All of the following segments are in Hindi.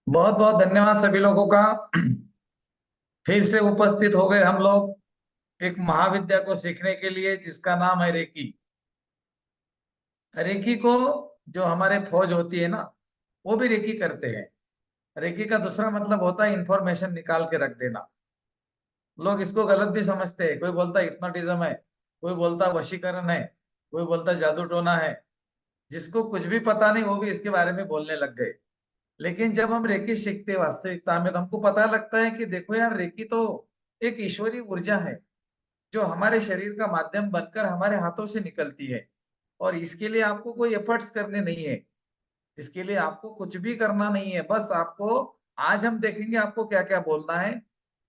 बहुत बहुत धन्यवाद सभी लोगों का। फिर से उपस्थित हो गए हम लोग एक महाविद्या को सीखने के लिए जिसका नाम है रेकी। रेकी को जो हमारे फौज होती है ना, वो भी रेकी करते हैं। रेकी का दूसरा मतलब होता है इंफॉर्मेशन निकाल के रख देना। लोग इसको गलत भी समझते हैं, कोई बोलता है हिप्नोटिज्म है, कोई बोलता है वशीकरण है, कोई बोलता है जादू टोना है। जिसको कुछ भी पता नहीं वो भी इसके बारे में बोलने लग गए। लेकिन जब हम रेकी सीखते हैं वास्तविकता में तो हमको पता लगता है कि देखो यार, रेकी तो एक ईश्वरीय ऊर्जा है जो हमारे शरीर का माध्यम बनकर हमारे हाथों से निकलती है। और इसके लिए आपको कोई एफर्ट्स करने नहीं है, इसके लिए आपको कुछ भी करना नहीं है। बस आपको आज हम देखेंगे आपको क्या क्या बोलना है,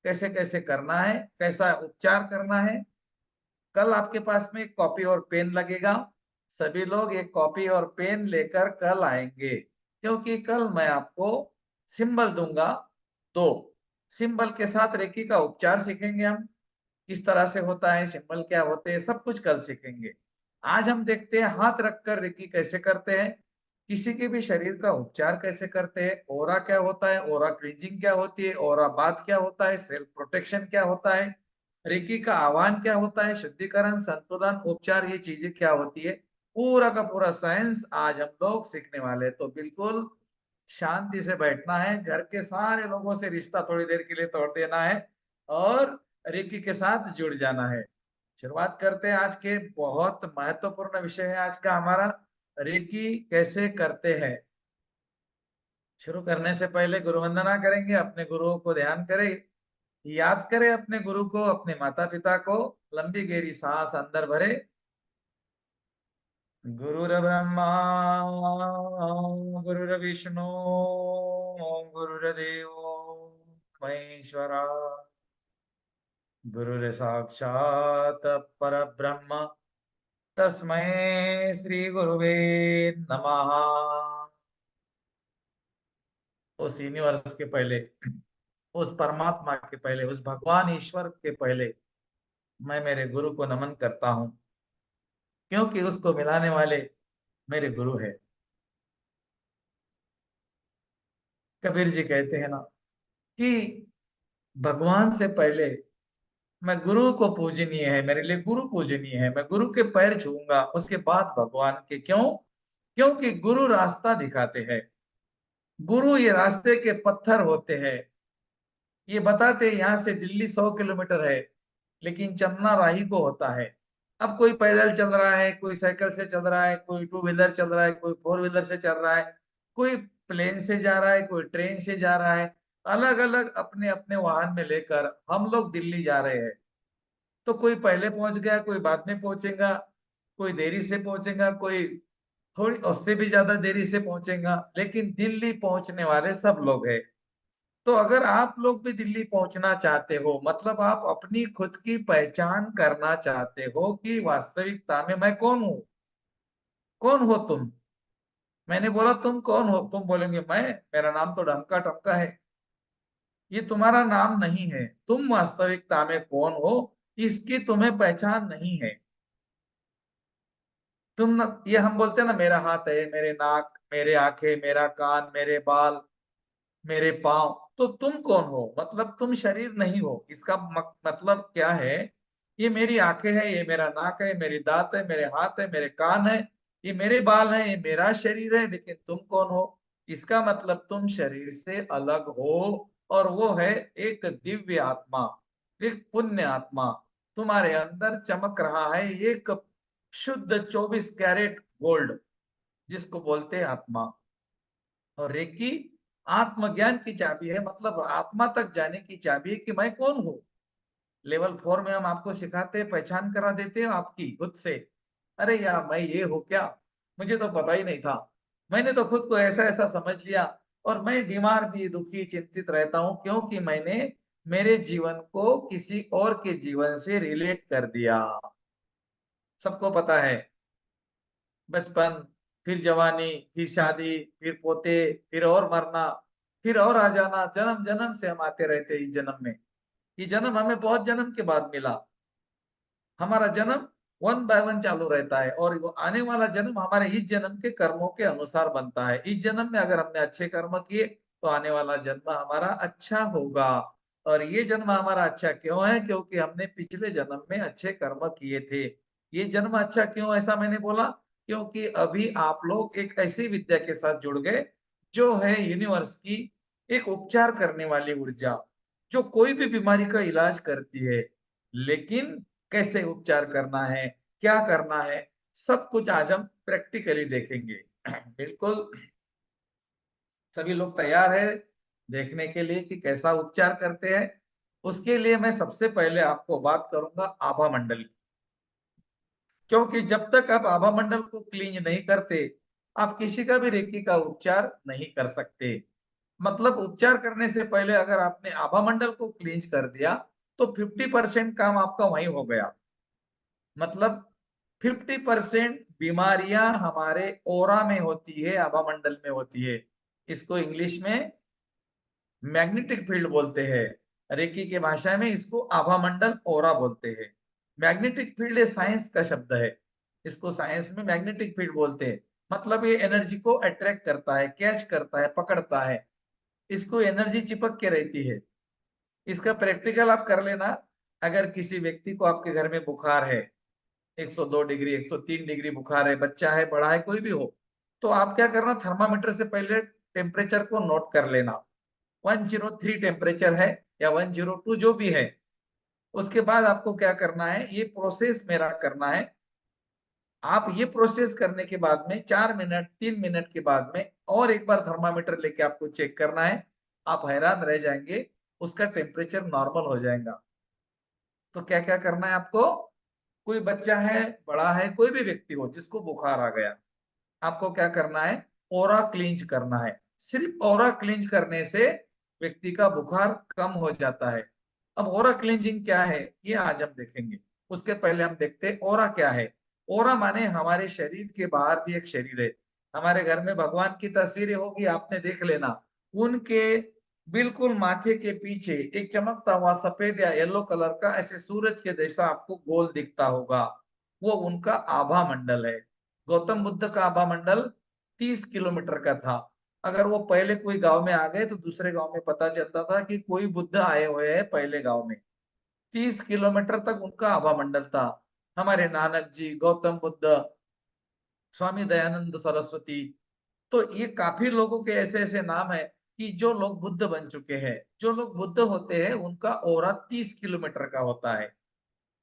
कैसे कैसे करना है, कैसा उपचार करना है। कल आपके पास में एक कॉपी और पेन लगेगा। सभी लोग एक कॉपी और पेन लेकर कल आएंगे, क्योंकि कल मैं आपको सिंबल दूंगा। तो सिंबल के साथ रेकी का उपचार सीखेंगे हम, किस तरह से होता है, सिंबल क्या होते हैं, सब कुछ कल सीखेंगे। आज हम देखते हैं हाथ रखकर रेकी कैसे करते हैं, किसी के भी शरीर का उपचार कैसे करते हैं, ओरा क्या होता है, ओरा क्लींजिंग क्या होती है, ओरा बाथ क्या होता है, सेल्फ प्रोटेक्शन क्या होता है, रेकी का आह्वान क्या होता है, शुद्धिकरण, संतुलन, उपचार, ये चीजें क्या होती है, पूरा का पूरा साइंस आज हम लोग सीखने वाले हैं। तो बिल्कुल शांति से बैठना है, घर के सारे लोगों से रिश्ता थोड़ी देर के लिए तोड़ देना है और रेकी के साथ जुड़ जाना है। शुरुआत करते हैं। आज के बहुत महत्वपूर्ण विषय है आज का हमारा, रेकी कैसे करते हैं। शुरू करने से पहले गुरु वंदना करेंगे, अपने गुरुओं को ध्यान करें, याद करें अपने गुरु को, अपने माता पिता को। लंबी गहरी सांस अंदर भरे। गुरुर्ब्रह्मा गुरुर्विष्णु गुरुर्देवो महेश्वरा, गुरुर्साक्षात् परब्रह्म, तस्मै श्री गुरुवे नमः। उस यूनिवर्स के पहले, उस परमात्मा के पहले, उस भगवान ईश्वर के पहले मैं मेरे गुरु को नमन करता हूँ, क्योंकि उसको मिलाने वाले मेरे गुरु है। कबीर जी कहते हैं ना कि भगवान से पहले मैं गुरु को पूजनीय है, मेरे लिए गुरु पूजनीय है, मैं गुरु के पैर छूऊंगा उसके बाद भगवान के। क्यों? क्योंकि गुरु रास्ता दिखाते हैं। गुरु ये रास्ते के पत्थर होते हैं। ये बताते हैं यहाँ से दिल्ली 100 किलोमीटर है, लेकिन चलना राही को होता है। अब कोई पैदल चल रहा है, कोई साइकिल से चल रहा है, कोई टू व्हीलर चल रहा है, कोई फोर व्हीलर से चल रहा है, कोई प्लेन से जा रहा है, कोई ट्रेन से जा रहा है। अलग अलग अपने अपने वाहन में लेकर हम लोग दिल्ली जा रहे हैं। तो कोई पहले पहुंच गया, कोई बाद में पहुंचेगा, कोई देरी से पहुंचेगा, कोई थोड़ी उससे भी ज्यादा देरी से पहुंचेगा, लेकिन दिल्ली पहुंचने वाले सब लोग हैं। तो अगर आप लोग भी दिल्ली पहुंचना चाहते हो, मतलब आप अपनी खुद की पहचान करना चाहते हो कि वास्तविकता में मैं कौन हूं, कौन हो तुम। मैंने बोला तुम कौन हो, तुम बोलेंगे मैं, मेरा नाम तो ढमका टमका है। ये तुम्हारा नाम नहीं है। तुम वास्तविकता में कौन हो, इसकी तुम्हें पहचान नहीं है। तुम न, ये हम बोलते हैं ना, मेरा हाथ है, मेरे नाक, मेरे आंखें, मेरा कान, मेरे बाल, मेरे पांव। तो तुम कौन हो? मतलब तुम शरीर नहीं हो। इसका मतलब क्या है? ये मेरी आंखें है, ये मेरा नाक है, मेरी दांत है, मेरे हाथ है, मेरे कान है, ये मेरे बाल है, ये मेरा शरीर है, लेकिन तुम कौन हो? इसका मतलब तुम शरीर से अलग हो, और वो है एक दिव्य आत्मा, एक पुण्य आत्मा तुम्हारे अंदर चमक रहा है, एक शुद्ध 24 कैरेट गोल्ड, जिसको बोलते हैं आत्मा। और रेकी आत्मज्ञान की चाबी है, मतलब आत्मा तक जाने की चाबी है कि मैं कौन हूँ। लेवल 4 में हम आपको सिखाते हैं, पहचान करा देते हैं आपकी खुद से। अरे यार, मैं ये हूँ क्या? मुझे तो पता ही नहीं था। मैंने तो खुद को ऐसा ऐसा समझ लिया, और मैं बीमार भी, दुखी, चिंतित रहता हूँ, क्योंकि मैंने मेरे जीवन को किसी और के जीवन से रिलेट कर दिया। सबको पता है, बचपन, फिर जवानी, फिर शादी, फिर पोते, फिर और मरना, फिर और आ जाना। जन्म जन्म से हम आते रहते हैं इस जन्म में। ये जन्म हमें बहुत जन्म के बाद मिला। हमारा जन्म वन बाय वन चालू रहता है, और वो आने वाला जन्म हमारे इस जन्म के कर्मों के अनुसार बनता है। इस जन्म में अगर हमने अच्छे कर्म किए तो आने वाला जन्म हमारा अच्छा होगा। और ये जन्म हमारा अच्छा क्यों है? क्योंकि हमने पिछले जन्म में अच्छे कर्म किए थे। ये जन्म अच्छा क्यों ऐसा मैंने बोला? क्योंकि अभी आप लोग एक ऐसी विद्या के साथ जुड़ गए जो है यूनिवर्स की एक उपचार करने वाली ऊर्जा, जो कोई भी बीमारी का इलाज करती है। लेकिन कैसे उपचार करना है, क्या करना है, सब कुछ आज हम प्रैक्टिकली देखेंगे। बिल्कुल सभी लोग तैयार हैं देखने के लिए कि कैसा उपचार करते हैं। उसके लिए मैं सबसे पहले आपको बात करूंगा आभा मंडल की, क्योंकि जब तक आप आभा मंडल को क्लीन नहीं करते, आप किसी का भी रेकी का उपचार नहीं कर सकते। मतलब उपचार करने से पहले अगर आपने आभा मंडल को क्लींज कर दिया, तो 50% काम आपका वहीं हो गया। मतलब 50% बीमारियां हमारे ओरा में होती है, आभा मंडल में होती है। इसको इंग्लिश में मैग्नेटिक फील्ड बोलते हैं। रेकी के भाषा में इसको आभा मंडल ओरा बोलते हैं। मैग्नेटिक फील्ड साइंस का शब्द है। इसको साइंस में मैग्नेटिक फील्ड बोलते हैं। मतलब ये एनर्जी को अट्रैक्ट करता है, कैच करता है, पकड़ता है। इसको एनर्जी चिपक के रहती है। इसका प्रैक्टिकल आप कर लेना। अगर किसी व्यक्ति को आपके घर में बुखार है, 102 डिग्री 103 डिग्री बुखार है, बच्चा है बड़ा है कोई भी हो, तो आप क्या करना, थर्मामीटर से पहले टेम्परेचर को नोट कर लेना। 103 टेम्परेचर है या 102 जो भी है। उसके बाद आपको क्या करना है, ये प्रोसेस मेरा करना है। आप ये प्रोसेस करने के बाद में 4 मिनट 3 मिनट के बाद में और एक बार थर्मामीटर लेके आपको चेक करना है। आप हैरान रह जाएंगे, उसका टेम्परेचर नॉर्मल हो जाएगा। तो क्या क्या करना है आपको? कोई बच्चा है, बड़ा है, कोई भी व्यक्ति हो जिसको बुखार आ गया, आपको क्या करना है, ओरा क्लींज करना है। सिर्फ ओरा क्लींज करने से व्यक्ति का बुखार कम हो जाता है। अब ओरा क्लींजिंग क्या है ये आज हम देखेंगे। उसके पहले हम देखते हैं ओरा क्या है। ओरा माने हमारे शरीर के बाहर भी एक शरीर है। हमारे घर में भगवान की तस्वीरें होगी, आपने देख लेना। उनके बिल्कुल माथे के पीछे एक चमकता हुआ सफेद या येलो कलर का ऐसे सूरज के जैसा आपको गोल दिखता होगा, वो उनका आभा मंडल है। गौतम बुद्ध का आभा मंडल 30 किलोमीटर का था। अगर वो पहले कोई गांव में आ गए तो दूसरे गांव में पता चलता था कि कोई बुद्ध आए हुए हैं पहले गांव में। 30 किलोमीटर तक उनका आभा मंडल था। हमारे नानक जी, गौतम बुद्ध, स्वामी दयानंद सरस्वती, तो ये काफी लोगों के ऐसे ऐसे नाम है कि जो लोग बुद्ध बन चुके हैं। जो लोग बुद्ध होते हैं उनका ओरा 30 किलोमीटर का होता है,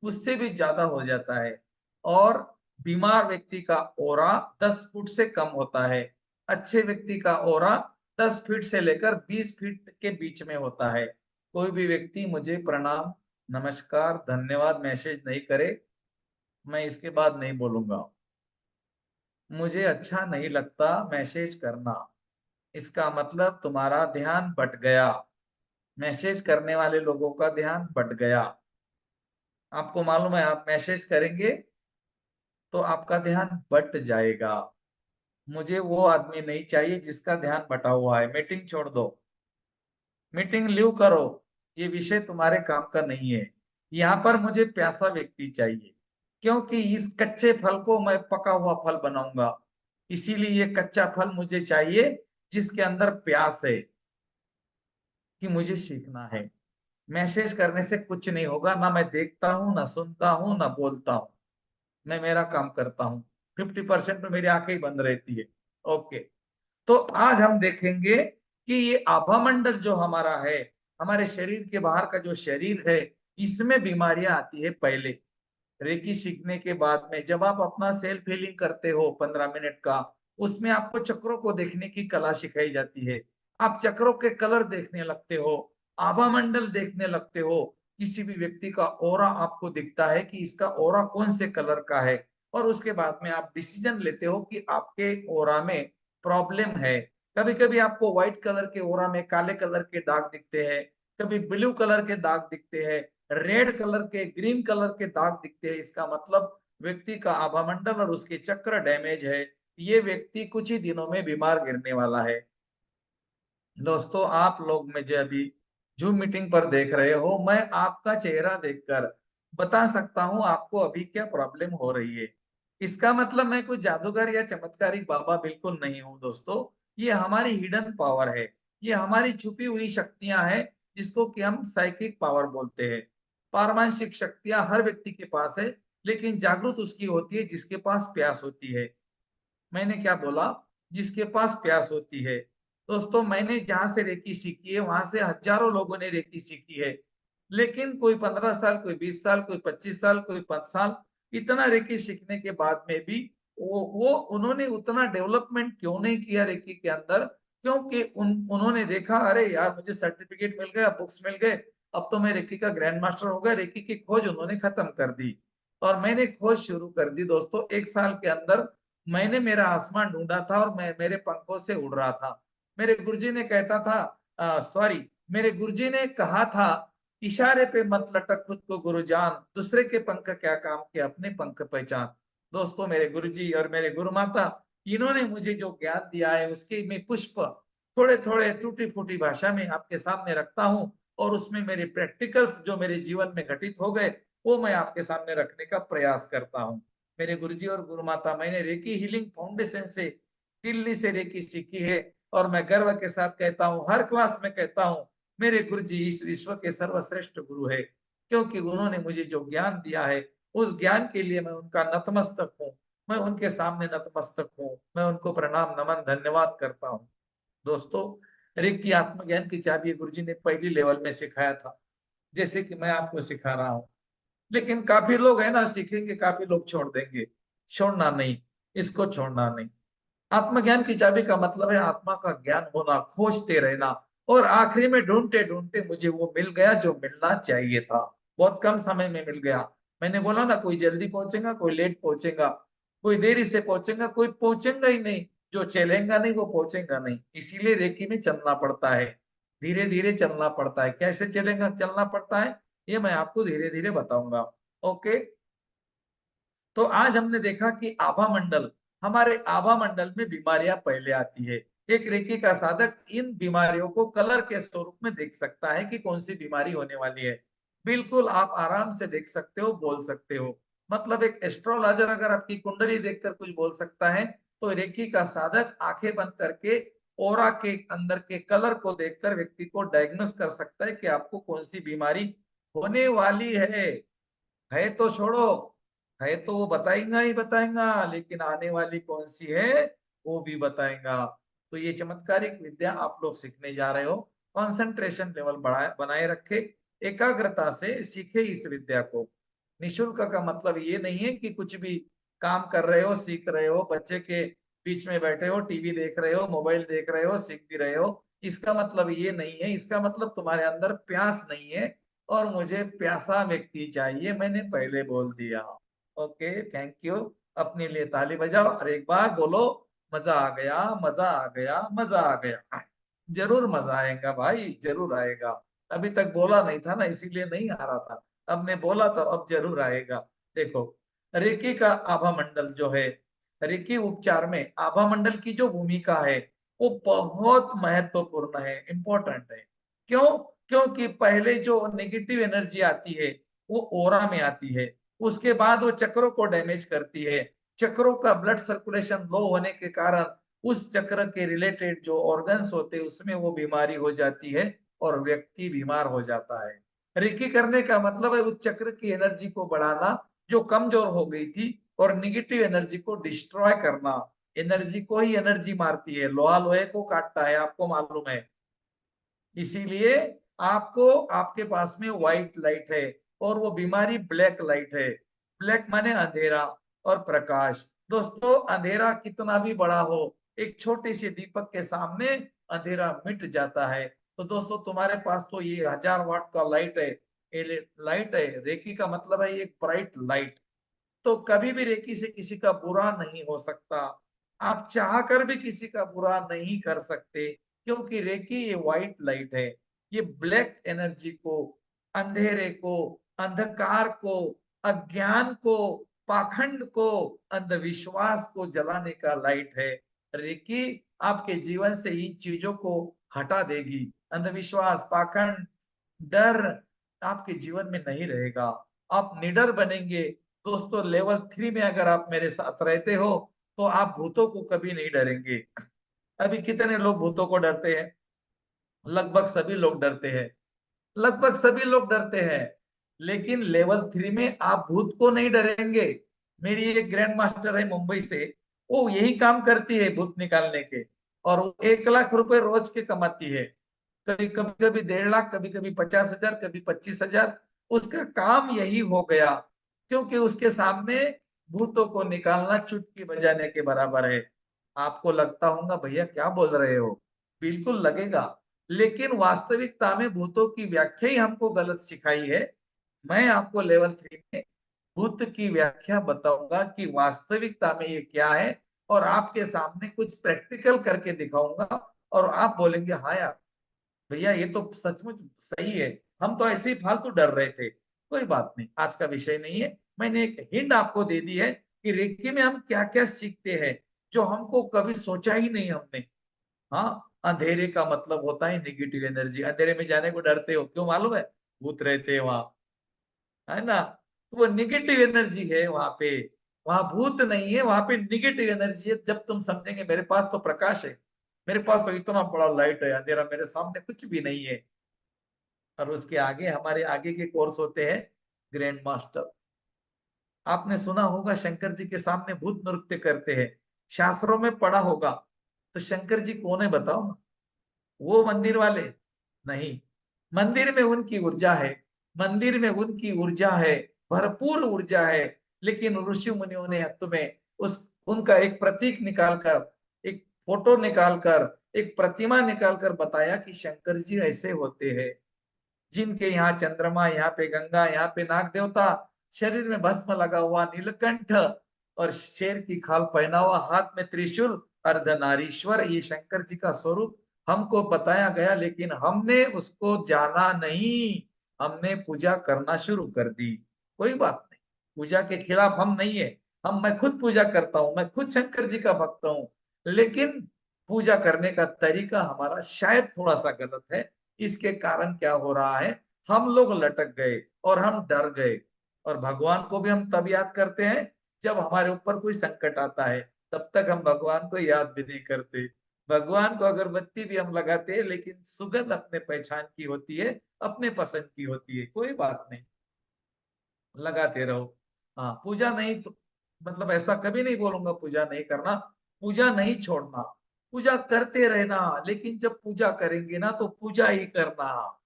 उससे भी ज्यादा हो जाता है। और बीमार व्यक्ति का ओरा 10 फुट से कम होता है। अच्छे व्यक्ति का ओरा 10 फीट से लेकर 20 फीट के बीच में होता है। कोई भी व्यक्ति मुझे प्रणाम, नमस्कार, धन्यवाद मैसेज नहीं करे, मैं इसके बाद नहीं बोलूंगा। मुझे अच्छा नहीं लगता मैसेज करना। इसका मतलब तुम्हारा ध्यान बट गया। मैसेज करने वाले लोगों का ध्यान बट गया। आपको मालूम है, आप मैसेज करेंगे तो आपका ध्यान बट जाएगा। मुझे वो आदमी नहीं चाहिए जिसका ध्यान बटा हुआ है। मीटिंग छोड़ दो, मीटिंग लीव करो, ये विषय तुम्हारे काम का नहीं है। यहाँ पर मुझे प्यासा व्यक्ति चाहिए, क्योंकि इस कच्चे फल को मैं पका हुआ फल बनाऊंगा। इसीलिए ये कच्चा फल मुझे चाहिए जिसके अंदर प्यास है कि मुझे सीखना है। मैसेज करने से कुछ नहीं होगा, ना मैं देखता हूँ, ना सुनता हूँ, ना बोलता हूँ। मैं मेरा काम करता हूँ। 50% में मेरी आंखें ही बंद रहती है। ओके। तो आज हम देखेंगे कि ये आभा मंडल जो हमारा है, हमारे शरीर के बाहर का जो शरीर है, इसमें बीमारियां आती है पहले। रेकी सीखने के बाद में जब आप अपना सेल्फ हीलिंग करते हो 15 मिनट का, उसमें आपको चक्रों को देखने की कला सिखाई जाती है। आप चक्रों के कलर देखने लगते हो, आभा मंडल देखने लगते हो। किसी भी व्यक्ति का ओरा आपको दिखता है कि इसका ओरा कौन से कलर का है। और उसके बाद में आप डिसीजन लेते हो कि आपके ओरा में प्रॉब्लम है। कभी कभी आपको व्हाइट कलर के ओरा में काले कलर के दाग दिखते हैं, कभी ब्लू कलर के दाग दिखते हैं, रेड कलर के, ग्रीन कलर के दाग दिखते हैं। इसका मतलब व्यक्ति का आभा मंडल और उसके चक्र डैमेज है। ये व्यक्ति कुछ ही दिनों में बीमार गिरने वाला है। दोस्तों, आप लोग मुझे अभी जूम मीटिंग पर देख रहे हो, मैं आपका चेहरा देखकर बता सकता हूँ आपको अभी क्या प्रॉब्लम हो रही है। इसका मतलब मैं कोई जादूगर या चमत्कारिक बाबा बिल्कुल नहीं हूँ दोस्तों। ये हमारी हिडन पावर है। ये हमारी छुपी हुई शक्तियां हैं, जिसको कि हम साइकिक पावर बोलते हैं। पारमांशिक शक्तियां हर व्यक्ति के पास है, लेकिन जागृत उसकी होती है जिसके पास प्यास होती है। मैंने क्या बोला? जिसके पास प्यास होती है। दोस्तों, मैंने जहाँ से रेकी सीखी है, वहां से हजारों लोगों ने रेकी सीखी है। लेकिन कोई 15 साल, कोई 20 साल, कोई 25 साल, कोई 5 साल, इतना रेकी सीखने के बाद में भी वो उन्होंने उतना डेवलपमेंट क्यों नहीं किया रेकी के अंदर? क्योंकि उन्होंने देखा, अरे यार, मुझे सर्टिफिकेट मिल गया, बुक्स मिल गए, अब तो मैं रेकी का ग्रैंड मास्टर हो गया। रेकी की खोज उन्होंने खत्म कर दी और मैंने खोज शुरू कर दी। दोस्तों, 1 साल के अंदर मैंने मेरा आसमान ढूंढा था और मैं मेरे पंखों से उड़ रहा था। मेरे गुरुजी ने कहता था, सॉरी, मेरे गुरुजी ने कहा था, इशारे पे मत लटक खुद को गुरुजान, दूसरे के पंख क्या काम के अपने पंख पहचान। दोस्तों, मेरे गुरुजी और मेरे गुरु माता, इन्होंने मुझे जो ज्ञान दिया है, उसके मैं पुष्प थोड़े थोड़े टूटी फूटी भाषा में आपके सामने रखता हूँ, और उसमें मेरे प्रैक्टिकल्स जो मेरे जीवन में घटित हो गए, वो मैं आपके सामने रखने का प्रयास करता हूँ। मेरे गुरुजी और गुरु माता, मैंने रेकी हीलिंग फाउंडेशन से, दिल्ली से रेकी सीखी है, और मैं गर्व के साथ कहता हूँ, हर क्लास में कहता हूँ, मेरे गुरुजी इस विश्व के सर्वश्रेष्ठ गुरु है, क्योंकि उन्होंने मुझे जो ज्ञान दिया है, उस ज्ञान के लिए मैं उनका नतमस्तक हूँ। मैं उनके सामने नतमस्तक हूँ। मैं उनको प्रणाम, नमन, धन्यवाद करता हूँ। दोस्तों, रेकी आत्मज्ञान की चाबी गुरुजी ने पहली लेवल में सिखाया था, जैसे कि मैं आपको सिखा रहा हूँ। लेकिन काफी लोग है ना, सीखेंगे, काफी लोग छोड़ देंगे। छोड़ना नहीं, इसको छोड़ना नहीं। आत्मज्ञान की चाबी का मतलब है आत्मा का ज्ञान होना, खोजते रहना, और आखिरी में ढूंढते ढूंढते मुझे वो मिल गया जो मिलना चाहिए था। बहुत कम समय में मिल गया। मैंने बोला ना, कोई जल्दी पहुंचेगा, कोई लेट पहुंचेगा, कोई देरी से पहुंचेगा, कोई पहुंचेगा ही नहीं। जो चलेगा नहीं वो पहुंचेगा नहीं। इसीलिए रेकी में चलना पड़ता है, धीरे धीरे चलना पड़ता है। कैसे चलेगा, चलना पड़ता है, ये मैं आपको धीरे धीरे बताऊंगा। ओके। तो आज हमने देखा कि आभा मंडल, हमारे आभा मंडल में बीमारियां पहले आती है। एक रेकी का साधक इन बीमारियों को कलर के स्वरूप में देख सकता है कि कौन सी बीमारी होने वाली है। बिल्कुल आप आराम से देख सकते हो, बोल सकते हो। मतलब एक एस्ट्रोलॉजर अगर आपकी कुंडली देखकर कुछ बोल सकता है, तो रेकी का साधक आंखें बंद करके ओरा के अंदर के कलर को देखकर व्यक्ति को डायग्नोस कर सकता है कि आपको कौन सी बीमारी होने वाली है। है तो छोड़ो, है तो वो बताएगा ही बताएगा, लेकिन आने वाली कौन सी है वो भी बताएगा। तो ये चमत्कारिक विद्या आप लोग सीखने जा रहे हो। कंसंट्रेशन लेवल बढ़ाए बनाए रखे, एकाग्रता से सीखे इस विद्या को। निशुल्क का मतलब ये नहीं है कि कुछ भी काम कर रहे हो, सीख रहे हो, बच्चे के बीच में बैठे हो, टीवी देख रहे हो, मोबाइल देख रहे हो, सीख भी रहे हो। इसका मतलब ये नहीं है। इसका मतलब तुम्हारे अंदर प्यास नहीं है, और मुझे प्यासा व्यक्ति चाहिए, मैंने पहले बोल दिया। Okay, thank you. अपने लिए ताली बजाओ और एक बार बोलो, मजा आ गया, मजा आ गया, मजा आ गया। जरूर मजा आएगा भाई, जरूर आएगा। अभी तक बोला नहीं था ना, इसीलिए नहीं आ रहा था। अब मैं बोला तो अब जरूर आएगा। देखो, रेकी का आभा मंडल जो है, रेकी उपचार में आभा मंडल की जो भूमिका है, वो बहुत महत्वपूर्ण है, इंपॉर्टेंट है। क्यों? क्योंकि पहले जो नेगेटिव एनर्जी आती है, वो ओरा में आती है। उसके बाद वो चक्रों को डैमेज करती है। चक्रों का ब्लड सर्कुलेशन लो होने के कारण उस चक्र के रिलेटेड जो ऑर्गन्स होते हैं, उसमें वो बीमारी हो जाती है और व्यक्ति बीमार हो जाता है। रेकी करने का मतलब है उस चक्र की एनर्जी को बढ़ाना जो कमजोर हो गई थी, और नेगेटिव एनर्जी को डिस्ट्रॉय करना। एनर्जी को ही एनर्जी मारती है, लोहा लोहे को काटता है, आपको मालूम है। इसीलिए आपको, आपके पास में व्हाइट लाइट है, और वो बीमारी ब्लैक लाइट है। ब्लैक माने अंधेरा, और प्रकाश। दोस्तों, अंधेरा कितना भी बड़ा हो, एक छोटी सी दीपक के सामने अंधेरा मिट जाता है। तो दोस्तों, तुम्हारे पास तो ये 1000 वाट का लाइट है, लाइट है। रेकी का मतलब है एक ब्राइट लाइट। तो कभी भी रेकी से किसी का बुरा नहीं हो सकता। आप चाह कर भी किसी का बुरा नहीं कर सकते, क्योंकि रेकी ये व्हाइट लाइट है। ये ब्लैक एनर्जी को, अंधेरे को, अंधकार को, अज्ञान को, पाखंड को, अंधविश्वास को जलाने का लाइट है। रेकी आपके जीवन से इन चीजों को हटा देगी। अंधविश्वास, पाखंड, डर आपके जीवन में नहीं रहेगा। आप निडर बनेंगे। दोस्तों, लेवल 3 में अगर आप मेरे साथ रहते हो, तो आप भूतों को कभी नहीं डरेंगे। अभी कितने लोग भूतों को डरते हैं? लगभग सभी लोग डरते हैं, लगभग सभी लोग डरते हैं। लेकिन लेवल 3 में आप भूत को नहीं डरेंगे। मेरी एक ग्रैंड मास्टर है मुंबई से, वो यही काम करती है भूत निकालने के, और वो 1 लाख रुपए रोज के कमाती है। कभी कभी कभी 1.5 लाख, कभी कभी 50,000, कभी 25,000। उसका काम यही हो गया, क्योंकि उसके सामने भूतों को निकालना चुटकी बजाने के बराबर है। आपको लगता होगा भैया क्या बोल रहे हो, बिल्कुल लगेगा। लेकिन वास्तविकता में भूतों की व्याख्या ही हमको गलत सिखाई है। मैं आपको लेवल 3 में भूत की व्याख्या बताऊंगा कि वास्तविकता में ये क्या है, और आपके सामने कुछ प्रैक्टिकल करके दिखाऊंगा, और आप बोलेंगे हाँ यार भैया ये तो सचमुच सही है, हम तो ऐसे ही फालतू डर रहे थे। कोई बात नहीं, आज का विषय नहीं है। मैंने एक हिंट आपको दे दी है कि रेकी में हम क्या क्या सीखते हैं, जो हमको कभी सोचा ही नहीं हमने। हाँ, अंधेरे का मतलब होता है निगेटिव एनर्जी। अंधेरे में जाने को डरते हो क्यों मालूम है? भूत रहते हैं वहां, है ना? तो वो निगेटिव एनर्जी है वहां पे, वहां भूत नहीं है, वहां पे निगेटिव एनर्जी है। जब तुम समझेंगे मेरे पास तो प्रकाश है, मेरे पास तो इतना बड़ा लाइट है, अंधेरा मेरे सामने कुछ भी नहीं है। और उसके आगे हमारे आगे के कोर्स होते हैं ग्रैंड मास्टर। आपने सुना होगा शंकर जी के सामने भूत नृत्य करते हैं, शास्त्रों में पढ़ा होगा। तो शंकर जी कौन है बताओ ना? वो मंदिर वाले नहीं। मंदिर में उनकी ऊर्जा है, मंदिर में उनकी ऊर्जा है, भरपूर ऊर्जा है। लेकिन ऋषि मुनियों ने तुम्हें उस उनका एक प्रतीक निकालकर, एक फोटो निकालकर, एक प्रतिमा निकालकर बताया कि शंकर जी ऐसे होते हैं, जिनके यहाँ चंद्रमा, यहाँ पे गंगा, यहाँ पे नाग देवता, शरीर में भस्म लगा हुआ नीलकंठ, और शेर की खाल पहना हुआ, हाथ में त्रिशूल, अर्धनारीश्वर, ये शंकर जी का स्वरूप हमको बताया गया। लेकिन हमने उसको जाना नहीं, हमने पूजा करना शुरू कर दी। कोई बात नहीं, पूजा के खिलाफ हम नहीं है। मैं खुद पूजा करता हूँ, मैं खुद शंकर जी का भक्त हूँ। लेकिन पूजा करने का तरीका हमारा शायद थोड़ा सा गलत है। इसके कारण क्या हो रहा है, हम लोग लटक गए और हम डर गए। और भगवान को भी हम तब याद करते हैं जब हमारे ऊपर कोई संकट आता है, तब तक हम भगवान को याद भी नहीं करते। भगवान को अगरबत्ती भी हम लगाते हैं, लेकिन सुगंध अपने पहचान की होती है, अपने पसंद की होती है। कोई बात नहीं, लगाते रहो। हाँ, पूजा नहीं तो मतलब ऐसा कभी नहीं बोलूंगा पूजा नहीं करना, पूजा नहीं छोड़ना, पूजा करते रहना। लेकिन जब पूजा करेंगे ना तो पूजा ही करना।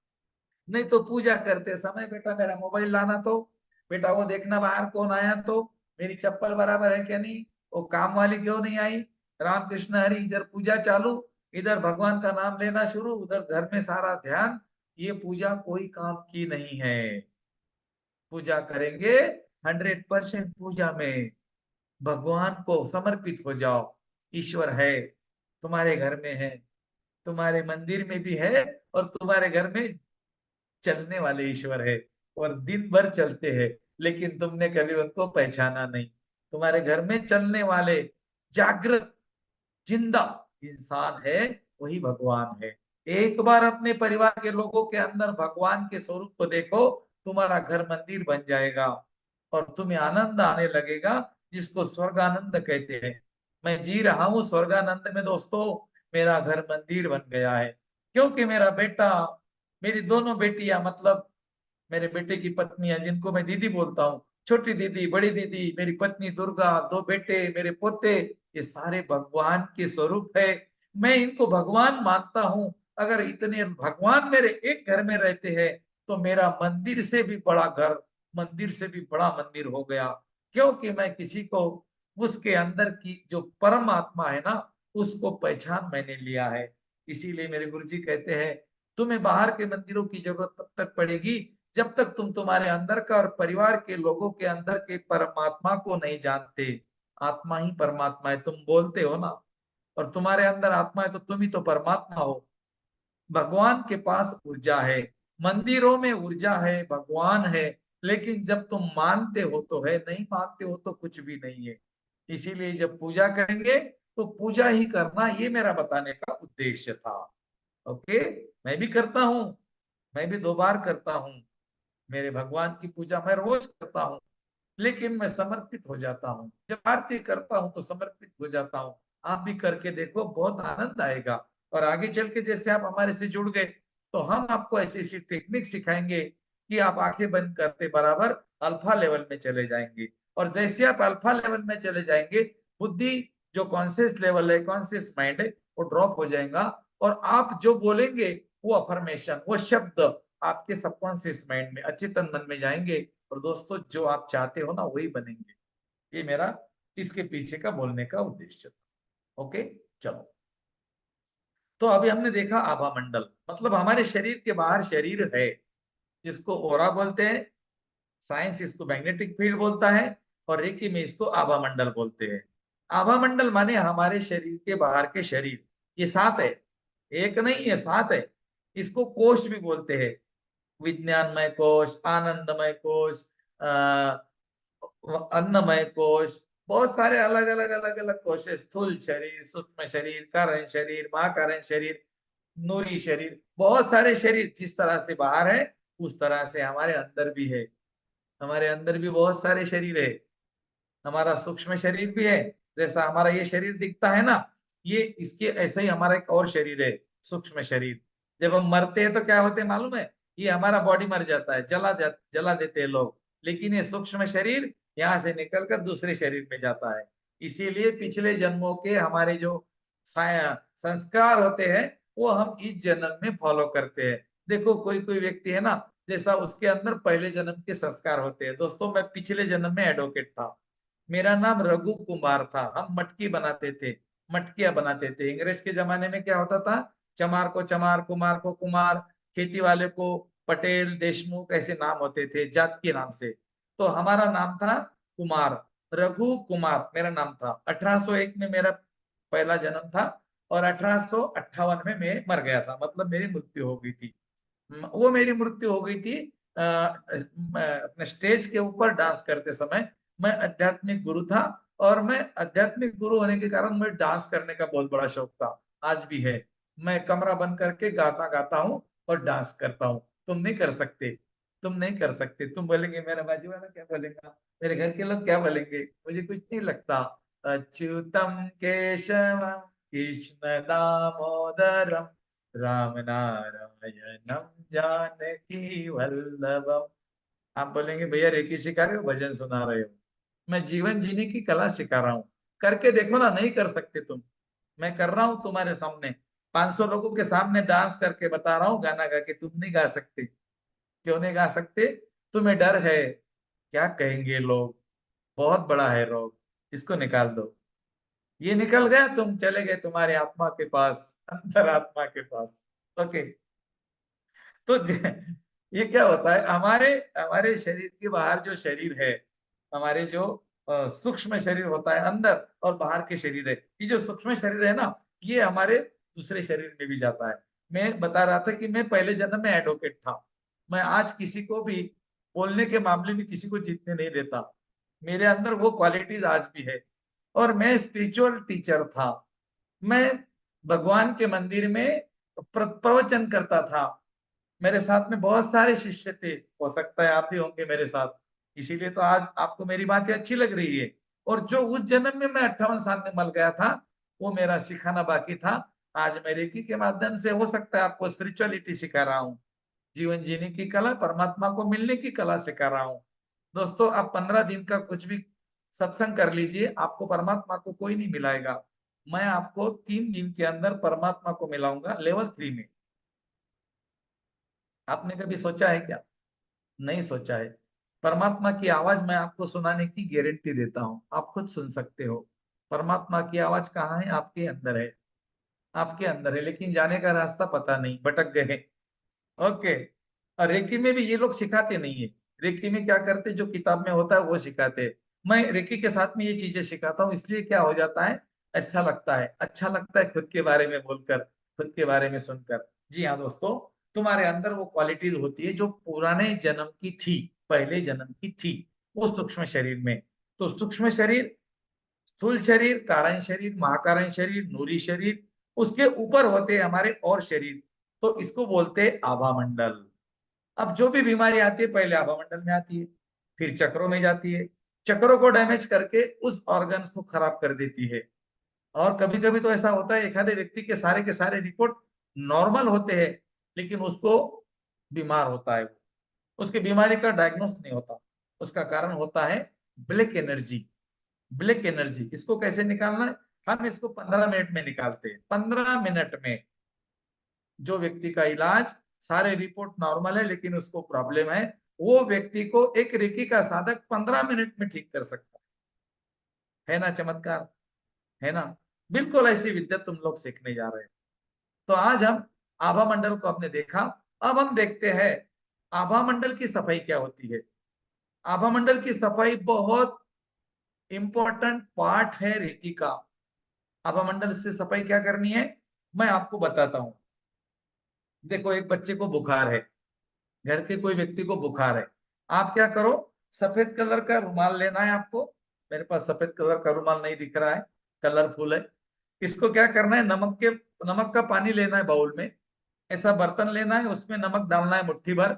नहीं तो पूजा करते समय बेटा मेरा मोबाइल लाना, तो बेटा वो देखना बाहर कौन आया, तो मेरी चप्पल बराबर है क्या नहीं, वो काम वाली क्यों नहीं आई। राम कृष्ण हरि, इधर पूजा चालू, इधर भगवान का नाम लेना शुरू, उधर घर में सारा ध्यान। ये पूजा कोई काम की नहीं है। पूजा करेंगे 100% पूजा में भगवान को समर्पित हो जाओ। ईश्वर है, तुम्हारे घर में है, तुम्हारे मंदिर में भी है, और तुम्हारे घर में चलने वाले ईश्वर है, और दिन भर चलते हैं। लेकिन तुमने कभी उनको पहचाना नहीं। तुम्हारे घर में चलने वाले जागृत जिंदा इंसान है, वही भगवान है। एक बार अपने परिवार के लोगों के अंदर भगवान के स्वरूप को देखो, तुम्हारा घर मंदिर बन जाएगा, और तुम्हें आनंद आने लगेगा, जिसको स्वर्गानंद कहते हैं। मैं जी रहा हूँ स्वर्गानंद में दोस्तों। मेरा घर मंदिर बन गया है, क्योंकि मेरा बेटा, मेरी दोनों बेटियां, मतलब मेरे बेटे की पत्नियां, जिनको मैं दीदी बोलता हूँ, छोटी दीदी, बड़ी दीदी, मेरी पत्नी दुर्गा, दो बेटे मेरे पोते, ये सारे भगवान के स्वरूप है। मैं इनको भगवान मानता हूँ। अगर इतने भगवान मेरे एक घर में रहते हैं, तो मेरा मंदिर से भी बड़ा घर, मंदिर से भी बड़ा मंदिर हो गया। क्योंकि मैं किसी को, उसके अंदर की जो परमात्मा है ना, उसको पहचान मैंने लिया है। इसीलिए मेरे गुरुजी कहते हैं, तुम्हें बाहर के मंदिरों की जरूरत तब तक पड़ेगी जब तक तुम तुम्हारे अंदर का और परिवार के लोगों के अंदर के परमात्मा को नहीं जानते। आत्मा ही परमात्मा है, तुम बोलते हो ना, और तुम्हारे अंदर आत्मा है तो तुम ही तो परमात्मा हो। भगवान के पास ऊर्जा है, मंदिरों में ऊर्जा है, भगवान है। लेकिन जब तुम मानते हो तो है, नहीं मानते हो तो कुछ भी नहीं है। इसीलिए जब पूजा करेंगे तो पूजा ही करना, ये मेरा बताने का उद्देश्य था। ओके, मैं भी करता हूँ, मैं भी 2 बार करता हूँ। मेरे भगवान की पूजा मैं रोज करता हूँ, लेकिन मैं समर्पित हो जाता हूँ। जब आरती करता हूँ तो समर्पित हो जाता हूँ। आप भी करके देखो, बहुत आनंद आएगा। और आगे चल के जैसे आप हमारे से जुड़ गए तो हम आपको ऐसी ऐसी टेक्निक सिखाएंगे कि आप आंखें बंद करते बराबर अल्फा लेवल में चले जाएंगे। और जैसे आप अल्फा लेवल में चले जाएंगे, बुद्धि जो कॉन्शियस लेवल है, कॉन्शियस माइंड है, वो ड्रॉप हो जाएगा। और आप जो बोलेंगे वो अफर्मेशन, वो शब्द आपके सबकॉन्शियस माइंड में, अचेतन मन में जाएंगे। और दोस्तों जो आप चाहते हो ना वही बनेंगे। ये मेरा इसके पीछे का बोलने का उद्देश्य था। ओके, चलो। तो अभी हमने देखा आभा मंडल, मतलब हमारे शरीर के बाहर शरीर है, जिसको ओरा बोलते हैं। साइंस इसको मैग्नेटिक फील्ड बोलता है और रेकी में इसको आभा मंडल बोलते हैं। आभा मंडल माने हमारे शरीर के बाहर के शरीर। ये सात है, एक नहीं है, सात है। इसको कोष भी बोलते हैं। विज्ञानमय कोष, आनंदमय कोष, अन्नमय कोष, बहुत सारे अलग अलग कोष है। स्थूल शरीर, सूक्ष्म शरीर, कारण शरीर, महाकारण शरीर, नूरी शरीर, बहुत सारे शरीर। जिस तरह से बाहर है उस तरह से हमारे अंदर भी है। हमारे अंदर भी बहुत सारे शरीर है। हमारा सूक्ष्म शरीर भी है, जैसा हमारा ये शरीर दिखता है ना, ये इसके ऐसा ही हमारा एक और शरीर है, सूक्ष्म शरीर। जब हम मरते हैं तो क्या होते हैं मालूम है? ये हमारा बॉडी मर जाता है, जला देते हैं लोग। लेकिन ये सूक्ष्म शरीर यहाँ से निकलकर दूसरे शरीर में जाता है। इसीलिए पिछले जन्मों के हमारे जो संस्कार होते हैं वो हम इस जन्म में फॉलो करते हैं। देखो कोई कोई व्यक्ति है ना, जैसा उसके अंदर पहले जन्म के संस्कार होते हैं। दोस्तों मैं पिछले जन्म में एडवोकेट था, मेरा नाम रघु कुमार था। हम मटकी बनाते थे, मटकियां बनाते थे। अंग्रेज के जमाने में क्या होता था, चमार को चमार, कुमार को कुमार, खेती वाले को पटेल, देशमुख, ऐसे नाम होते थे जात के नाम से। तो हमारा नाम था कुमार, रघु कुमार मेरा नाम था। 1801 में मेरा पहला जन्म था और 1858 में मैं मर गया था, मतलब मेरी मृत्यु हो गई थी। वो मेरी मृत्यु हो गई थी अपने स्टेज के ऊपर डांस करते समय। मैं आध्यात्मिक गुरु था और मैं आध्यात्मिक गुरु होने के कारण मुझे डांस करने का बहुत बड़ा शौक था, आज भी है। मैं कमरा बंद करके गाना गाता हूँ और डांस करता हूँ। तुम नहीं कर सकते, तुम नहीं कर सकते। तुम बोलेंगे मेरा बाजू वाला क्या बोलेगा, मेरे घर के लोग क्या बोलेंगे, मुझे कुछ नहीं लगता। अच्युतम केशवम कृष्ण दामोदरम राम नारायणम जानकी वल्लभम। आप बोलेंगे भैया रेकी सिखा रहे हो, भजन सुना रहे हो? मैं जीवन जीने की कला सिखा रहा हूँ। करके देखो ना, नहीं कर सकते तुम। मैं कर रहा हूँ तुम्हारे सामने, 500 लोगों के सामने डांस करके बता रहा हूँ गाना गा के। तुम नहीं गा सकते। क्यों नहीं गा सकते? तुम्हें डर है, क्या कहेंगे लोग, बहुत बड़ा है रोग, इसको निकाल दो। ये निकल गया, तुम चले गए तुम्हारी आत्मा के पास, अंतरात्मा के पास। ओके। तो ये क्या होता है, हमारे हमारे शरीर के बाहर जो शरीर है, हमारे जो सूक्ष्म शरीर होता है अंदर, और बाहर के शरीर है। ये जो सूक्ष्म शरीर है ना, ये हमारे दूसरे शरीर में भी जाता है। मैं बता रहा था कि मैं पहले जन्म में एडवोकेट था। मैं आज किसी को भी बोलने के मामले में किसी को जीतने नहीं देता। मेरे अंदर वो क्वालिटीज आज भी है। और मैं स्पिरिचुअल टीचर था। मैं भगवान के मंदिर में प्रवचन करता था। मेरे साथ में बहुत सारे शिष्य थे, हो सकता है आप भी होंगे मेरे साथ। इसीलिए तो आज आपको मेरी बातें अच्छी लग रही है। और जो उस जन्म में मैं 58 साल में मर गया था, वो मेरा सिखाना बाकी था। आज मैं रेकी के माध्यम से हो सकता है आपको स्पिरिचुअलिटी सिखा रहा हूँ, जीवन जीने की कला, परमात्मा को मिलने की कला सिखा रहा हूँ। दोस्तों आप 15 दिन का कुछ भी सत्संग कर लीजिए, आपको परमात्मा को कोई नहीं मिलाएगा। मैं आपको 3 दिन के अंदर परमात्मा को मिलाऊंगा लेवल 3 में। आपने कभी सोचा है क्या? नहीं सोचा है। परमात्मा की आवाज मैं आपको सुनाने की गारंटी देता हूं, आप खुद सुन सकते हो। परमात्मा की आवाज कहाँ है? आपके अंदर है, आपके अंदर है, लेकिन जाने का रास्ता पता नहीं, भटक गए। ओके। और रेकी में भी ये लोग सिखाते नहीं है। रेकी में क्या करते, जो किताब में होता है वो सिखाते हैं। मैं रेकी के साथ में ये चीजें सिखाता हूँ, इसलिए क्या हो जाता है, अच्छा लगता है, अच्छा लगता है खुद के बारे में बोलकर, खुद के बारे में सुनकर। जी हाँ दोस्तों, तुम्हारे अंदर वो क्वालिटीज होती है जो पुराने जन्म की थी, पहले जन्म की थी, वो सूक्ष्म शरीर में। तो सूक्ष्म शरीर, स्थूल शरीर, कारण शरीर, महाकारण शरीर, नूरी शरीर, उसके ऊपर होते हैं हमारे और शरीर। तो इसको बोलते हैं आभा मंडल। अब जो भी बीमारी आती है पहले आभा मंडल में आती है, फिर चक्रों में जाती है, चक्रों को डैमेज करके उस ऑर्गन्स को खराब कर देती है। और कभी कभी तो ऐसा होता है एक आधे व्यक्ति के सारे रिपोर्ट नॉर्मल होते हैं, लेकिन उसको बीमार होता है, उसकी बीमारी का डायग्नोस नहीं होता। उसका कारण होता है ब्लैक एनर्जी। ब्लैक एनर्जी इसको कैसे निकालना है? हम इसको 15 मिनट में निकालते हैं। 15 मिनट में जो व्यक्ति का इलाज सारे रिपोर्ट नॉर्मल है लेकिन उसको प्रॉब्लम है, वो व्यक्ति को एक रेकी का साधक 15 मिनट में ठीक कर सकता है ना? चमत्कार है ना? बिल्कुल ऐसी विद्या तुम लोग सीखने जा रहे हैं। तो आज हम आभा मंडल को आपने देखा, अब हम देखते हैं आभा मंडल की सफाई क्या होती है। आभा मंडल की सफाई बहुत इंपॉर्टेंट पार्ट है रेकी का। आभा मंडल से सफाई क्या करनी है मैं आपको बताता हूं। देखो एक बच्चे को बुखार है, घर के कोई व्यक्ति को बुखार है, आप क्या करो, सफेद कलर का रुमाल लेना है आपको। मेरे पास सफेद कलर का रुमाल नहीं दिख रहा है, कलरफुल है। इसको क्या करना है, नमक का पानी लेना है बाउल में। ऐसा बर्तन लेना है, उसमें नमक डालना है मुट्ठी भर,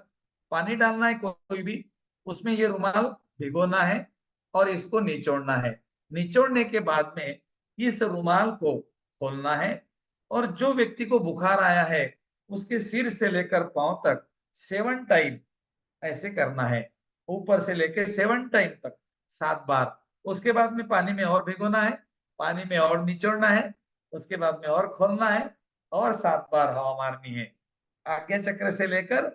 पानी डालना है कोई भी, उसमें ये रुमाल भिगोना है और इसको निचोड़ना है। निचोड़ने के बाद में इस रुमाल को खोलना है और जो व्यक्ति को बुखार आया है उसके सिर से लेकर पांव तक 7 टाइम ऐसे करना है, ऊपर से लेकर 7 टाइम तक, 7 बार। उसके बाद में पानी में और भिगोना है, पानी में और निचोड़ना है, उसके बाद में और खोलना है और 7 बार हवा मारनी है। आज्ञा चक्र से लेकर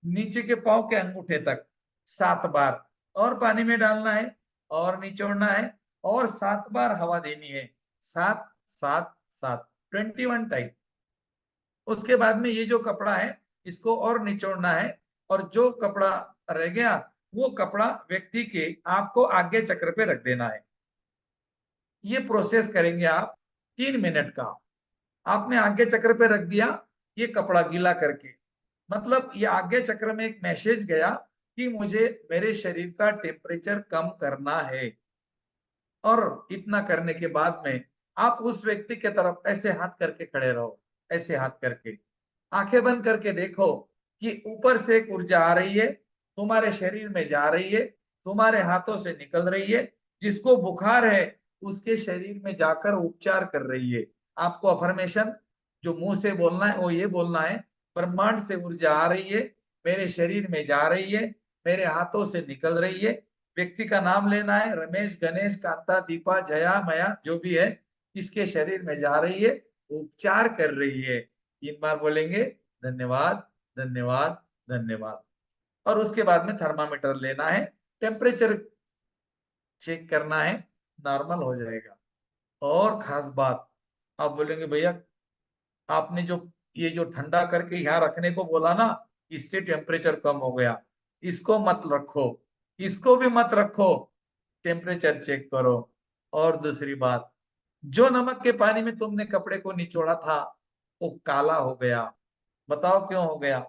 नीचे के पांव के अंगूठे तक 7 बार और पानी में डालना है और निचोड़ना है और 7 बार हवा देनी है। 7 7 7 21 टाइम। उसके बाद में ये जो कपड़ा है इसको और निचोड़ना है और जो कपड़ा रह गया वो कपड़ा व्यक्ति के आपको आज्ञा चक्र पे रख देना है। ये प्रोसेस करेंगे आप 3 मिनट का। आपने आज्ञा चक्र पे रख दिया ये कपड़ा गीला करके, मतलब ये आज्ञा चक्र में एक मैसेज गया कि मुझे मेरे शरीर का टेम्परेचर कम करना है। और इतना करने के बाद में आप उस व्यक्ति के तरफ ऐसे हाथ करके खड़े रहो, ऐसे हाथ करके आंखें बंद करके देखो कि ऊपर से एक ऊर्जा आ रही है, तुम्हारे शरीर में जा रही है, तुम्हारे हाथों से निकल रही है, जिसको बुखार है उसके शरीर में जाकर उपचार कर रही है। आपको अफर्मेशन जो मुंह से बोलना है वो ये बोलना है, ब्रह्मांड से ऊर्जा आ रही है, मेरे शरीर में जा रही है, मेरे हाथों से निकल रही है। व्यक्ति का नाम लेना है, रमेश, गणेश, कांता, दीपा, जया, मया जो भी है, इसके शरीर में जा रही है, उपचार कर रही है। 3 बार बोलेंगे, धन्यवाद, धन्यवाद, धन्यवाद। और उसके बाद में थर्मामीटर लेना है, टेम्परेचर चेक करना है, नॉर्मल हो जाएगा। और खास बात, आप बोलेंगे भैया आपने जो ये जो ठंडा करके यहाँ रखने को बोला ना, इससे टेम्परेचर कम हो गया, इसको मत रखो, इसको भी मत रखो, टेम्परेचर चेक करो। और दूसरी बात, जो नमक के पानी में तुमने कपड़े को निचोड़ा था वो काला हो गया, बताओ क्यों हो गया?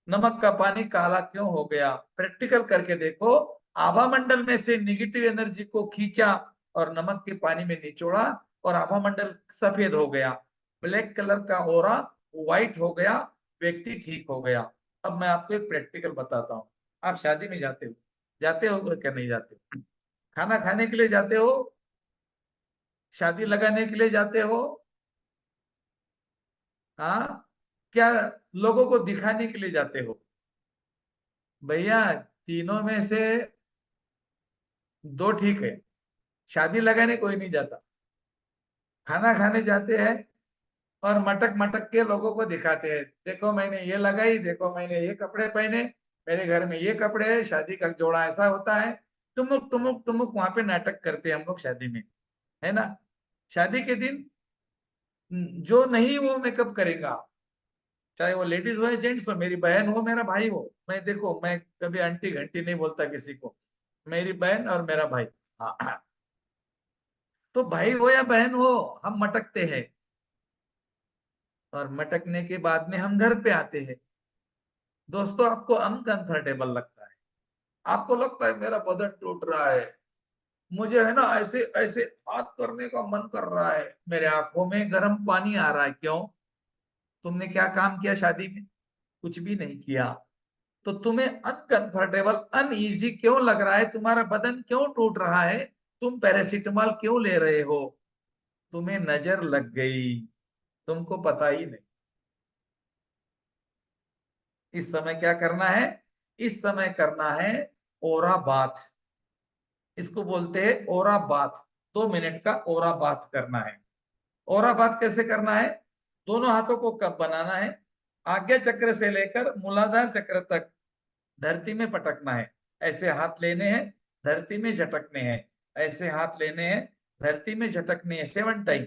नमक का पानी काला क्यों हो गया? प्रैक्टिकल करके देखो। आभा मंडल में से निगेटिव एनर्जी को खींचा और नमक के पानी में निचोड़ा और आभा मंडल सफेद हो गया, ब्लैक कलर का ओरा व्हाइट हो गया, व्यक्ति ठीक हो गया। अब मैं आपको एक प्रैक्टिकल बताता हूँ। आप शादी में जाते हो क्या नहीं जाते हो? खाना खाने के लिए जाते हो, शादी लगाने के लिए जाते हो, हाँ, क्या लोगों को दिखाने के लिए जाते हो? भैया तीनों में से दो ठीक है, शादी लगाने कोई नहीं जाता, खाना खाने जाते हैं और मटक मटक के लोगों को दिखाते हैं, देखो मैंने ये लगाई, देखो मैंने ये कपड़े पहने, मेरे घर में ये कपड़े है, शादी का जोड़ा ऐसा होता है। टुमुक टुमुक टुमुक वहां पे नाटक करते हैं हम लोग शादी में, है ना? शादी के दिन जो नहीं वो मेकअप करेगा, चाहे वो लेडीज हो या जेंट्स हो, मेरी बहन हो मेरा भाई हो, मैं देखो मैं कभी आंटी घंटी नहीं बोलता किसी को, मेरी बहन और मेरा भाई। हाँ, तो भाई हो या बहन हो, हम मटकते हैं और मटकने के बाद में हम घर पे आते हैं। दोस्तों आपको अनकंफर्टेबल लगता है, आपको लगता है मेरा बदन टूट रहा है, मुझे है ना ऐसे ऐसे हाथ करने का मन कर रहा है, मेरे आंखों में गर्म पानी आ रहा है। क्यों? तुमने क्या काम किया शादी में? कुछ भी नहीं किया। तो तुम्हें अनकंफर्टेबल अनईजी क्यों लग रहा है? तुम्हारा बदन क्यों टूट रहा है? तुम पैरासिटामॉल क्यों ले रहे हो? तुम्हें नजर लग गई, तुमको पता ही नहीं। इस समय क्या करना है? इस समय करना है ओरा बाथ। इसको बोलते हैं ओरा बाथ। 2 मिनट का ओरा बाथ करना है। ओरा बाथ कैसे करना है? दोनों हाथों को कब बनाना है? आज्ञा चक्र से लेकर मूलाधार चक्र तक धरती में पटकना है। ऐसे हाथ लेने हैं, धरती में झटकने हैं। ऐसे हाथ लेने हैं, धरती में झटकने हैं 7 टाइम।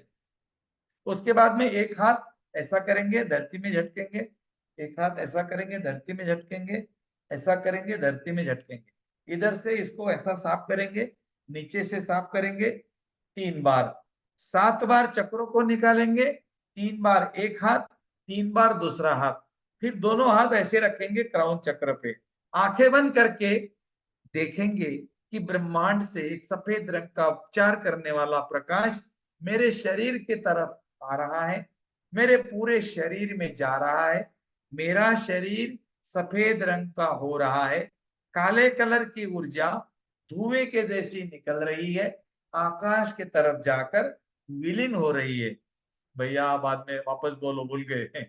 उसके बाद में एक हाथ ऐसा करेंगे, धरती में झटकेंगे। एक हाथ ऐसा करेंगे, धरती में झटकेंगे। ऐसा करेंगे, धरती में झटकेंगे। इधर से इसको ऐसा साफ करेंगे, नीचे से साफ करेंगे 3 बार। 7 बार चक्रों को निकालेंगे। 3 बार एक हाथ, 3 बार दूसरा हाथ। फिर दोनों हाथ ऐसे रखेंगे क्राउन चक्र पे। आंखें बंद करके देखेंगे कि ब्रह्मांड से एक सफेद रंग का उपचार करने वाला प्रकाश मेरे शरीर की तरफ आ रहा है, मेरे पूरे शरीर में जा रहा है। मेरा शरीर सफेद रंग का हो रहा है। काले कलर की ऊर्जा धुएं के जैसी निकल रही है, आकाश की तरफ जाकर विलीन हो रही है। भैया बाद में वापस बोलो, भूल गए।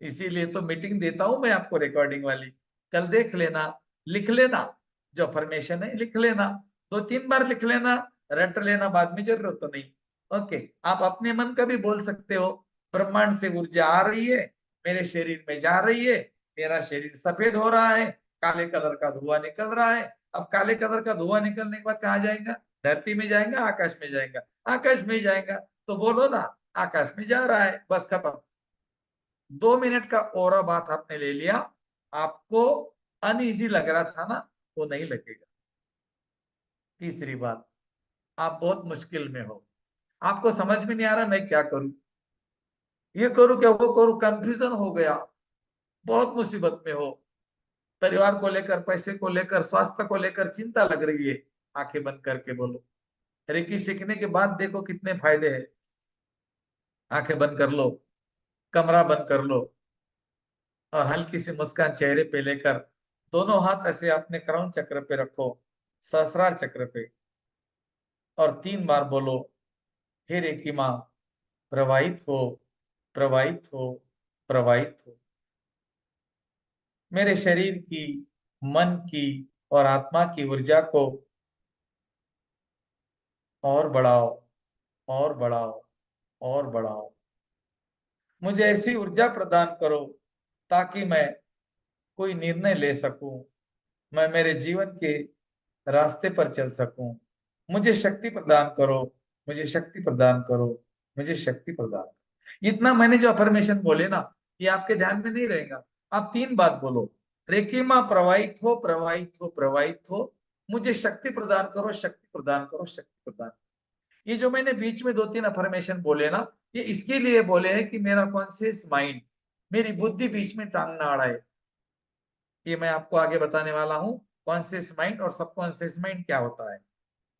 इसीलिए तो मीटिंग देता हूं मैं आपको रिकॉर्डिंग वाली। कल देख लेना, लिख लेना। जो फॉर्मेशन है लिख लेना, 2-3 बार लिख लेना, रट लेना, बाद में जरूरत तो नहीं। ओके, आप अपने मन का भी बोल सकते हो। ब्रह्मांड से ऊर्जा आ रही है, मेरे शरीर में जा रही है। मेरा शरीर सफेद हो रहा है, काले कलर का धुआं निकल रहा है। अब काले कलर का धुआं निकलने के बाद कहाँ जाएगा? धरती में जाएगा, आकाश में जाएगा? आकाश में जाएगा। तो बोलो ना, आकाश में जा रहा है, बस खत्म। 2 मिनट का ओरा बात आपने ले लिया। आपको अनईजी लग रहा था ना, वो नहीं लगेगा। तीसरी बात, आप बहुत मुश्किल में हो, आपको समझ में नहीं आ रहा मैं क्या करूं, ये करूं क्या वो करूं, कंफ्यूजन हो गया, बहुत मुसीबत में हो। परिवार को लेकर, पैसे को लेकर, स्वास्थ्य को लेकर चिंता लग रही है। आंखें बंद करके बोलो, रेकी सीखने के बाद देखो कितने फायदे हैं। आंखें बंद कर लो, कमरा बंद कर लो, और हल्की सी मुस्कान चेहरे पे लेकर दोनों हाथ ऐसे अपने क्राउन चक्र पे रखो, सहस्रार चक्र पे, और 3 बार बोलो, हे रेकी माँ, प्रवाहित हो, प्रवाहित हो, प्रवाहित हो। मेरे शरीर की, मन की और आत्मा की ऊर्जा को और बढ़ाओ, और बढ़ाओ, और बढ़ाओ। मुझे ऐसी ऊर्जा प्रदान करो ताकि मैं कोई निर्णय ले सकूं, मैं मेरे जीवन के रास्ते पर चल सकूं। मुझे शक्ति प्रदान करो, मुझे शक्ति प्रदान करो, मुझे शक्ति प्रदान करो। इतना मैंने जो अफर्मेशन बोले ना, ये आपके ध्यान में नहीं रहेगा। आप 3 बात बोलो, रेकिमा प्रवाहित हो, प्रवाहित हो, प्रवाहित हो। मुझे शक्ति प्रदान करो, शक्ति प्रदान करो, शक्ति प्रदान। ये जो मैंने बीच में 2-3 अफर्मेशन बोले ना, ये इसके लिए बोले हैं कि मेरा कॉन्शियस माइंड, मेरी बुद्धि बीच में टांग ना अड़ाए। ये मैं आपको आगे बताने वाला हूँ, कॉन्शियस माइंड और सबकॉन्शियस माइंड क्या होता है।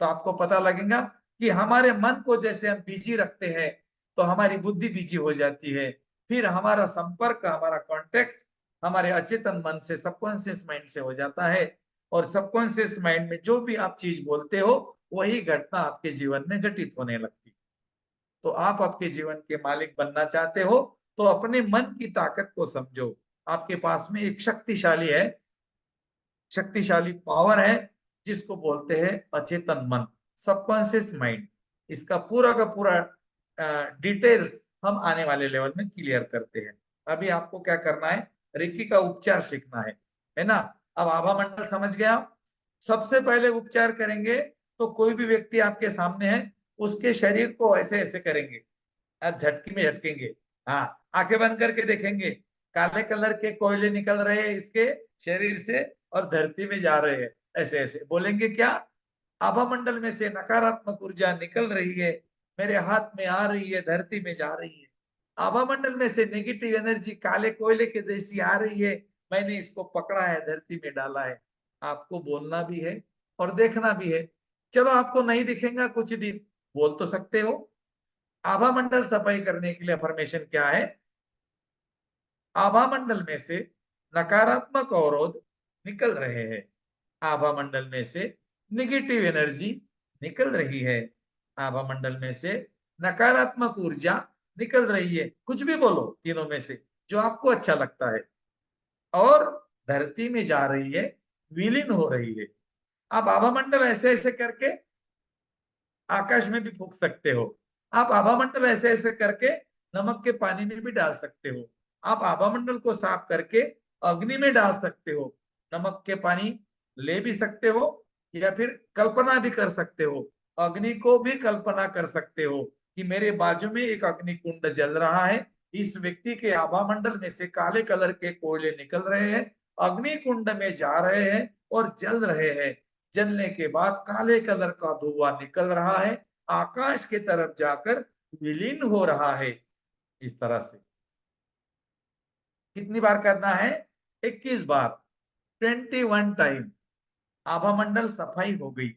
तो आपको पता लगेगा कि हमारे मन को जैसे हम बिजी रखते हैं, तो हमारी बुद्धि बिजी हो जाती है। फिर हमारा संपर्क, हमारा कांटेक्ट हमारे अचेतन मन से, सबकॉन्शियस माइंड से हो जाता है। और सबकॉन्शियस माइंड में जो भी आप चीज बोलते हो, वही घटना आपके जीवन में घटित होने लगती है। तो आप आपके जीवन के मालिक बनना चाहते हो, तो अपने मन की ताकत को समझो। आपके पास में एक शक्तिशाली है, शक्तिशाली पावर है, जिसको बोलते हैं अचेतन मन, सबकॉन्शियस माइंड। इसका पूरा का पूरा डिटेल्स हम आने वाले लेवल में क्लियर करते हैं। अभी आपको क्या करना है, रेकी का उपचार सीखना है ना। अब आभा मंडल समझ गया। सबसे पहले उपचार करेंगे, तो कोई भी व्यक्ति आपके सामने है, उसके शरीर को ऐसे ऐसे करेंगे और झटकी में झटकेंगे। हाँ, आंखें बंद करके देखेंगे, काले कलर के कोयले निकल रहे हैं इसके शरीर से और धरती में जा रहे हैं। ऐसे ऐसे बोलेंगे क्या? आभा मंडल में से नकारात्मक ऊर्जा निकल रही है, मेरे हाथ में आ रही है, धरती में जा रही है। आभा मंडल में से नेगेटिव एनर्जी काले कोयले के जैसी आ रही है, मैंने इसको पकड़ा है, धरती में डाला है। आपको बोलना भी है और देखना भी है। चलो आपको नहीं दिखेगा कुछ दिन, बोल तो सकते हो। आभा मंडल सफाई करने के लिए अफर्मेशन क्या है? आभा मंडल में से नकारात्मक अवरोध निकल रहे हैं, आभा मंडल में से निगेटिव एनर्जी निकल रही है। आभा मंडल में से नकारात्मक ऊर्जा निकल रही है, कुछ भी बोलो तीनों में से जो आपको अच्छा लगता है, और धरती में जा रही है, विलीन हो रही है। आप आभा मंडल ऐसे ऐसे करके आकाश में भी फूंक सकते हो। आप आभा मंडल ऐसे ऐसे करके नमक के पानी में भी डाल सकते हो। आप आभा मंडल को साफ करके अग्नि में डाल सकते हो। नमक के पानी ले भी सकते हो, या फिर कल्पना भी कर सकते हो। अग्नि को भी कल्पना कर सकते हो कि मेरे बाजू में एक अग्नि कुंड जल रहा है, इस व्यक्ति के आभा मंडल में से काले कलर के कोयले निकल रहे हैं, अग्नि कुंड में जा रहे हैं और जल रहे हैं। जलने के बाद काले कलर का धुआं निकल रहा है, आकाश की तरफ जाकर विलीन हो रहा है। इस तरह से कितनी बार करना है? 21 बार, 21 टाइम। आभा मंडल सफाई हो गई।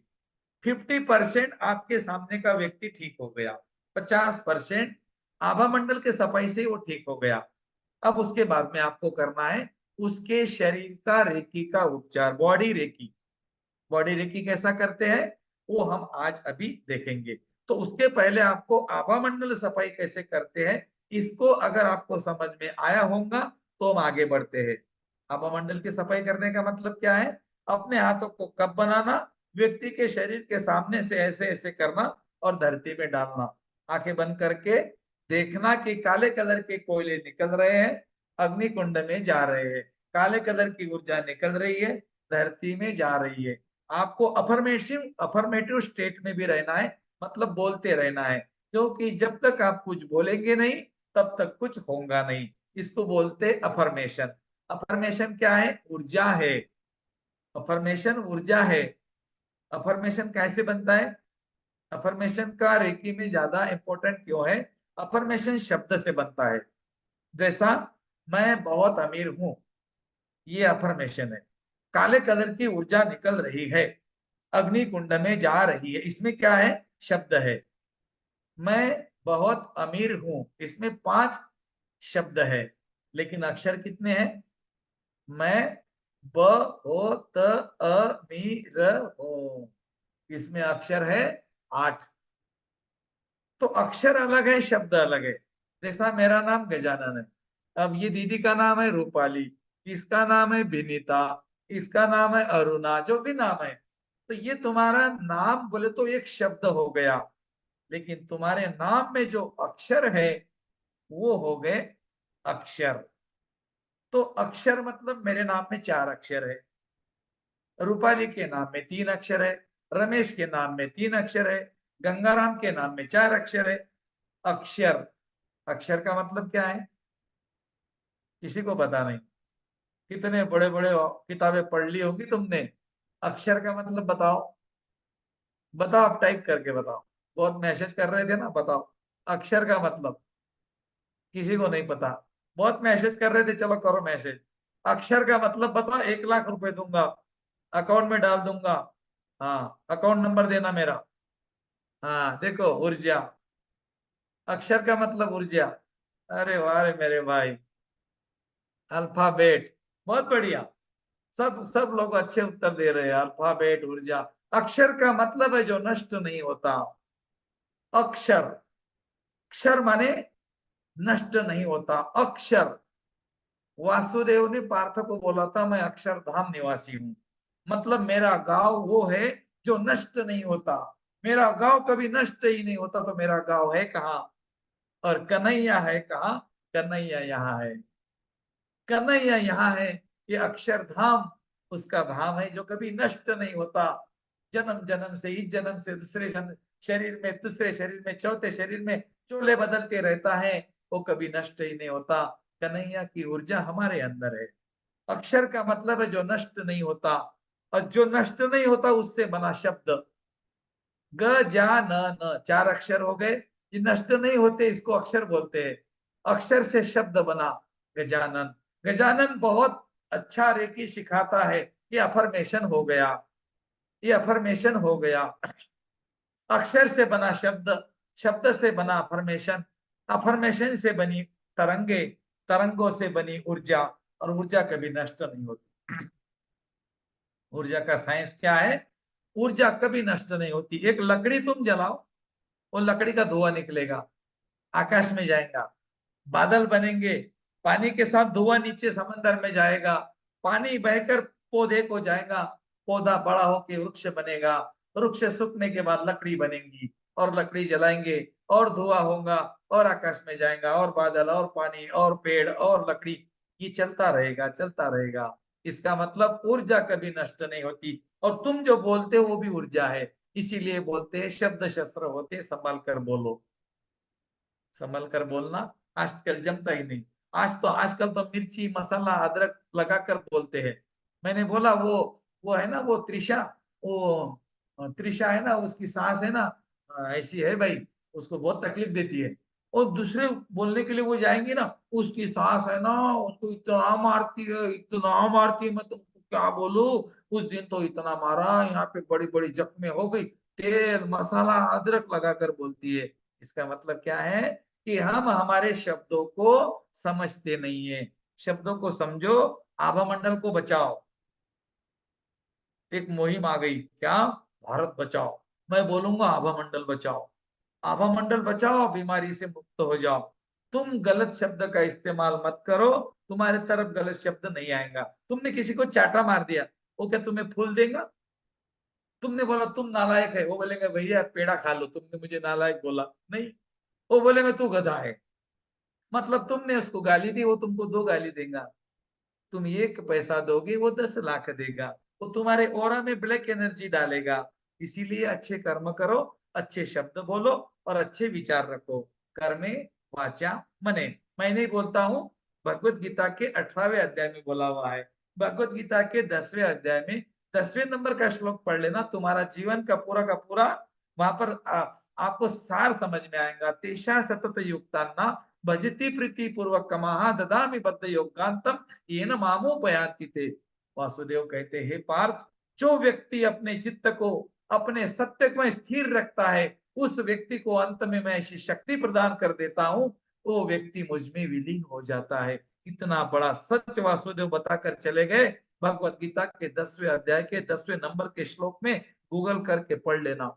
50% आपके सामने का व्यक्ति ठीक हो गया, 50% आभा मंडल के सफाई से वो ठीक हो गया। अब उसके बाद में आपको करना है उसके शरीर का रेकी का उपचार, बॉडी रेकी। बॉडी रेकी कैसा करते हैं वो हम आज अभी देखेंगे। तो उसके पहले आपको आभा मंडल सफाई कैसे करते हैं, इसको अगर आपको समझ में आया होगा तो हम आगे बढ़ते हैं। आभा मंडल की सफाई करने का मतलब क्या है? अपने हाथों को कप बनाना, व्यक्ति के शरीर के सामने से ऐसे ऐसे करना और धरती में डालना। आंखें बंद करके देखना कि काले कलर के कोयले निकल रहे हैं, अग्नि कुंड में जा रहे हैं, काले कलर की ऊर्जा निकल रही है, धरती में जा रही है। आपको अफर्मेटिव स्टेट में भी रहना है, मतलब बोलते रहना है, क्योंकि जब तक आप कुछ बोलेंगे नहीं तब तक कुछ होगा नहीं। इसको बोलते अफर्मेशन। अफर्मेशन क्या है? ऊर्जा है। अफर्मेशन ऊर्जा है। अफर्मेशन कैसे बनता है? अफर्मेशन का रेकी में ज्यादा इंपॉर्टेंट क्यों है? अफर्मेशन शब्द से बनता है। जैसा मैं बहुत अमीर हूं, ये अफर्मेशन है। काले कलर की ऊर्जा निकल रही है, अग्नि कुंड में जा रही है, इसमें क्या है? शब्द है। मैं बहुत अमीर हूं, इसमें 5 शब्द है, लेकिन अक्षर कितने हैं? मैं बहुत अमीर हूं, इसमें अक्षर है 8। तो अक्षर अलग है, शब्द अलग है। जैसा मेरा नाम गजानन है, अब ये दीदी का नाम है रूपाली, इसका नाम है विनीता, इसका नाम है अरुणा, जो भी नाम है। तो ये तुम्हारा नाम बोले तो एक शब्द हो गया, लेकिन तुम्हारे नाम में जो अक्षर है वो हो गए अक्षर। तो अक्षर मतलब मेरे नाम में 4 अक्षर है, रूपाली के नाम में 3 अक्षर है, रमेश के नाम में 3 अक्षर है, गंगाराम के नाम में 4 अक्षर है। अक्षर, अक्षर का मतलब क्या है? किसी को पता नहीं। कितने बड़े बड़े किताबें पढ़ ली होगी तुमने। अक्षर का मतलब बताओ, बताओ, आप टाइप करके बताओ। बहुत मैसेज कर रहे थे ना, बताओ अक्षर का मतलब। किसी को नहीं पता, बहुत मैसेज कर रहे थे, चलो करो मैसेज। अक्षर का मतलब बताओ, 1 लाख रुपए दूंगा, अकाउंट में डाल दूंगा। हाँ, अकाउंट नंबर देना मेरा। हाँ देखो, ऊर्जा, अक्षर का मतलब ऊर्जा। अरे वाह रे मेरे भाई, अल्फाबेट, बहुत बढ़िया। सब सब लोग अच्छे उत्तर दे रहे हैं। अल्फाबेट, ऊर्जा। अक्षर का मतलब है जो नष्ट नहीं होता। अक्षर, अक्षर माने नष्ट नहीं होता, अक्षर। वासुदेव ने पार्थ को बोला था मैं अक्षरधाम निवासी हूं, मतलब मेरा गांव वो है जो नष्ट नहीं होता। मेरा गांव कभी नष्ट ही नहीं होता, तो मेरा गांव है कहाँ? और कन्हैया है कहाँ? कन्हैया यहाँ है। कन्हैया यहाँ है। ये अक्षरधाम उसका धाम है जो कभी नष्ट नहीं होता। जन्म जन्म से, इस जन्म से दूसरे जन्म, शरीर में, दूसरे शरीर में, चौथे शरीर में चोले बदलते रहता है, वो कभी नष्ट ही नहीं होता। कन्हैया की ऊर्जा हमारे अंदर है। अक्षर का मतलब है जो नष्ट नहीं होता, और जो नष्ट नहीं होता उससे बना शब्द। ग जा न न, 4 अक्षर हो गए। ये नष्ट नहीं होते, इसको अक्षर बोलते हैं। अक्षर से शब्द बना गजानन। गजानन बहुत अच्छा रेकी सिखाता है। ये अफर्मेशन हो गया, ये अफर्मेशन हो गया। अक्षर से बना शब्द, शब्द से बना अफर्मेशन, अफर्मेशन से बनी तरंगे, तरंगों से बनी ऊर्जा, और ऊर्जा कभी नष्ट नहीं होती। ऊर्जा का साइंस क्या है? ऊर्जा कभी नष्ट नहीं होती। एक लकड़ी तुम जलाओ, वो लकड़ी का धुआं निकलेगा, आकाश में जाएगा। बादल बनेंगे, पानी के साथ धुआं नीचे समंदर में जाएगा, पानी बहकर पौधे को जाएगा, पौधा बड़ा होके वृक्ष बनेगा, वृक्ष सूखने के बाद लकड़ी बनेगी, और लकड़ी जलाएंगे और धुआं होगा, और आकाश में जाएगा, और बादल और पानी और पेड़ और लकड़ी, ये चलता रहेगा चलता रहेगा। इसका मतलब ऊर्जा कभी नष्ट नहीं होती, और तुम जो बोलते हो वो भी ऊर्जा है। इसीलिए बोलते हैं शब्द शस्त्र होते, संभल कर बोलो। संभल कर बोलना आजकल जमता ही नहीं। आजकल तो मिर्ची मसाला अदरक लगाकर बोलते हैं। मैंने बोला वो है ना, वो त्रिशा, वो त्रिशा है ना, उसकी सास है ना, ऐसी है भाई, उसको बहुत तकलीफ देती है। और दूसरे बोलने के लिए वो जाएंगी ना, उसकी सास है ना, उसको इतना मारती है, मैं तुमको क्या बोलूं। उस दिन तो इतना मारा, यहाँ पे बड़ी बड़ी जख्में हो गई। तेल मसाला अदरक लगाकर बोलती है। इसका मतलब क्या है कि हम हमारे शब्दों को समझते नहीं है। शब्दों को समझो, आभा मंडल को बचाओ। एक मुहिम आ गई, क्या? भारत बचाओ। मैं बोलूंगा आभा मंडल बचाओ। आभा मंडल बचाओ, बीमारी से मुक्त हो जाओ। तुम गलत शब्द का इस्तेमाल मत करो, तुम्हारे तरफ गलत शब्द नहीं आएगा। तुमने किसी को चाटा मार दिया, वो क्या तुम्हें फूल देगा? तुमने बोला तुम नालायक है, वो बोलेंगे भैया पेड़ा खा लो, तुमने मुझे नालायक बोला नहीं। वो बोलेंगे तू गधा है। मतलब तुमने उसको गाली दी, वो तुमको 2 गाली देगा। तुम 1 पैसा दोगे, वो 10 लाख देगा। वो तुम्हारे ऑरा में ब्लैक एनर्जी डालेगा। इसीलिए अच्छे कर्म करो, अच्छे शब्द बोलो, और अच्छे विचार रखो। कर्मे वाचा मने। मैं नहीं बोलता हूँ, भगवत गीता के 18वें अध्याय में बोला हुआ है। भगवत गीता के 10वें अध्याय में 10वें नंबर का श्लोक पढ़ लेना, तुम्हारा जीवन का पूरा वहां पर आपको सार समझ में आएगा। तेषा सतत युक्तान्ना भजती प्रीति पूर्वक कमाहा ददामि बद्ध योगांतम ये न मामोपयाति थे। वासुदेव कहते हैं पार्थ, जो व्यक्ति अपने चित्त को अपने सत्य में स्थिर रखता है, उस व्यक्ति को अंत में मैं ऐसी शक्ति प्रदान कर देता हूं, वो व्यक्ति मुझ में विलीन हो जाता है। इतना बड़ा सच वासुदेव बताकर चले गए। भगवत गीता के 10वें अध्याय के 10वें नंबर के श्लोक में गूगल करके पढ़ लेना।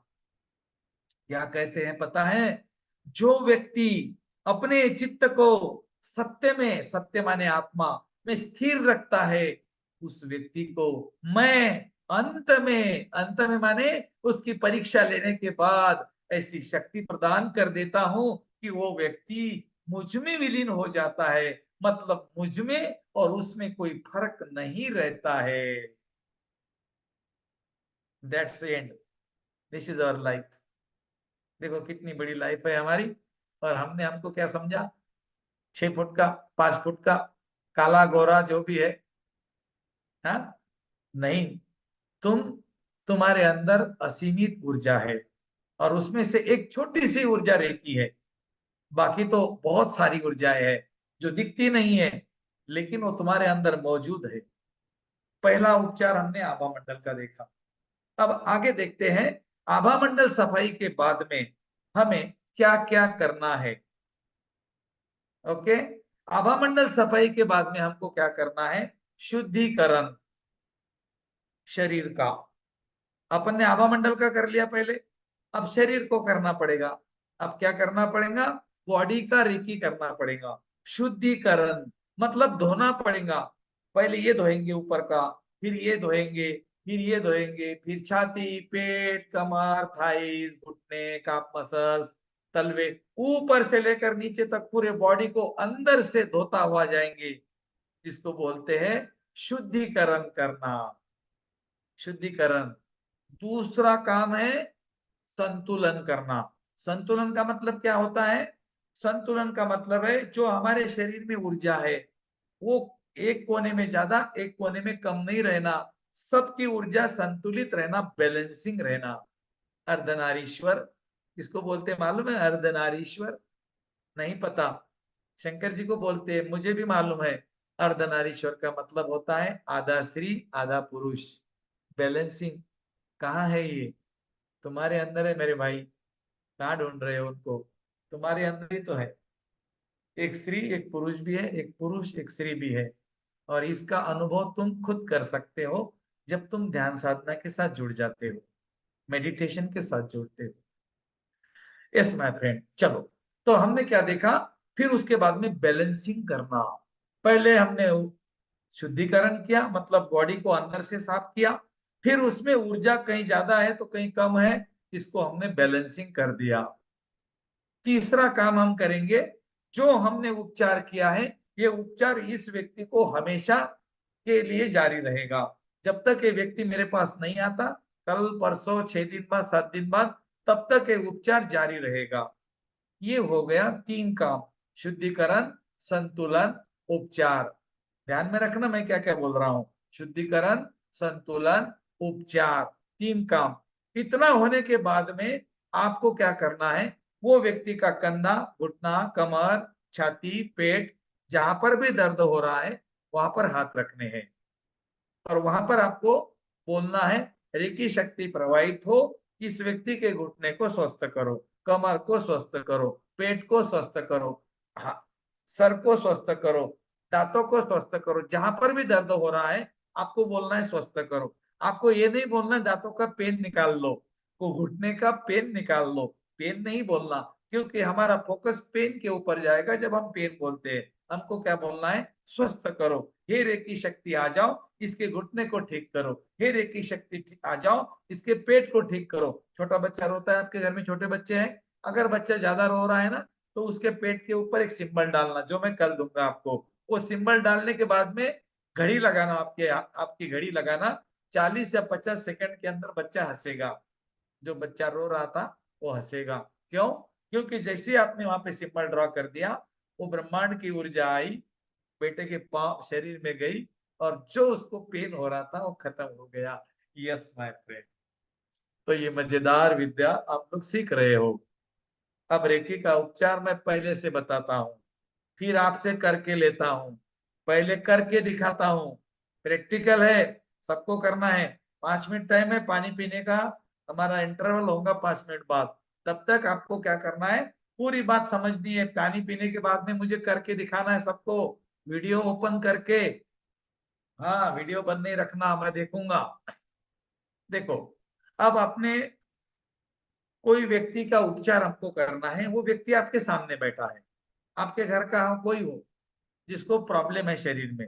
क्या कहते हैं पता है? जो व्यक्ति अपने चित्त को सत्य में, सत्य माने आत्मा में स्थिर रखता है, उस व्यक्ति को मैं अंत में माने उसकी परीक्षा लेने के बाद ऐसी शक्ति प्रदान कर देता हूं कि वो व्यक्ति मुझ में विलीन हो जाता है। मतलब मुझ में और उसमें कोई फर्क नहीं रहता है। That's and, this is our life. देखो कितनी बड़ी लाइफ है हमारी, और हमने हमको क्या समझा? 6 फुट का, 5 फुट का, काला गोरा जो भी है। हाँ, नहीं। तुम तुम्हारे अंदर असीमित ऊर्जा है, और उसमें से एक छोटी सी ऊर्जा रेखी है। बाकी तो बहुत सारी ऊर्जाएं है जो दिखती नहीं है, लेकिन वो तुम्हारे अंदर मौजूद है। पहला उपचार हमने आभा मंडल का देखा। अब आगे देखते हैं, आभा मंडल सफाई के बाद में हमें क्या क्या करना है। ओके, आभा मंडल सफाई के बाद में हमको क्या करना है? शुद्धिकरण शरीर का। अपन ने आभा मंडल का कर लिया पहले, अब शरीर को करना पड़ेगा। अब क्या करना पड़ेगा? बॉडी का रेकी करना पड़ेगा। शुद्धिकरण मतलब धोना पड़ेगा। पहले ये धोएंगे ऊपर का, फिर ये धोएंगे, फिर ये धोएंगे, फिर छाती, पेट, कमर, थाइस, घुटने, काफ मसल्स, तलवे, ऊपर से लेकर नीचे तक पूरे बॉडी को अंदर से धोता हुआ जाएंगे, जिसको बोलते हैं शुद्धिकरण करना। शुद्धिकरण। दूसरा काम है संतुलन करना। संतुलन का मतलब क्या होता है? संतुलन का मतलब है जो हमारे शरीर में ऊर्जा है, वो एक कोने में ज्यादा, एक कोने में कम नहीं रहना। सबकी ऊर्जा संतुलित रहना, बैलेंसिंग रहना। अर्धनारीश्वर इसको बोलते हैं, मालूम है? अर्धनारीश्वर नहीं पता? शंकर जी को बोलते हैं, मुझे भी मालूम है। अर्धनारीश्वर का मतलब होता है आधा स्त्री आधा पुरुष, बैलेंसिंग। कहाँ है ये? तुम्हारे अंदर है मेरे भाई। कहाँ ढूंढ रहे हो उनको? तुम्हारे अंदर ही तो है। एक स्त्री एक पुरुष भी है, एक पुरुष एक स्त्री भी है। और इसका अनुभव तुम खुद कर सकते हो जब तुम ध्यान साधना के साथ जुड़ जाते हो, मेडिटेशन के साथ जुड़ते हो। Yes my friend. चलो, तो हमने क्या देखा, फिर उसके बाद में बैलेंसिंग करना। पहले हमने शुद्धिकरण किया, मतलब बॉडी को अंदर से साफ किया, फिर उसमें ऊर्जा कहीं ज्यादा है तो कहीं कम है, इसको हमने बैलेंसिंग कर दिया। तीसरा काम हम करेंगे, जो हमने उपचार किया है, ये उपचार इस व्यक्ति को हमेशा के लिए जारी रहेगा। जब तक ये व्यक्ति मेरे पास नहीं आता, कल परसों 6 दिन बाद 7 दिन बाद, तब तक ये उपचार जारी रहेगा। ये हो गया 3 काम, शुद्धिकरण, संतुलन, उपचार। ध्यान में रखना मैं क्या क्या बोल रहा हूं। शुद्धिकरण, संतुलन, उपचार, 3 काम। इतना होने के बाद में आपको क्या करना है, वो व्यक्ति का कंधा, घुटना, कमर, छाती, पेट, जहां पर भी दर्द हो रहा है वहां पर हाथ रखने हैं, और वहां पर आपको बोलना है, रेकी शक्ति प्रवाहित हो, इस व्यक्ति के घुटने को स्वस्थ करो, कमर को स्वस्थ करो, पेट को स्वस्थ करो, हाँ, सर को स्वस्थ करो, दांतों को स्वस्थ करो, जहां पर भी दर्द हो रहा है आपको बोलना है स्वस्थ करो। आपको ये नहीं बोलना है दांतों का पेन निकाल लो, को घुटने का पेन निकाल लो, पेन नहीं बोलना, क्योंकि हमारा फोकस पेन के ऊपर जाएगा जब हम पेन बोलते हैं। हमको क्या बोलना है, स्वस्थ करो, हे रेकी शक्ति आ जाओ, इसके घुटने को ठीक करो, हे रेकी शक्ति आ जाओ, इसके पेट को ठीक करो। छोटा बच्चा रोता है, आपके घर में छोटे बच्चे हैं, अगर बच्चा ज्यादा रो रहा है ना, तो उसके पेट के ऊपर एक सिंबल डालना, जो मैं कर दूंगा आपको। वो सिंबल डालने के बाद में घड़ी लगाना, आपकी घड़ी लगाना, 40 या 50 सेकंड के अंदर बच्चा हंसेगा। जो बच्चा रो रहा था वो हंसेगा। क्यों? क्योंकि जैसे ही आपने वहां पे सिंबल ड्रॉ कर दिया, वो ब्रह्मांड की ऊर्जा आई, बेटे के पांव शरीर में गई, और जो उसको पेन हो रहा था वो खत्म हो गया। Yes my friend. तो ये मजेदार विद्या आप लोग सीख रहे हो। अब रेकी का उपचार मैं पहले से बताता हूँ, फिर आपसे करके लेता हूँ, पहले करके दिखाता हूँ। प्रैक्टिकल है, सबको करना है। 5 मिनट टाइम है पानी पीने का, हमारा इंटरवल होगा 5 मिनट बाद। तब तक आपको क्या करना है, पूरी बात समझनी है। पानी पीने के बाद में मुझे करके दिखाना है सबको, वीडियो ओपन करके। हाँ, वीडियो बंद नहीं रखना, मैं देखूंगा। देखो, अब आपने कोई व्यक्ति का उपचार हमको करना है, वो व्यक्ति आपके सामने बैठा है, आपके घर का कोई हो जिसको प्रॉब्लम है शरीर में।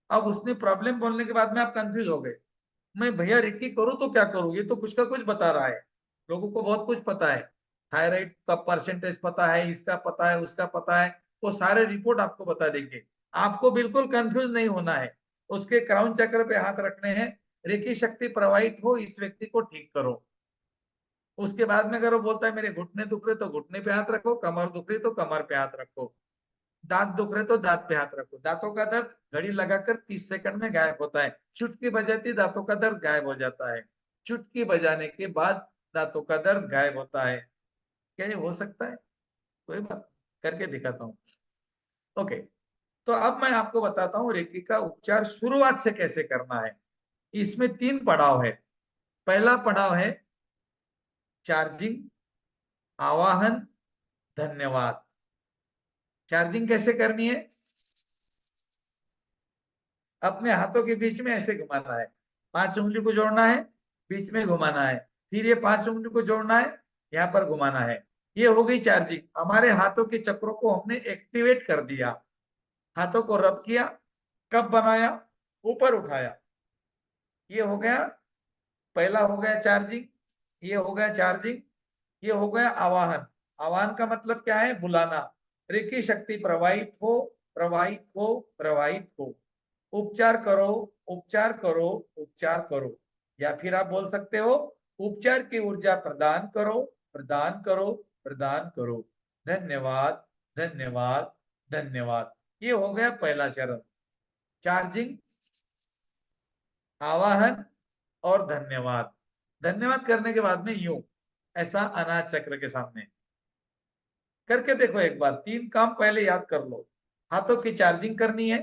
अब उसने प्रॉब्लम बोलने के बाद में आप कंफ्यूज हो गए, मैं भैया रिक्की करूं तो क्या करूं, ये तो कुछ का कुछ बता रहा है। लोगों को बहुत कुछ पता है, थायराइड का परसेंटेज पता है, इसका पता है, उसका पता है, वो सारे रिपोर्ट आपको बता देंगे। आपको बिल्कुल कंफ्यूज नहीं होना है, उसके क्राउन चक्र पे हाथ रखने हैं, रेकी शक्ति प्रवाहित हो, इस व्यक्ति को ठीक करो। उसके बाद में अगर वो बोलता है मेरे घुटने दुख रहे तो घुटने पे हाथ रखो, कमर दुख रही तो कमर पे हाथ रखो, दांत दुख रहे तो दांत पे हाथ रखो। दांतों का दर्द घड़ी लगाकर 30 सेकंड में गायब होता है, चुटकी बजाती दांतों का दर्द गायब हो जाता है, चुटकी बजाने के बाद दांतों का दर्द गायब होता है। क्या ये हो सकता है? कोई बात, करके दिखाता हूँ। ओके, तो अब मैं आपको बताता हूँ रेकी का उपचार शुरुआत से कैसे करना है। इसमें 3 पड़ाव है। पहला पड़ाव है चार्जिंग, आवाहन, धन्यवाद। चार्जिंग कैसे करनी है, अपने हाथों के बीच में ऐसे घुमाना है, 5 उंगली को जोड़ना है, बीच में घुमाना है, फिर ये 5 उंगली को जोड़ना है, यहाँ पर घुमाना है। ये हो गई चार्जिंग। हमारे हाथों के चक्रों को हमने एक्टिवेट कर दिया, हाथों को रब किया, कब बनाया, ऊपर उठाया। ये हो गया, पहला हो गया चार्जिंग, ये हो गया चार्जिंग। ये हो गया आवाहन। आवाहन का मतलब क्या है, बुलाना, रेकी शक्ति प्रवाहित हो, प्रवाहित हो, प्रवाहित हो, उपचार करो, उपचार करो, उपचार करो। या फिर आप बोल सकते हो, उपचार की ऊर्जा प्रदान करो, प्रदान करो, प्रदान करो, धन्यवाद, धन्यवाद, धन्यवाद। ये हो गया पहला चरण, चार्जिंग, आवाहन और धन्यवाद। धन्यवाद करने के बाद में यूं, ऐसा अनाज चक्र के सामने करके देखो एक बार। 3 काम पहले याद कर लो। हाथों की चार्जिंग करनी है,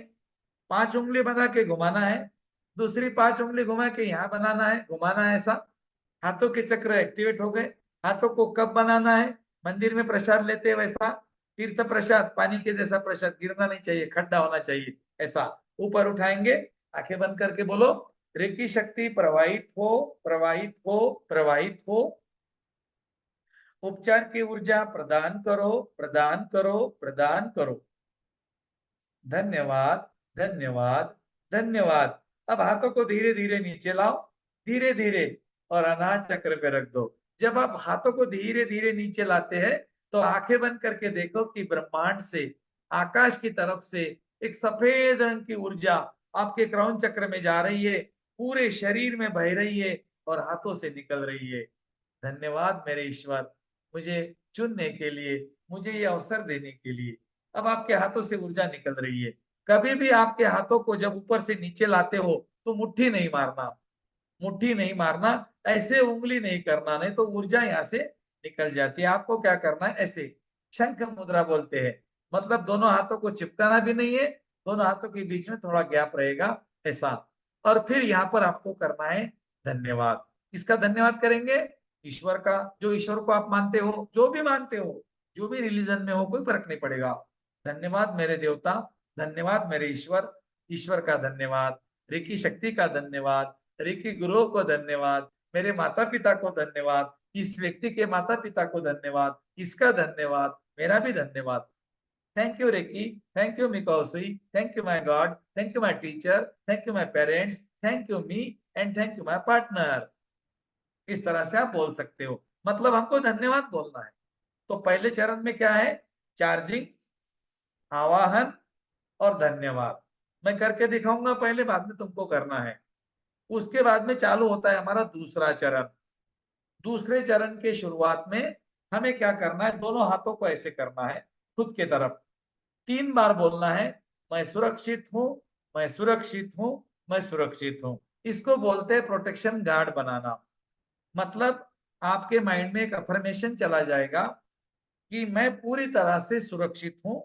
5 उंगली बना के घुमाना है, दूसरी 5 उंगली घुमा के यहाँ बनाना है, घुमाना है ऐसा। हाथों के चक्र एक्टिवेट हो गए। हाथों को कब बनाना है, मंदिर में प्रसाद लेते हैं वैसा, तीर्थ प्रसाद, पानी के जैसा प्रसाद, गिरना नहीं चाहिए, खड्डा होना चाहिए, ऐसा ऊपर उठाएंगे। आंखें बंद करके बोलो, रेकी शक्ति प्रवाहित हो, प्रवाहित हो, प्रवाहित हो, उपचार की ऊर्जा प्रदान करो, प्रदान करो, प्रदान करो। धन्यवाद, धन्यवाद, धन्यवाद। अब हाथों को धीरे धीरे नीचे लाओ, धीरे धीरे, और अनाहत चक्र पे रख दो। जब आप हाथों को धीरे धीरे नीचे लाते हैं तो आंखें बंद करके देखो कि ब्रह्मांड से, आकाश की तरफ से एक सफेद रंग की ऊर्जा आपके क्राउन चक्र में जा रही है, पूरे शरीर में बह रही है और हाथों से निकल रही है। धन्यवाद मेरे ईश्वर, मुझे चुनने के लिए, मुझे ये अवसर देने के लिए। अब आपके हाथों से ऊर्जा निकल रही है। कभी भी आपके हाथों को जब ऊपर से नीचे लाते हो तो मुट्ठी नहीं मारना, मुट्ठी नहीं मारना, ऐसे उंगली नहीं करना, नहीं तो ऊर्जा यहाँ से निकल जाती है। आपको क्या करना है, ऐसे शंख मुद्रा बोलते हैं, मतलब दोनों हाथों को चिपकाना भी नहीं है, दोनों हाथों के बीच में थोड़ा गैप रहेगा, ऐसा। और फिर यहाँ पर आपको करना है धन्यवाद। किसका धन्यवाद करेंगे? ईश्वर का। जो ईश्वर को आप मानते हो, जो भी मानते हो, जो भी रिलीजन में हो, कोई फर्क नहीं पड़ेगा। धन्यवाद मेरे देवता, धन्यवाद मेरे ईश्वर, ईश्वर का धन्यवाद, रेकी शक्ति का धन्यवाद, रेकी गुरुओं को धन्यवाद, मेरे माता पिता को धन्यवाद, इस व्यक्ति के माता पिता को धन्यवाद, इसका धन्यवाद, मेरा भी धन्यवाद। Thank you Reiki, thank you मिकोसी, thank you my God, thank you my teacher, thank you my parents, thank you me and thank you my partner. इस तरह से आप बोल सकते हो, मतलब हमको धन्यवाद बोलना है। तो पहले चरण में क्या है? चार्जिंग, आवाहन और धन्यवाद। मैं करके दिखाऊंगा पहले, बाद में तुमको करना है। उसके बाद में चालू होता है हमारा दूसरा चरण। दूसरे चरण के शुरुआत में हमें क्या करना है? दोनों हाथों को ऐसे करना है खुद के तरफ, 3 बार बोलना है, मैं सुरक्षित हूं, मैं सुरक्षित हूं, मैं सुरक्षित हूं। इसको बोलते हैं प्रोटेक्शन गार्ड बनाना। मतलब आपके माइंड में एक अफर्मेशन चला जाएगा कि मैं पूरी तरह से सुरक्षित हूं,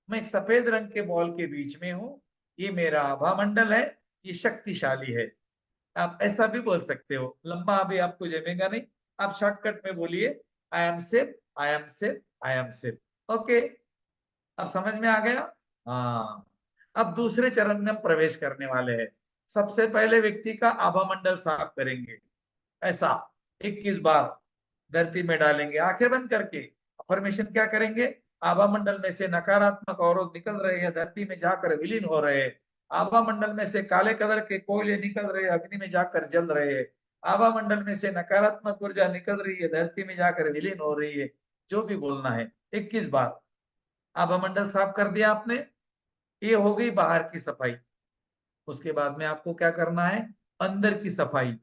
मैं एक सफेद रंग के बॉल के बीच में हूं, ये मेरा आभा मंडल है, ये शक्तिशाली है। आप ऐसा भी बोल सकते हो, लंबा अभी आपको जमेगा नहीं, आप शॉर्टकट में बोलिए, I am safe, I am safe, I am safe. Okay, अब समझ में आ गया? हाँ। अब दूसरे चरण में हम प्रवेश करने वाले हैं। सबसे पहले व्यक्ति का आभा मंडल साफ करेंगे, ऐसा 21 बार धरती में डालेंगे आंखें बंद करके। अफर्मेशन क्या करेंगे? आभा मंडल में से नकारात्मक अवरोध निकल रहे हैं, धरती में जाकर विलीन हो रहे हैं। आभा मंडल में से काले कलर के कोयले निकल रहे हैं, अग्नि में जाकर जल रहे हैं। आभा मंडल में से नकारात्मक ऊर्जा निकल रही है, धरती में जाकर विलीन हो रही है। जो भी बोलना है 21 बार। आभा मंडल साफ कर दिया आपने, ये हो गई बाहर की सफाई। उसके बाद में आपको क्या करना है? अंदर की सफाई,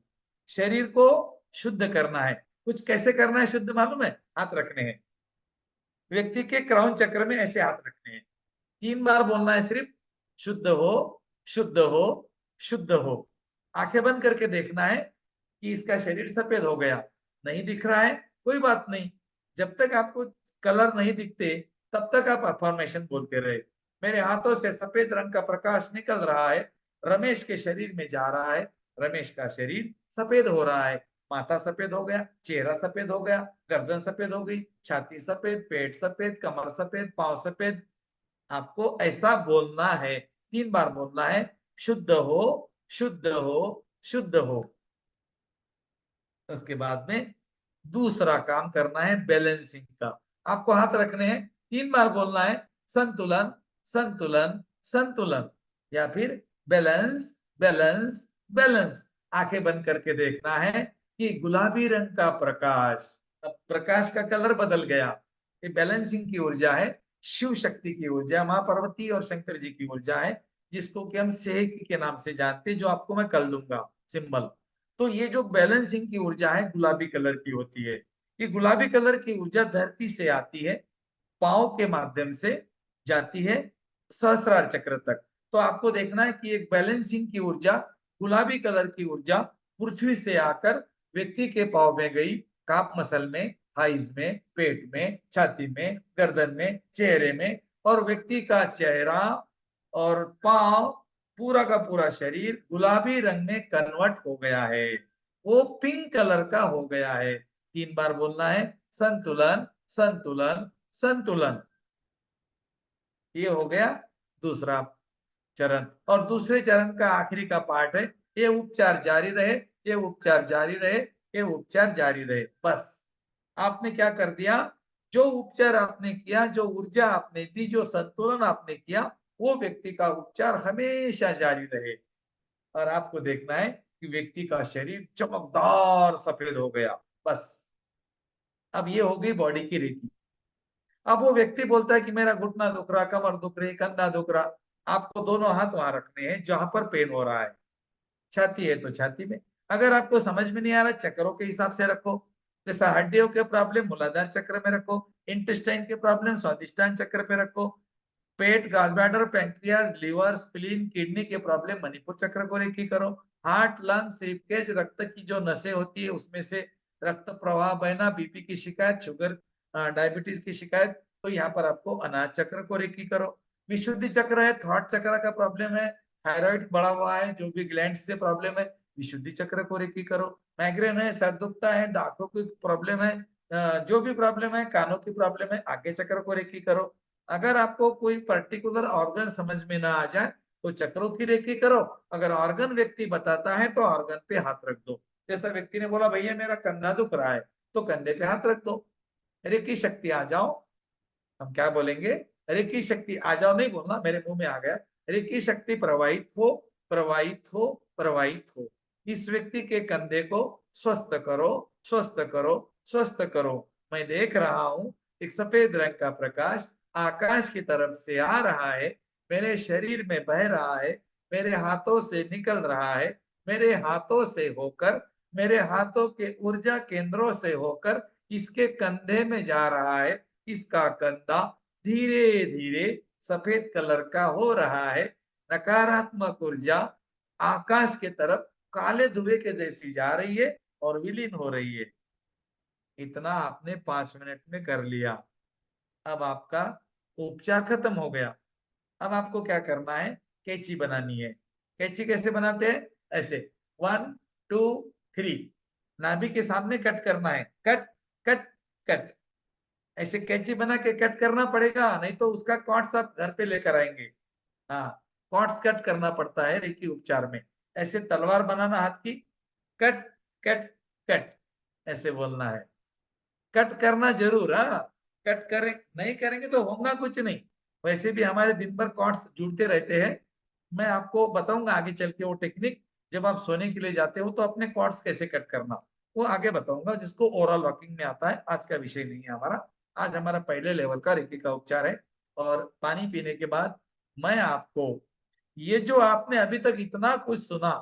शरीर को शुद्ध करना है। कुछ कैसे करना है शुद्ध मालूम है? हाथ रखने हैं, व्यक्ति के क्राउन चक्र में ऐसे हाथ रखने हैं, 3 बार बोलना है सिर्फ, शुद्ध हो, शुद्ध हो, शुद्ध हो। आंखें बंद करके देखना है कि इसका शरीर सफेद हो गया। नहीं दिख रहा है, कोई बात नहीं, जब तक आपको कलर नहीं दिखते तब तक आप अफर्मेशन बोलते रहे। मेरे हाथों से सफेद रंग का प्रकाश निकल रहा है, रमेश के शरीर में जा रहा है, रमेश का शरीर सफेद हो रहा है। माथा सफेद हो गया, चेहरा सफेद हो गया, गर्दन सफेद हो गई, छाती सफेद, पेट सफेद, कमर सफेद, पांव सफेद। आपको ऐसा बोलना है, 3 बार बोलना है, शुद्ध हो, शुद्ध हो, शुद्ध हो। उसके बाद में दूसरा काम करना है बैलेंसिंग का। आपको हाथ रखने हैं, 3 बार बोलना है, संतुलन, संतुलन, संतुलन, या फिर बैलेंस, बैलेंस, बैलेंस। आंखें बंद करके देखना है कि गुलाबी रंग का प्रकाश, अब प्रकाश का कलर बदल गया। ये बैलेंसिंग की ऊर्जा है, शिव शक्ति की ऊर्जा, मां पार्वती और शंकर जी की ऊर्जा है, जिसको कि हम सेहकी के नाम से जानते हैं, जो आपको मैं कल दूंगा सिंबल। तो ये जो बैलेंसिंग की ऊर्जा है गुलाबी कलर की होती है। ये गुलाबी कलर की ऊर्जा धरती से आती है, पांव के माध्यम से जाती है सहस्रार चक्र तक। तो आपको देखना है कि एक बैलेंसिंग की ऊर्जा, गुलाबी कलर की ऊर्जा पृथ्वी से आकर व्यक्ति के पांव में गई, काप मसल में, थाइज में, पेट में, छाती में, गर्दन में, चेहरे में, और व्यक्ति का चेहरा और पांव, पूरा का पूरा शरीर गुलाबी रंग में कन्वर्ट हो गया है, वो पिंक कलर का हो गया है। 3 बार बोलना है, संतुलन, संतुलन, संतुलन। ये हो गया दूसरा चरण। और दूसरे चरण का आखिरी का पार्ट है, ये उपचार जारी रहे, ये उपचार जारी रहे, ये उपचार जारी रहे, बस। आपने क्या कर दिया, जो उपचार आपने किया, जो ऊर्जा आपने दी, जो संतुलन आपने किया, वो व्यक्ति का उपचार हमेशा जारी रहे। और आपको देखना है कि व्यक्ति का शरीर चमकदार सफेद हो गया। बस अब ये हो गई बॉडी की रीति। अब वो व्यक्ति बोलता है कि मेरा घुटना दुख रहा, कमर दुख रही, कंधा दुख रहा। आपको दोनों हाथ वहां रखने हैं जहां पर पेन हो रहा है। छाती है तो छाती में। अगर आपको समझ में नहीं आ रहा, चक्रों के हिसाब से रखो। जैसा हड्डियों के प्रॉब्लम मूलाधार चक्र में रखो, इंटेस्टाइन के प्रॉब्लम स्वादिष्टान चक्र पे रखो, पेट, gall bladder, pancreas, liver, spleen, kidney के प्रॉब्लम मणिपुर चक्र को रेकी करो। हार्ट, लंग, सीपकेज, रक्त की जो नसें होती है उसमें से रक्त प्रवाह बहना, बीपी की शिकायत, शुगर, डायबिटीज की शिकायत, तो यहाँ पर आपको अनाज चक्र को रेकी करो। विशुद्धि चक्र है, थॉट चक्र का प्रॉब्लम है, थायराइड बढ़ा हुआ है, जो भी ग्लैंड से प्रॉब्लम है, विशुद्धि चक्र को रेकी करो। माइग्रेन है, सर दुखता है, आंखों की प्रॉब्लम है, जो भी प्रॉब्लम है, कानों की प्रॉब्लम है, आगे चक्र को रेकी करो। अगर आपको कोई पर्टिकुलर ऑर्गन समझ में ना आ जाए तो चक्रों की रेकी करो। अगर ऑर्गन व्यक्ति बताता है तो ऑर्गन पे हाथ रख दो। जैसा व्यक्ति ने बोला भैया मेरा कंधा दुख रहा है, तो कंधे पे हाथ रख दो। रेकी शक्ति आ जाओ। हम क्या बोलेंगे, रेकी शक्ति आ जाओ नहीं बोलना, मेरे मुंह में आ गया। रेकी शक्ति प्रवाहित हो, प्रवाहित हो, प्रवाहित हो। इस व्यक्ति के कंधे को स्वस्थ करो, स्वस्थ करो, स्वस्थ करो। मैं देख रहा हूं एक सफेद रंग का प्रकाश आकाश की तरफ से आ रहा है, मेरे शरीर में बह रहा है, मेरे हाथों से निकल रहा है, मेरे हाथों से होकर, मेरे हाथों के ऊर्जा केंद्रों से होकर इसके कंधे में जा रहा है। इसका कंधा धीरे धीरे सफेद कलर का हो रहा है। नकारात्मक ऊर्जा आकाश के तरफ काले धुएं के जैसी जा रही है और विलीन हो रही है। इतना आपने 5 मिनट में कर लिया। अब आपका उपचार खत्म हो गया। अब आपको क्या करना है, कैंची बनानी है। कैंची कैसे बनाते हैं, ऐसे 1 2 3 नाभि के सामने कट करना है, कट कट कट। ऐसे कैंची बना के कट करना पड़ेगा, नहीं तो उसका कॉर्ड्स आप घर पे लेकर आएंगे। हाँ, कॉर्ड्स कट करना पड़ता है रेकी उपचार में। ऐसे तलवार बनाना हाथ की, कट कट कट, ऐसे बोलना है। कट करना जरूर, हाँ। कट करें, नहीं करेंगे तो होगा कुछ नहीं। वैसे भी हमारे दिन भर कॉर्ड्स जुड़ते रहते हैं। मैं आपको बताऊंगा आगे चल के वो टेक्निक। जब आप सोने के लिए जाते हो तो अपने कॉर्ड्स कैसे कट करना, वो आगे बताऊंगा, जिसको ओरल वॉकिंग में आता है। आज का विषय नहीं है हमारा। आज हमारा पहले लेवल का रेकी का उपचार है। और पानी पीने के बाद मैं आपको ये जो आपने अभी तक इतना कुछ सुना,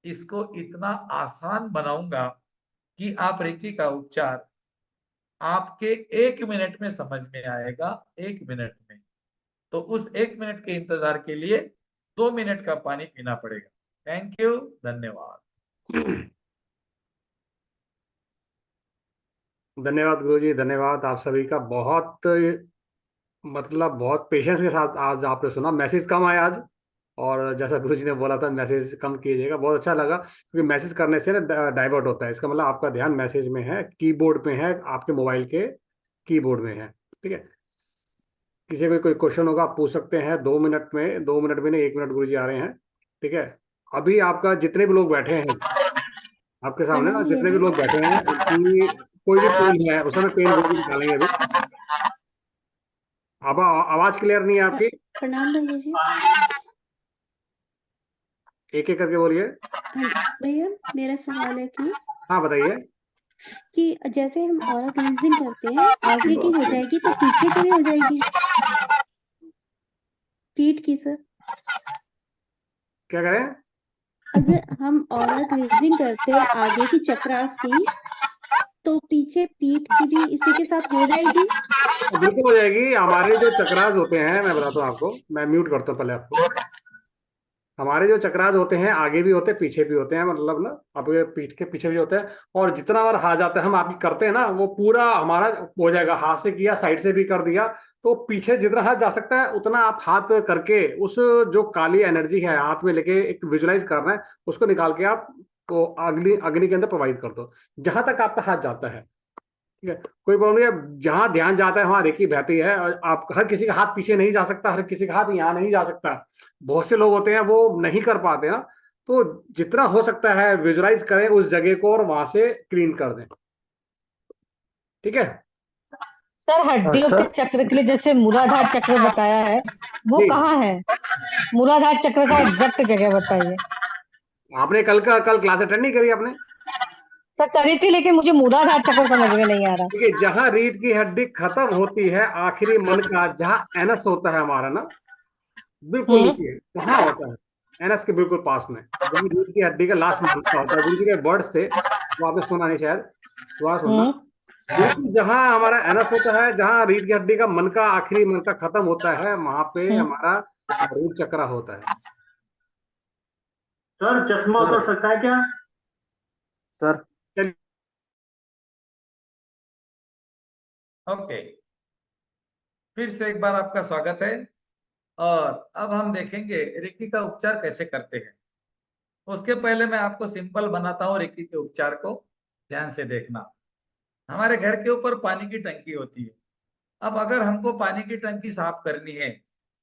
इसको इतना आसान बनाऊंगा कि आप रेकी का उपचार आपके 1 मिनट में समझ में आएगा। 1 मिनट में। तो उस 1 मिनट के इंतजार के लिए 2 मिनट का पानी पीना पड़ेगा। थैंक यू, धन्यवाद। धन्यवाद गुरुजी, धन्यवाद आप सभी का। बहुत मतलब बहुत पेशेंस के साथ आज आपने सुना। मैसेज कम आया आज, और जैसा गुरुजी ने बोला था मैसेज कम कीजिएगा, बहुत अच्छा लगा। क्योंकि मैसेज करने से ना डाइवर्ट होता है, इसका मतलब आपका ध्यान मैसेज में है, कीबोर्ड में है, आपके मोबाइल के कीबोर्ड में है। ठीक है, किसी को कोई क्वेश्चन होगा आप पूछ सकते हैं 2 मिनट में, 2 मिनट में नहीं, 1 मिनट गुरुजी आ रहे हैं। ठीक है, अभी आपका जितने भी लोग बैठे हैं आपके सामने ना, प्रणाम भैया जितने भी जी। लोग बैठे हैं कि कोई भी पेन है उस समय पेन गुरुजी निकालेंगे अभी। अब आवाज क्लियर नहीं है प्र- आपकी, प्रणाम भैया जी। एक एक करके बोलिए। हाँ जी भैया, मेरा सवाल है हाँ बताइए। कि जैसे हम ऑरा क्लींजिंग करते हैं, आगे की हो जाएगी तो पीछे की भी हो जाएगी, पीठ की सर। क्या करें? अगर हम ऑरा क्लींजिंग करते हैं आगे की चक्रास की, तो पीछे पीठ की भी इसी के साथ हो जाएगी। बिल्कुल हो जाएगी। हमारे जो चक्रास होते हैं, मैं बताता हूँ आपको, मैं म्यूट करता हूँ पहले आपको। हमारे जो चक्रास होते हैं आगे भी होते हैं पीछे भी होते हैं, मतलब ना आपके पीठ के पीछे भी होते हैं। और जितना बार हाथ जाता है हम आपकी करते हैं ना, वो पूरा हमारा हो जाएगा। हाथ से किया, साइड से भी कर दिया, तो पीछे जितना हाथ जा सकता है उतना आप हाथ करके उस जो काली एनर्जी है हाथ में लेके एक विजुलाइज करना है, उसको निकाल के आप तो अग्नि अग्नि के अंदर प्रोवाइड कर दो, जहां तक आपका हाथ जाता है। ठीक है, कोई प्रॉब्लम नहीं है। जहां ध्यान जाता है वहां रेकी बहती है। और आप, हर किसी का हाथ पीछे नहीं जा सकता, हर किसी का हाथ यहाँ नहीं जा सकता। बहुत से लोग होते हैं वो नहीं कर पाते ना, तो जितना हो सकता है विजुलाइज करें उस जगह को और वहां से क्लीन कर दें। ठीक है। सर हड्डियों के चक्र के लिए जैसे मूलाधार चक्र बताया है, वो जी, कहाँ है? मूलाधार चक्र का एग्जैक्ट जगह बताइए। आपने कल क्लास अटेंड नहीं करी आपने? सर करी थी, लेकिन मुझे मूलाधार चक्र समझ में नहीं आ रहा। देखिए, जहां रीढ़ की हड्डी खत्म होती है, आखिरी मन का जहां एनस होता है हमारा ना, बिल्कुल हम्म। नीचे वहां होता है, एनस के बिल्कुल पास में, जहां रीढ़ की हड्डी का लास्ट में हिस्सा होता है। गुरु जी के वर्ड्स थे, वो आपने सुना नहीं शायद, दोबारा सुनना। हम्म। बिल्कुल जहां हमारा एनस होता है, जहां रीढ़ की हड्डी का मन का आखिरी मन का खत्म होता है, वहां पे हम्म। हमारा रूट चक्रा होता है। सर चश्मा उतर सकता है क्या? सर चलिए, ओके, फिर से एक बार आपका स्वागत है। और अब हम देखेंगे रेकी का उपचार कैसे करते हैं। उसके पहले मैं आपको सिंपल बनाता हूँ रेकी के उपचार को, ध्यान से देखना। हमारे घर के ऊपर पानी की टंकी होती है। अब अगर हमको पानी की टंकी साफ करनी है,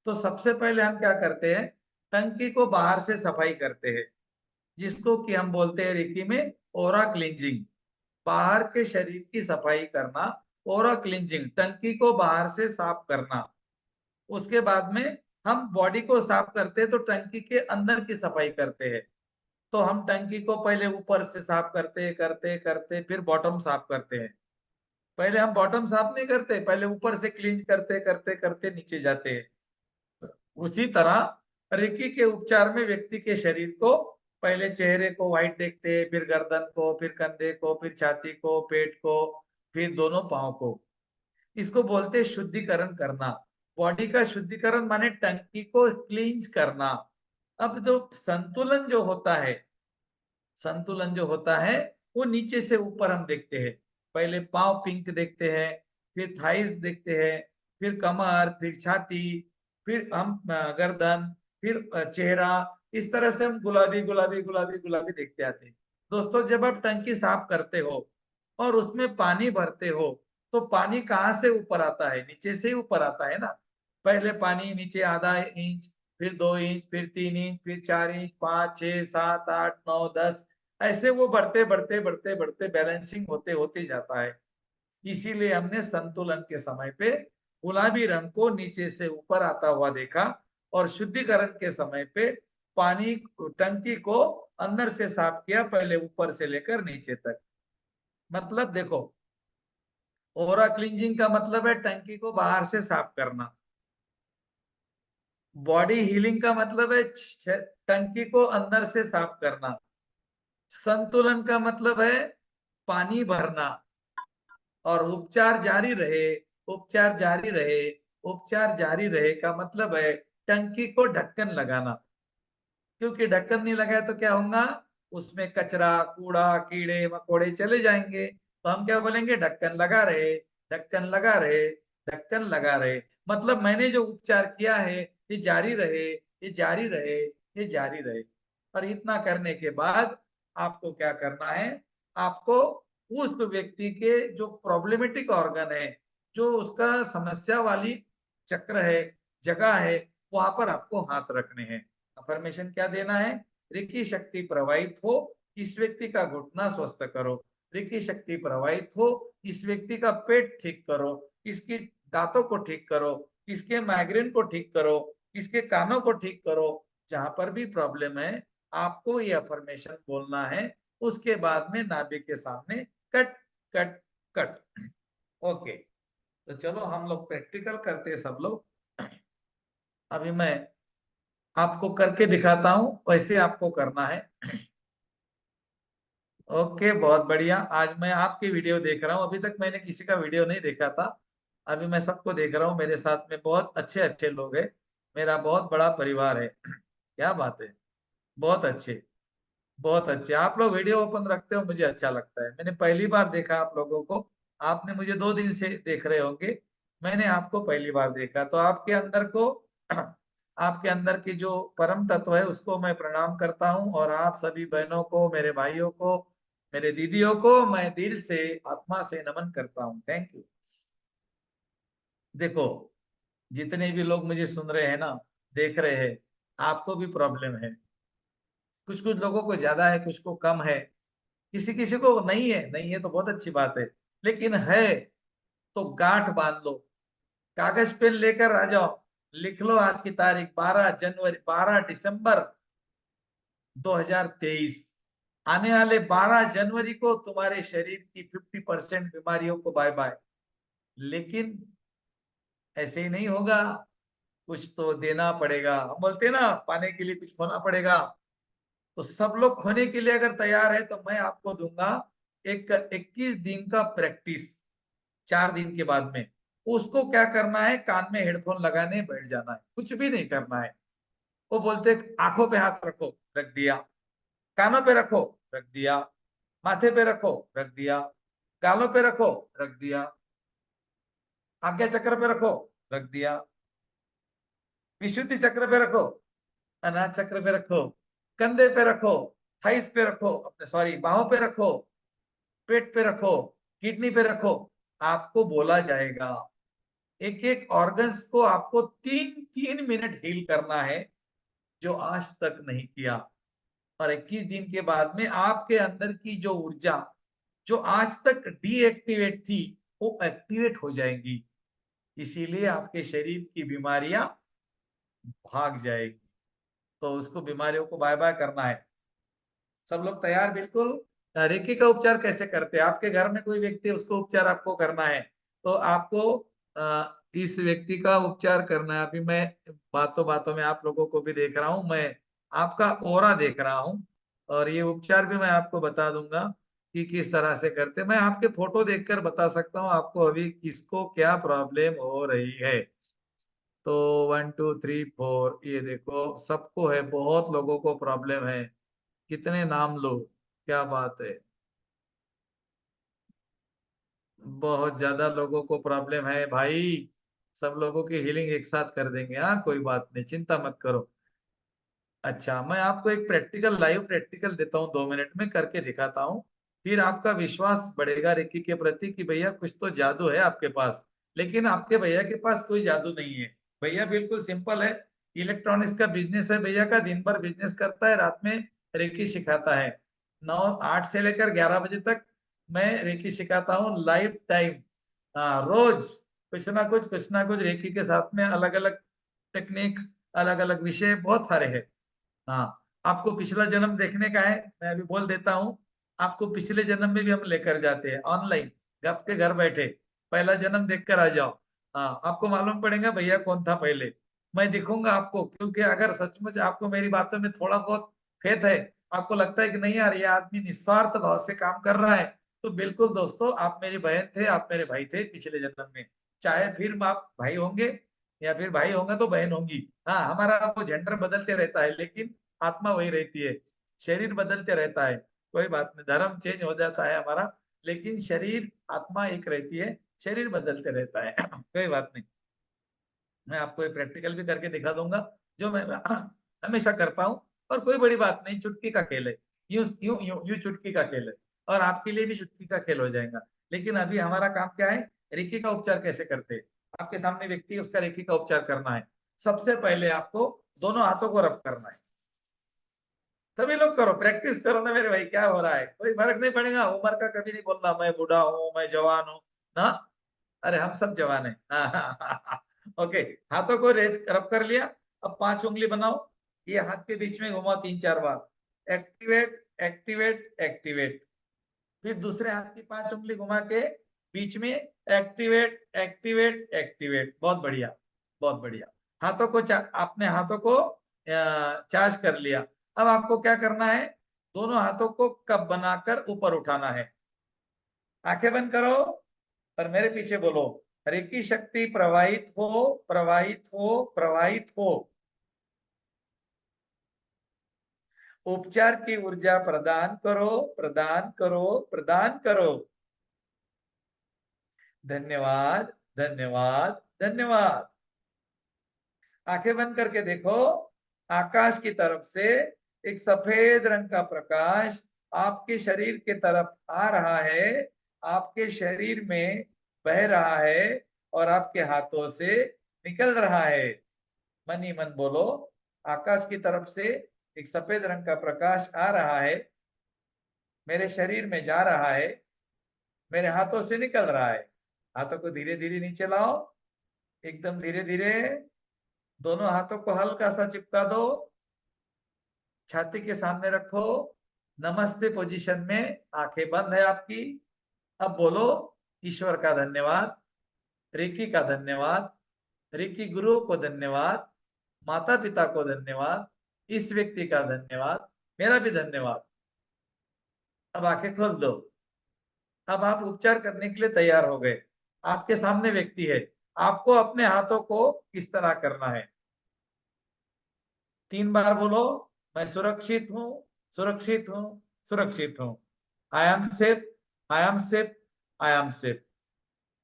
तो सबसे पहले हम क्या करते हैं, टंकी को बाहर से सफाई करते हैं, जिसको कि हम बोलते हैं रेकी में ओरा क्लींजिंग। बाहर के शरीर की सफाई करना, ओरा क्लींजिंग, टंकी को बाहर से साफ करना। उसके बाद में हम बॉडी को साफ करते हैं, तो टंकी के अंदर की सफाई करते हैं। तो हम टंकी को पहले ऊपर से साफ करते करते करते फिर बॉटम साफ करते हैं। पहले हम बॉटम साफ नहीं करते, पहले ऊपर से क्लीन करते करते करते नीचे जाते हैं। उसी तरह रेकी के उपचार में व्यक्ति के शरीर को पहले चेहरे को व्हाइट देखते हैं, फिर गर्दन को, फिर कंधे को, फिर छाती को, पेट को, फिर दोनों पांव को। इसको बोलते हैं शुद्धिकरण करना। बॉडी का शुद्धिकरण माने टंकी को क्लींज करना। अब जो संतुलन जो होता है, संतुलन जो होता है वो नीचे से ऊपर हम देखते हैं। पहले पांव पिंक देखते हैं, फिर थाइस देखते हैं, फिर कमर, फिर छाती, फिर हम गर्दन, फिर चेहरा। इस तरह से हम गुलाबी गुलाबी गुलाबी गुलाबी देखते आते हैं। दोस्तों, जब आप टंकी साफ करते हो और उसमें पानी भरते हो, तो पानी कहाँ से ऊपर आता है? नीचे से ही ऊपर आता है ना। पहले पानी नीचे आधा इंच, फिर 2 इंच, फिर 3 इंच, फिर 4 इंच, 5, 6, 7, 8, 9, 10, ऐसे वो बढ़ते बढ़ते बढ़ते बढ़ते बैलेंसिंग होते होते जाता है। इसीलिए हमने संतुलन के समय पे गुलाबी रंग को नीचे से ऊपर आता हुआ देखा, और शुद्धिकरण के समय पे पानी टंकी को अंदर से साफ किया, पहले ऊपर से लेकर नीचे तक। मतलब देखो, ओरा क्लींजिंग का मतलब है टंकी को बाहर से साफ करना। बॉडी हीलिंग का मतलब है टंकी को अंदर से साफ करना। संतुलन का मतलब है पानी भरना। और उपचार जारी रहे, उपचार जारी रहे, उपचार जारी रहे का मतलब है टंकी को ढक्कन लगाना। क्योंकि ढक्कन नहीं लगाया तो क्या होगा, उसमें कचरा, कूड़ा, कीड़े मकोड़े चले जाएंगे। तो हम क्या बोलेंगे, ढक्कन लगा रहे, ढक्कन लगा रहे, ढक्कन लगा रहे। मतलब मैंने जो उपचार किया है ये जारी रहे, ये जारी रहे, ये जारी रहे। और इतना करने के बाद आपको क्या करना है, आपको उस व्यक्ति के जो प्रॉब्लमेटिक ऑर्गन है, जो उसका समस्या वाली चक्र है, जगह है, वहां पर आपको हाथ रखने हैं। अफर्मेशन क्या देना है, रिकी शक्ति प्रवाहित हो, इस व्यक्ति का घुटना स्वस्थ करो। रिकी शक्ति प्रवाहित हो, इस व्यक्ति का पेट ठीक करो, इसकी दांतों को ठीक करो, इसके माइग्रेन को ठीक करो, इसके कानों को ठीक करो। जहां पर भी प्रॉब्लम है आपको ये अफर्मेशन बोलना है। उसके बाद में नाभि के सामने कट कट कट। ओके, तो चलो हम लोग प्रैक्टिकल करते हैं सब लोग। अभी मैं आपको करके दिखाता हूं, वैसे आपको करना है। ओके, बहुत बढ़िया। आज मैं आपकी वीडियो देख रहा हूं, अभी तक मैंने किसी का वीडियो नहीं देखा था। अभी मैं सबको देख रहा हूं, मेरे साथ में बहुत अच्छे अच्छे लोग हैं। मेरा बहुत बड़ा परिवार है। क्या बात है, बहुत अच्छे, बहुत अच्छे। आप लोग वीडियो ओपन रखते हो, मुझे अच्छा लगता है। मैंने पहली बार देखा आप लोगों को। आपने मुझे 2 दिन से देख रहे होंगे, मैंने आपको पहली बार देखा। तो आपके अंदर को आपके अंदर की जो परम तत्व है उसको मैं प्रणाम करता हूं। और आप सभी बहनों को, मेरे भाइयों को, मेरे दीदियों को मैं दिल से, आत्मा से नमन करता हूं। Thank you. देखो, जितने भी लोग मुझे सुन रहे हैं ना, देख रहे हैं, आपको भी प्रॉब्लम है। कुछ कुछ लोगों को ज्यादा है, कुछ को कम है, किसी किसी को नहीं है। नहीं है तो बहुत अच्छी बात है, लेकिन है तो गांठ बांध लो, कागज पेन लेकर आ जाओ, लिख लो आज की तारीख 12 दिसंबर 2023। आने वाले 12 जनवरी को तुम्हारे शरीर की 50% बीमारियों को बाय बाय। लेकिन ऐसे ही नहीं होगा, कुछ तो देना पड़ेगा। हम बोलते हैं ना, पाने के लिए कुछ खोना पड़ेगा। तो सब लोग खोने के लिए अगर तैयार है तो मैं आपको दूंगा एक 21 दिन का प्रैक्टिस 4 दिन के बाद में। उसको क्या करना है, कान में हेडफोन लगाने बैठ जाना है, कुछ भी नहीं करना है। वो बोलते आंखों पे हाथ रखो, रख दिया, कानों पे रखो, रख दिया, माथे पे रखो, रख दिया, गालों पे रखो, रख दिया, आज्ञा चक्र पे रखो, रख दिया, विशुद्धि चक्र पे रखो, अनाज चक्र पे रखो, कंधे पे रखो, थाइस पे रखो, अपने सॉरी बाहों पे रखो, पेट पे रखो, किडनी पे रखो। आपको बोला जाएगा, एक एक ऑर्गन्स को आपको 3-3 मिनट हील करना है, जो आज तक नहीं किया। और 21 दिन के बाद में आपके अंदर की जो ऊर्जा जो आज तक डीएक्टिवेट थी, वो एक्टिवेट हो जाएंगी। इसीलिए आपके शरीर की बीमारियां भाग जाएगी। तो उसको बीमारियों को बाय बाय करना है। सब लोग तैयार बिल्कुल। रेकी का उपचार कैसे करते हैं? आपके घर में कोई व्यक्ति, उसको उपचार आपको करना है, तो आपको इस व्यक्ति का उपचार करना है। अभी मैं बातों बातों में आप लोगों को भी देख रहा हूं, मैं आपका ओरा देख रहा हूं, और ये उपचार भी मैं आपको बता दूंगा कि किस तरह से करते। मैं आपके फोटो देखकर बता सकता हूँ आपको अभी किसको क्या प्रॉब्लम हो रही है। तो 1 2 3 4, ये देखो सबको है, बहुत लोगों को प्रॉब्लम है। कितने नाम लो, क्या बात है, बहुत ज्यादा लोगों को प्रॉब्लम है भाई। सब लोगों की हीलिंग एक साथ कर देंगे। हाँ कोई बात नहीं, चिंता मत करो। अच्छा, मैं आपको एक प्रैक्टिकल, लाइव प्रैक्टिकल देता हूँ, 2 मिनट में करके दिखाता हूँ। फिर आपका विश्वास बढ़ेगा रेकी के प्रति कि भैया कुछ तो जादू है आपके पास। लेकिन आपके भैया के पास कोई जादू नहीं है। भैया बिल्कुल सिंपल है, इलेक्ट्रॉनिक्स का बिजनेस है भैया का, दिन भर बिजनेस करता है, रात में रेकी सिखाता है। 8 से लेकर 11 बजे तक मैं रेकी सिखाता हूँ, लाइव टाइम। हाँ, रोज कुछ ना कुछ रेकी के साथ में अलग अलग टेक्निक्स, अलग अलग विषय बहुत सारे हैं। हाँ, आपको पिछला जन्म देखने का है, मैं अभी बोल देता हूँ। आपको पिछले जन्म में भी हम लेकर जाते हैं ऑनलाइन, आपके घर बैठे पहला जन्म देख कर आ जाओ। हाँ, आपको मालूम पड़ेगा भैया कौन था पहले। मैं दिखूंगा आपको, क्योंकि अगर सचमुच आपको मेरी बातों में थोड़ा बहुत फेथ है, आपको लगता है कि नहीं यार ये आदमी निस्वार्थ भाव से काम कर रहा है, तो बिल्कुल दोस्तों, आप मेरी बहन थे, आप मेरे भाई थे पिछले जन्म में। चाहे फिर आप भाई होंगे या फिर भाई होंगे तो बहन होंगी। हाँ, हमारा वो जेंडर बदलते रहता है, लेकिन आत्मा वही रहती है। शरीर बदलते रहता है, कोई बात नहीं, धर्म चेंज हो जाता है हमारा, लेकिन शरीर आत्मा एक रहती है, शरीर बदलते रहता है। कोई बात नहीं, मैं आपको एक प्रैक्टिकल भी करके दिखा दूंगा, जो मैं हमेशा करता हूँ। और कोई बड़ी बात नहीं, चुटकी का खेल है, यूं यूं यूं यूं चुटकी का खेल है, और आपके लिए भी चुटकी का खेल हो जाएगा। लेकिन अभी हमारा काम क्या है, रेकी का उपचार कैसे करते हैं। आपके सामने व्यक्ति है, उसका रेकी का उपचार करना है। सबसे पहले आपको दोनों हाथों को रब करना है। सभी लोग करो, प्रैक्टिस करो ना मेरे भाई, क्या हो रहा है, कोई फर्क नहीं पड़ेगा। उम्र का कभी नहीं बोलना, मैं बूढ़ा हूँ, मैं जवान हूँ ना। अरे हम सब जवान है। ओके, हाथों को रेज रब कर लिया। अब 5 उंगली बनाओ, ये हाथ के बीच में घुमाओ 3-4 बार। Activate activate activate. फिर दूसरे हाथ की 5 उंगली घुमा के बीच में एक्टिवेट एक्टिवेट एक्टिवेट। बहुत बढ़िया, बहुत बढ़िया। हाथों को आपने हाथों को चार्ज कर लिया। अब आपको क्या करना है, दोनों हाथों को कप बनाकर ऊपर उठाना है। आंखें बंद करो और मेरे पीछे बोलो, रेकी शक्ति प्रवाहित हो, प्रवाहित हो, प्रवाहित हो। उपचार की ऊर्जा प्रदान करो, प्रदान करो, प्रदान करो। धन्यवाद, धन्यवाद, धन्यवाद। आंखें बंद करके देखो, आकाश की तरफ से एक सफेद रंग का प्रकाश आपके शरीर के तरफ आ रहा है, आपके शरीर में बह रहा है और आपके हाथों से निकल रहा है। मन ही मन बोलो, आकाश की तरफ से एक सफेद रंग का प्रकाश आ रहा है, मेरे शरीर में जा रहा है, मेरे हाथों से निकल रहा है। हाथों को धीरे धीरे नीचे लाओ, एकदम धीरे धीरे। दोनों हाथों को हल्का सा चिपका दो, छाती के सामने रखो, नमस्ते पोजीशन में, आंखें बंद है आपकी। अब बोलो, ईश्वर का धन्यवाद, रेकी का धन्यवाद, रेकी गुरु को धन्यवाद, माता पिता को धन्यवाद, इस व्यक्ति का धन्यवाद, मेरा भी धन्यवाद। अब आंखें खोल दो। अब आप उपचार करने के लिए तैयार हो गए। आपके सामने व्यक्ति है, आपको अपने हाथों को किस तरह करना है। 3 बार बोलो, मैं सुरक्षित हूं, सुरक्षित हूं, सुरक्षित हूं। I am safe, I am safe, I am safe.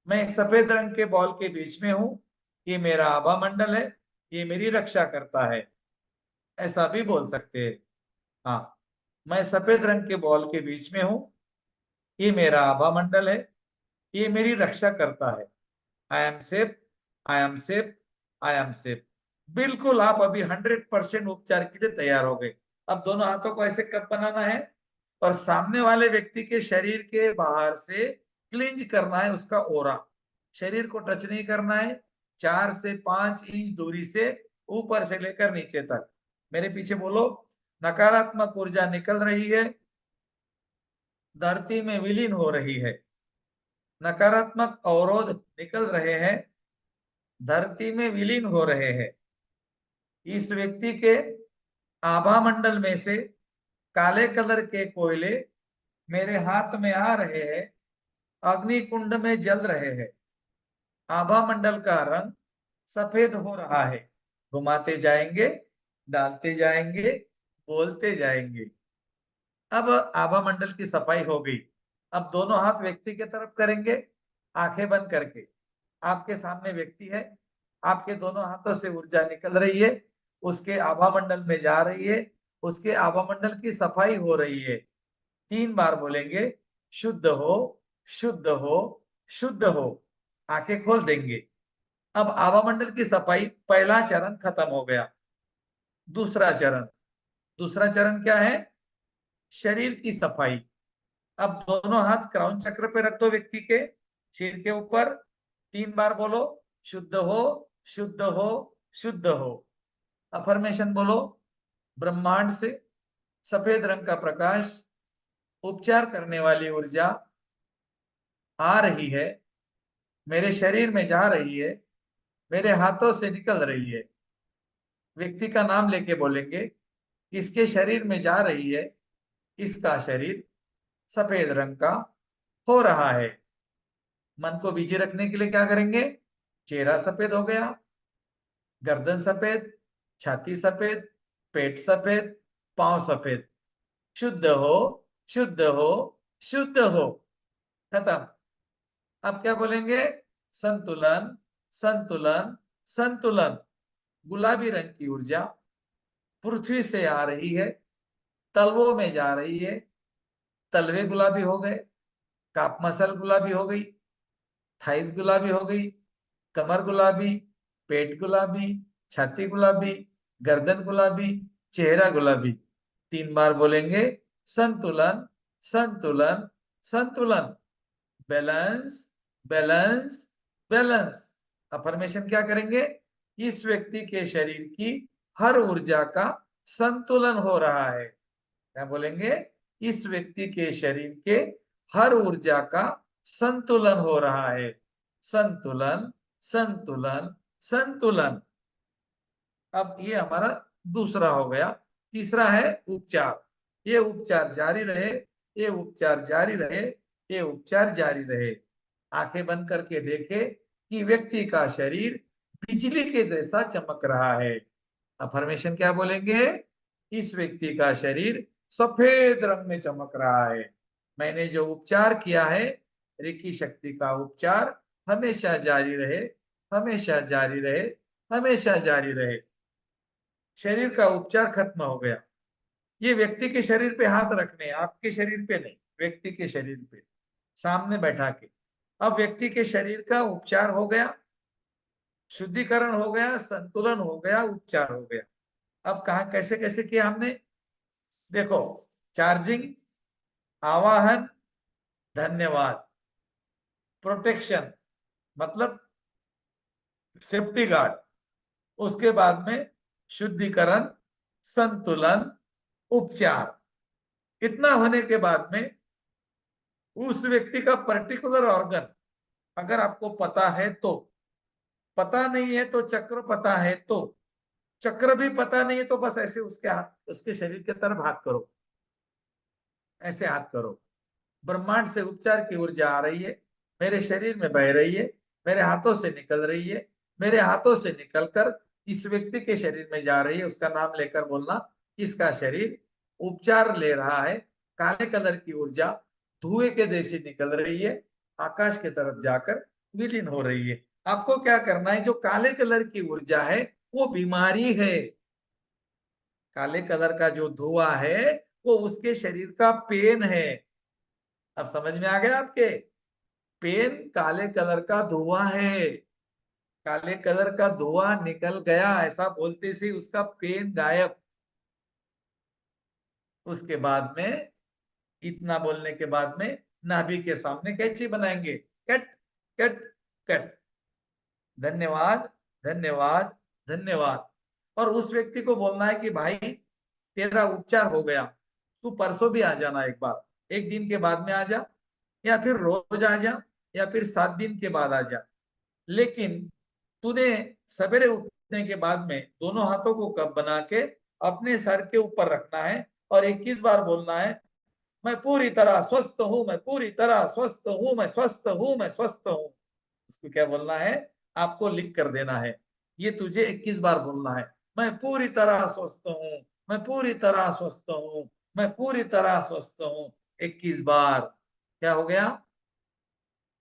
मैं एक सफेद रंग के बॉल के बीच में हूं, ये मेरा आभा मंडल है, ये मेरी रक्षा करता है। ऐसा भी बोल सकते हैं। हाँ, मैं सफेद रंग के बॉल के बीच में हूं, ये मेरा आभा मंडल है, ये मेरी रक्षा करता है। I am safe, I am safe, I am safe. बिल्कुल, आप अभी 100% उपचार के लिए तैयार हो गए। अब दोनों हाथों को ऐसे कप बनाना है और सामने वाले व्यक्ति के शरीर के बाहर से क्लिंज करना है उसका ओरा। शरीर को टच नहीं करना है, 4 से 5 इंच दूरी से ऊपर से लेकर नीचे तक। मेरे पीछे बोलो, नकारात्मक ऊर्जा निकल रही है, धरती में विलीन हो रही है। नकारात्मक अवरोध निकल रहे हैं, धरती में विलीन हो रहे हैं। इस व्यक्ति के आभा मंडल में से काले कलर के कोयले मेरे हाथ में आ रहे हैं, अग्नि कुंड में जल रहे हैं। आभा मंडल का रंग सफेद हो रहा है। घुमाते जाएंगे, डालते जाएंगे, बोलते जाएंगे। अब आभा मंडल की सफाई हो गई। अब दोनों हाथ व्यक्ति की तरफ करेंगे, आंखें बंद करके। आपके सामने व्यक्ति है, आपके दोनों हाथों से ऊर्जा निकल रही है, उसके आभा मंडल में जा रही है, उसके आभा मंडल की सफाई हो रही है। 3 बार बोलेंगे, शुद्ध हो, शुद्ध हो, शुद्ध हो। आंखें खोल देंगे। अब आभा मंडल की सफाई, पहला चरण खत्म हो गया। दूसरा चरण, दूसरा चरण क्या है? शरीर की सफाई। अब दोनों हाथ क्राउन चक्र पे रख दो व्यक्ति के सिर के ऊपर। 3 बार बोलो, शुद्ध हो, शुद्ध हो, शुद्ध हो। अफर्मेशन बोलो, ब्रह्मांड से सफेद रंग का प्रकाश, उपचार करने वाली ऊर्जा आ रही है, मेरे शरीर में जा रही है, मेरे हाथों से निकल रही है। व्यक्ति का नाम लेके बोलेंगे, इसके शरीर में जा रही है, इसका शरीर सफेद रंग का हो रहा है। मन को बिजी रखने के लिए क्या करेंगे? चेहरा सफेद हो गया, गर्दन सफेद, छाती सफेद, पेट सफेद, पांव सफेद। शुद्ध हो, शुद्ध हो, शुद्ध हो। खत्म। अब क्या बोलेंगे? संतुलन, संतुलन, संतुलन। गुलाबी रंग की ऊर्जा पृथ्वी से आ रही है, तलवों में जा रही है। तलवे गुलाबी हो गए, काप मसल गुलाबी हो गई, थाइस गुलाबी हो गई, कमर गुलाबी, पेट गुलाबी, छाती गुलाबी, गर्दन गुलाबी, चेहरा गुलाबी। 3 बार बोलेंगे, संतुलन, संतुलन, संतुलन। Balance, balance, balance. अफर्मेशन क्या करेंगे? इस व्यक्ति के शरीर की हर ऊर्जा का संतुलन हो रहा है। क्या बोलेंगे? इस व्यक्ति के शरीर के हर ऊर्जा का संतुलन हो रहा है। संतुलन, संतुलन, संतुलन। अब ये हमारा दूसरा हो गया। तीसरा है उपचार। ये उपचार जारी रहे, ये उपचार जारी रहे, ये उपचार जारी रहे। आंखें बंद करके देखे कि व्यक्ति का शरीर बिजली के जैसा चमक रहा है। अफर्मेशन क्या बोलेंगे? इस व्यक्ति का शरीर सफेद रंग में चमक रहा है। मैंने जो उपचार किया है, रेकी शक्ति का उपचार हमेशा जारी रहे, हमेशा जारी रहे, हमेशा जारी रहे। शरीर का उपचार खत्म हो गया। ये व्यक्ति के शरीर पे हाथ रखने, आपके शरीर पे नहीं, व्यक्ति के शरीर पे सामने बैठा के। अब व्यक्ति के शरीर का उपचार हो गया, शुद्धिकरण हो गया, संतुलन हो गया, उपचार हो गया। अब कहा कैसे कैसे किया हमने? देखो, चार्जिंग, आवाहन, धन्यवाद, प्रोटेक्शन, मतलब सेफ्टी गार्ड, उसके बाद में शुद्धिकरण, संतुलन, उपचार। इतना होने के बाद में उस व्यक्ति का पर्टिकुलर ऑर्गन अगर आपको पता है तो, पता नहीं है तो चक्र पता है तो, चक्र भी पता नहीं है तो बस ऐसे उसके हाथ, उसके शरीर के तरफ हाथ करो, ऐसे हाथ करो। ब्रह्मांड से उपचार की ऊर्जा आ रही है, मेरे शरीर में बह रही है, मेरे हाथों से निकल रही है, मेरे हाथों से निकलकर इस व्यक्ति के शरीर में जा रही है। उसका नाम लेकर बोलना, इसका शरीर उपचार ले रहा है। काले कलर की ऊर्जा धुएं के जैसी निकल रही है, आकाश के तरफ जाकर विलीन हो रही है। आपको क्या करना है, जो काले कलर की ऊर्जा है वो बीमारी है। काले कलर का जो धुआं है वो उसके शरीर का पेन है। अब समझ में आ गया आपके? पेन काले कलर का धुआं है। काले कलर का धुआं निकल गया ऐसा बोलते से उसका पेन गायब। उसके बाद में, इतना बोलने के बाद में नाभि के सामने कैंची बनाएंगे, कट कट कट, धन्यवाद धन्यवाद धन्यवाद। और उस व्यक्ति को बोलना है कि भाई तेरा उपचार हो गया, तू परसों भी आ जाना, एक बार, एक दिन के बाद में आ जा, या फिर रोज आ जा, या फिर 7 दिन के बाद आ जा। लेकिन तूने सवेरे उठने के बाद में दोनों हाथों को कप बना के अपने सर के ऊपर रखना है और 21 बार बोलना है, मैं पूरी तरह स्वस्थ हूं, मैं पूरी तरह स्वस्थ हूं, मैं स्वस्थ हूं, मैं स्वस्थ हूं। इसको क्या बोलना है, आपको लिख कर देना है। ये तुझे 21 बार बोलना है, मैं पूरी तरह स्वस्थ हूं, मैं पूरी तरह स्वस्थ हूं, मैं पूरी तरह स्वस्थ हूं। 21 बार। क्या हो गया?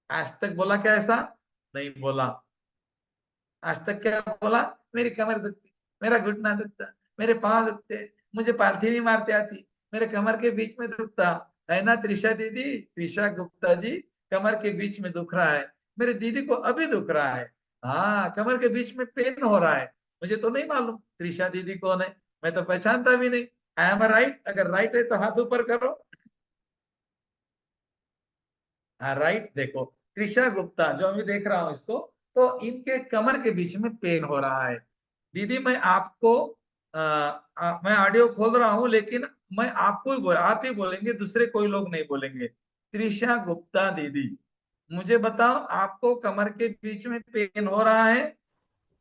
आज तक बोला क्या ऐसा? नहीं बोला। आज तक क्या बोला? मेरी कमर दुखती, मेरा घुटना दुखता, मेरे पांव दुखते, मुझे पालथी नहीं मारती आती, मेरे कमर के बीच में दुखता है ना त्रिशा दीदी, त्रिशा गुप्ता जी, कमर के बीच में दुख रहा है, मेरे दीदी को अभी दुख रहा है। हाँ, कमर के बीच में पेन हो रहा है। मुझे तो नहीं मालूम त्रिशा दीदी कौन है, मैं तो पहचानता भी नहीं। I am right? अगर राइट है तो हाथ ऊपर करो। हाँ राइट। देखो, त्रिशा गुप्ता जो मैं देख रहा हूँ इसको, तो इनके कमर के बीच में पेन हो रहा है। दीदी मैं आपको मैं ऑडियो खोल रहा हूँ, लेकिन मैं आपको ही आप ही बोलेंगे, दूसरे कोई लोग नहीं बोलेंगे। त्रिशा गुप्ता दीदी, मुझे बताओ आपको कमर के बीच में पेन हो रहा है?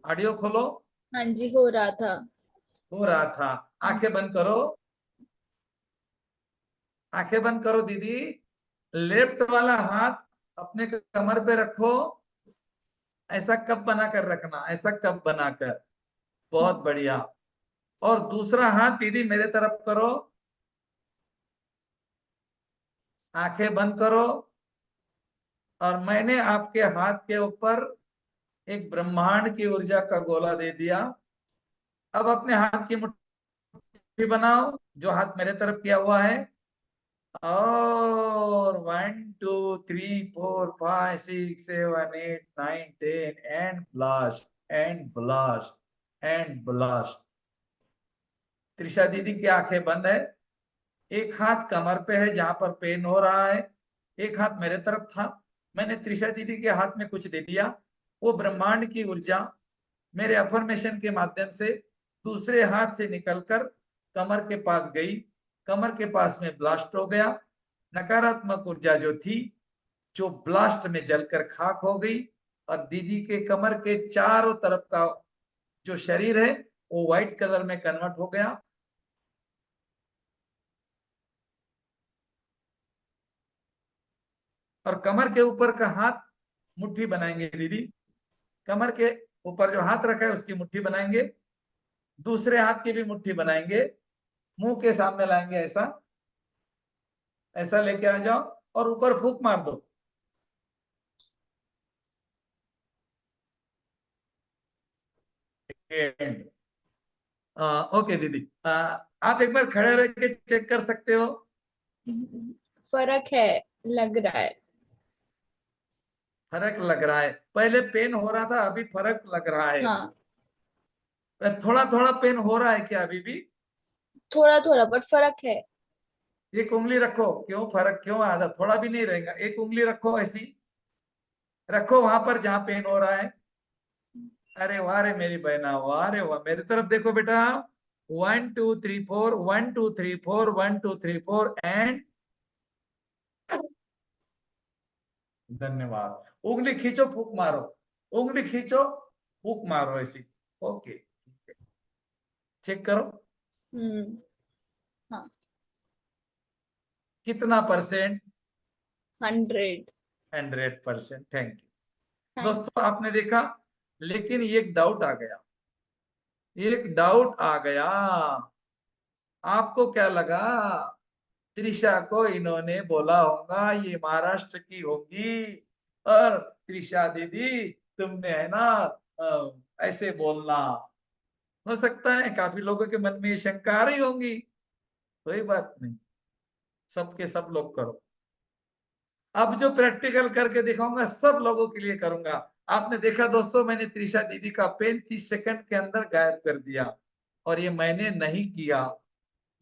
ऑडियो खोलो। हाँ जी, हो रहा था। हो रहा था। आंखें बंद करो, आंखें बंद करो दीदी। लेफ्ट वाला हाथ अपने कमर पे रखो, ऐसा कप बनाकर रखना, ऐसा कप बनाकर। बहुत बढ़िया। और दूसरा हाथ दीदी मेरे तरफ करो, आंखें बंद करो। और मैंने आपके हाथ के ऊपर एक ब्रह्मांड की ऊर्जा का गोला दे दिया। अब अपने हाथ की मुट्ठी बनाओ, जो हाथ मेरे तरफ किया हुआ है, और 1 2 3 4 5 6 7 8 9 10 and blast, and blast, and blast. Trisha दीदी की आंखें बंद है, एक हाथ कमर पे है जहां पर पेन हो रहा है, एक हाथ मेरे तरफ था। मैंने त्रिशा दीदी के हाथ में कुछ दे दिया, वो ब्रह्मांड की ऊर्जा मेरे अफर्मेशन के माध्यम से दूसरे हाथ से निकलकर कमर के पास गई, कमर के पास में ब्लास्ट हो गया। नकारात्मक ऊर्जा जो थी, जो ब्लास्ट में जलकर खाक हो गई, और दीदी के कमर के चारों तरफ का जो शरीर है वो व्हाइट कलर में कन्वर्ट हो गया। और कमर के ऊपर का हाथ मुट्ठी बनाएंगे दीदी, कमर के ऊपर जो हाथ रखा है उसकी मुट्ठी बनाएंगे, दूसरे हाथ की भी मुट्ठी बनाएंगे, मुंह के सामने लाएंगे, ऐसा ऐसा लेके आ जाओ और ऊपर फूंक मार दो। ओके दीदी, आप एक बार खड़े रह के चेक कर सकते हो। फर्क है, लग रहा है। फर्क लग रहा है? पहले पेन हो रहा था, अभी फर्क लग रहा है। हाँ, थोड़ा थोड़ा पेन हो रहा है क्या अभी भी? थोड़ा थोड़ा बट फर्क है। एक उंगली रखो, क्यों फर्क क्यों आधा, थोड़ा भी नहीं रहेगा, एक उंगली रखो ऐसी, रखो वहां पर जहां पेन हो रहा है। अरे वाह रे मेरी बहना, वाह रे वाह, मेरी तरफ देखो बेटा। 1 2 3 4, 1 2 3 4, 1 2 3 4 एंड धन्यवाद। उंगली खींचो, फूक मारो, उंगली खींचो, फूक मारो ऐसी। ओके, ठीक है, चेक करो हाँ, कितना परसेंट। 100। 100%, thank you. थैंक दोस्तों आपने देखा, लेकिन एक डाउट आ गया, एक डाउट आ गया। आपको क्या लगा, त्रिशा को इन्होंने बोला होगा ये महाराष्ट्र की होगी, और त्रिशा दीदी तुमने है ना ऐसे बोलना। हो सकता है काफी लोगों के मन में ये शंका आ रही होंगी, कोई बात नहीं, सबके सब लोग करो। अब जो प्रैक्टिकल करके दिखाऊंगा सब लोगों के लिए करूंगा। आपने देखा दोस्तों, मैंने त्रिशा दीदी का पेन 30 सेकंड के अंदर गायब कर दिया, और ये मैंने नहीं किया,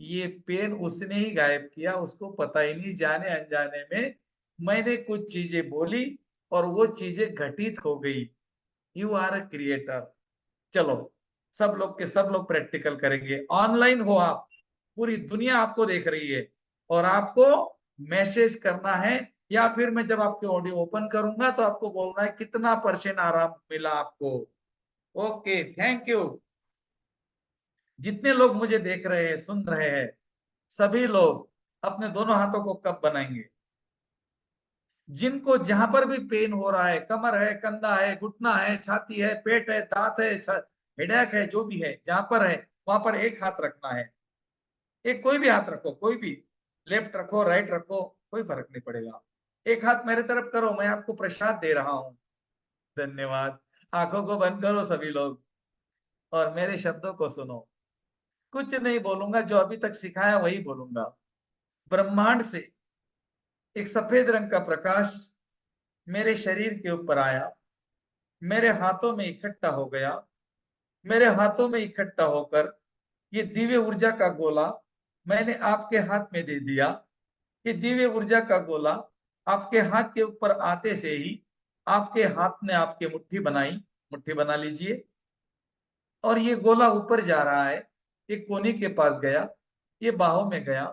ये पेन उसने ही गायब किया, उसको पता ही नहीं, जाने अनजाने में मैंने कुछ चीजें बोली और वो चीजें घटित हो गई। You are a creator. चलो, सब लोग के सब लोग प्रैक्टिकल करेंगे। ऑनलाइन हो आप, पूरी दुनिया आपको देख रही है, और आपको मैसेज करना है, या फिर मैं जब आपके ऑडियो ओपन करूंगा तो आपको बोलना है कितना % आराम मिला आपको। Okay, thank you. जितने लोग मुझे देख रहे हैं, सुन रहे हैं, सभी लोग अपने दोनों हाथों को कब बनाएंगे। जिनको जहां पर भी पेन हो रहा है, कमर है, कंधा है, घुटना है, छाती है, पेट है, दांत है, हेडेक है, जो भी है, जहां पर है वहां पर एक हाथ रखना है। एक कोई भी हाथ रखो, कोई भी, लेफ्ट रखो, राइट रखो, कोई फर्क नहीं पड़ेगा। एक हाथ मेरे तरफ करो, मैं आपको प्रसाद दे रहा हूं। धन्यवाद। आंखों को बंद करो सभी लोग, और मेरे शब्दों को सुनो। कुछ नहीं बोलूंगा, जो अभी तक सिखाया वही बोलूंगा। ब्रह्मांड से एक सफेद रंग का प्रकाश मेरे शरीर के ऊपर आया, मेरे हाथों में इकट्ठा हो गया, मेरे हाथों में इकट्ठा होकर ये दिव्य ऊर्जा का गोला मैंने आपके हाथ में दे दिया। ये दिव्य ऊर्जा का गोला आपके हाथ के ऊपर आते से ही आपके हाथ ने आपकी मुट्ठी बनाई, मुट्ठी बना लीजिए, और ये गोला ऊपर जा रहा है, ये कोनी के पास गया, ये बाहों में गया,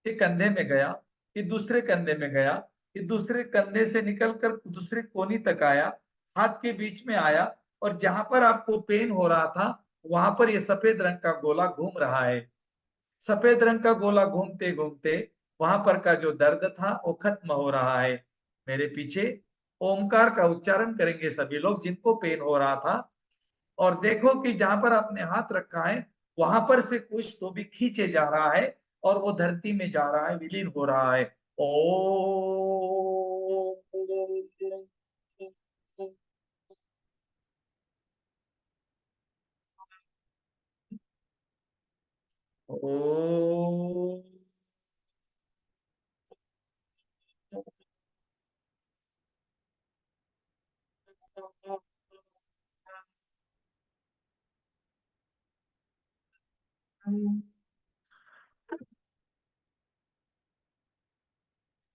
ये कंधे में गया, ये दूसरे कंधे में गया, ये दूसरे कंधे से निकलकर दूसरे कोनी तक आया, हाथ के बीच में आया, और जहां पर आपको पेन हो रहा था वहां पर ये सफेद रंग का गोला घूम रहा है। सफेद रंग का गोला घूमते घूमते वहां पर का जो दर्द था वो खत्म हो रहा है। मेरे पीछे ओमकार का उच्चारण करेंगे सभी लोग जिनको पेन हो रहा था, और देखो कि जहां पर आपने हाथ रखा है वहां पर से कुछ तो भी खींचे जा रहा है, और वो धरती में जा रहा है, विलीन हो रहा है। ओ ओ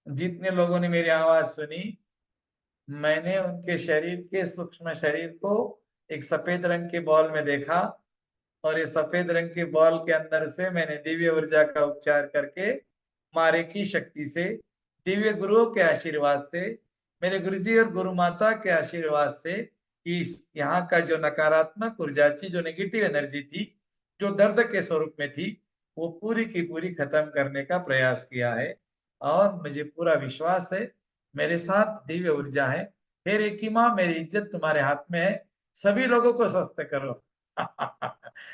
जितने लोगों ने मेरी आवाज सुनी, मैंने उनके शरीर के सूक्ष्म शरीर को एक सफेद रंग के बॉल में देखा, और ये सफेद रंग के बॉल के अंदर से मैंने दिव्य ऊर्जा का उपचार करके मारे की शक्ति से, दिव्य गुरुओं के आशीर्वाद से, मेरे गुरुजी और गुरु माता के आशीर्वाद से, इस यहाँ का जो नकारात्मक ऊर्जा थी, जो नेगेटिव एनर्जी थी, जो दर्द के स्वरूप में थी, वो पूरी की पूरी खत्म करने का प्रयास किया है। और मुझे पूरा विश्वास है मेरे साथ दिव्य ऊर्जा है। हे रेकी माँ, मेरी इज्जत तुम्हारे हाथ में है, सभी लोगों को स्वस्थ करो।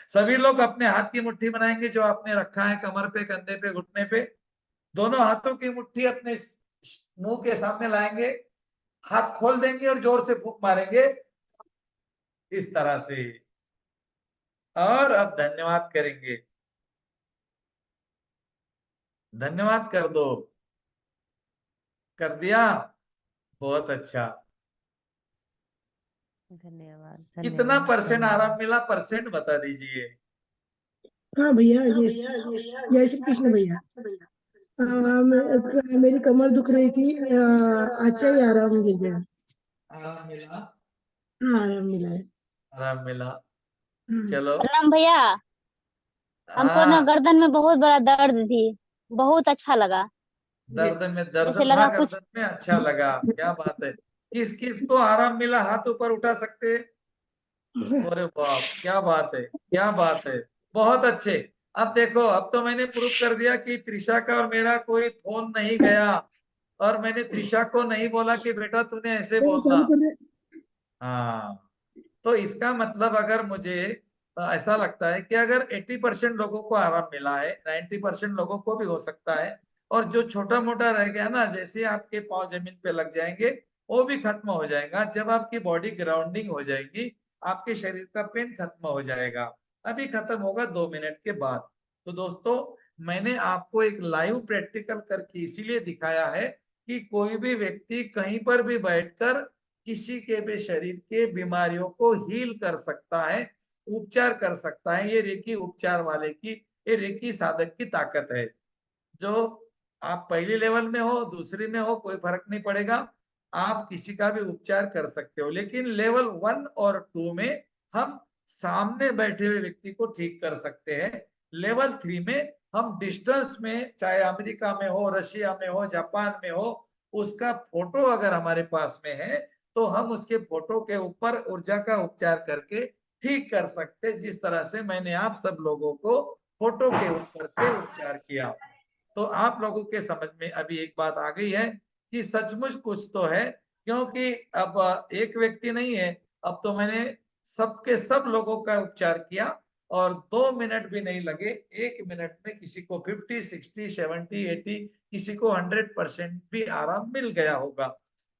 सभी लोग अपने हाथ की मुट्ठी बनाएंगे जो आपने रखा है कमर पे, कंधे पे, घुटने पे। दोनों हाथों की मुट्ठी अपने मुंह के सामने लाएंगे, हाथ खोल देंगे और जोर से फूंक मारेंगे इस तरह से, और अब धन्यवाद करेंगे। धन्यवाद कर दो। कर दिया? बहुत अच्छा। धन्यवाद कितना धन्यवाद % आराम धन्यवाद। मिला, % बता दीजिए। हाँ भैया, जय श्री कृष्ण भैया। मेरी कमर दुख रही थी, अच्छा ही आराम मिल गया। आराम मिला, हाँ आराम मिला है। आराम मिला। हाँ। चलो। प्रणाम भैया। हमको ना हाँ, गर्दन में बहुत बड़ा दर्द थी। बहुत अच्छा लगा। दर्द में दर्द जैसे था, लगा कुछ। गर्दन में अच्छा लगा, क्या बात है। किस किस को आराम मिला, हाथ ऊपर उठा सकते हैं? अरे बाप, क्या बात है, क्या बात है। बहुत अच्छे। अब देखो, अब तो मैंने प्रूव कर दिया कि त्रिशा का और मेरा कोई फोन नहीं गया, और मैंने त्रिशा को नहीं बोला कि बेटा तूने ऐसे बोलना। चालू कर रहे। हाँ, तो इसका मतलब अगर मुझे ऐसा लगता है कि अगर 80% लोगों को आराम मिला है, 90% लोगों को भी हो सकता है, और जो छोटा मोटा रह गया ना, जैसे आपके पाँव जमीन पे लग जाएंगे, वो भी खत्म हो जाएगा जब आपकी बॉडी ग्राउंडिंग हो जाएगी। आपके शरीर का पेन खत्म हो जाएगा। अभी खत्म होगा 2 मिनट के बाद। तो दोस्तों, मैंने आपको एक लाइव प्रैक्टिकल करके इसीलिए दिखाया है कि कोई भी व्यक्ति कहीं पर भी बैठकर किसी के भी शरीर के बीमारियों को हील कर सकता है, उपचार कर सकता है। ये रेकी उपचार वाले की, ये रेकी साधक की ताकत है। जो आप पहली लेवल में हो, दूसरी में हो, कोई फर्क नहीं पड़ेगा, आप किसी का भी उपचार कर सकते हो। लेकिन लेवल 1 और 2 में हम सामने बैठे हुए व्यक्ति को ठीक कर सकते हैं। लेवल 3 में हम डिस्टेंस में, चाहे अमेरिका में हो, रशिया में हो, जापान में हो, उसका फोटो अगर हमारे पास में है, तो हम उसके फोटो के ऊपर ऊर्जा का उपचार करके ठीक कर सकते, जिस तरह से मैंने आप सब लोगों को फोटो के ऊपर से उपचार किया। तो आप लोगों के समझ में अभी एक बात आ गई है कि सचमुच कुछ तो है, क्योंकि अब एक व्यक्ति नहीं है, अब तो मैंने सबके सब लोगों का उपचार किया, और 2 मिनट भी नहीं लगे। 1 मिनट में किसी को 50, 60, 70, 80, किसी को 100% भी आराम मिल गया होगा।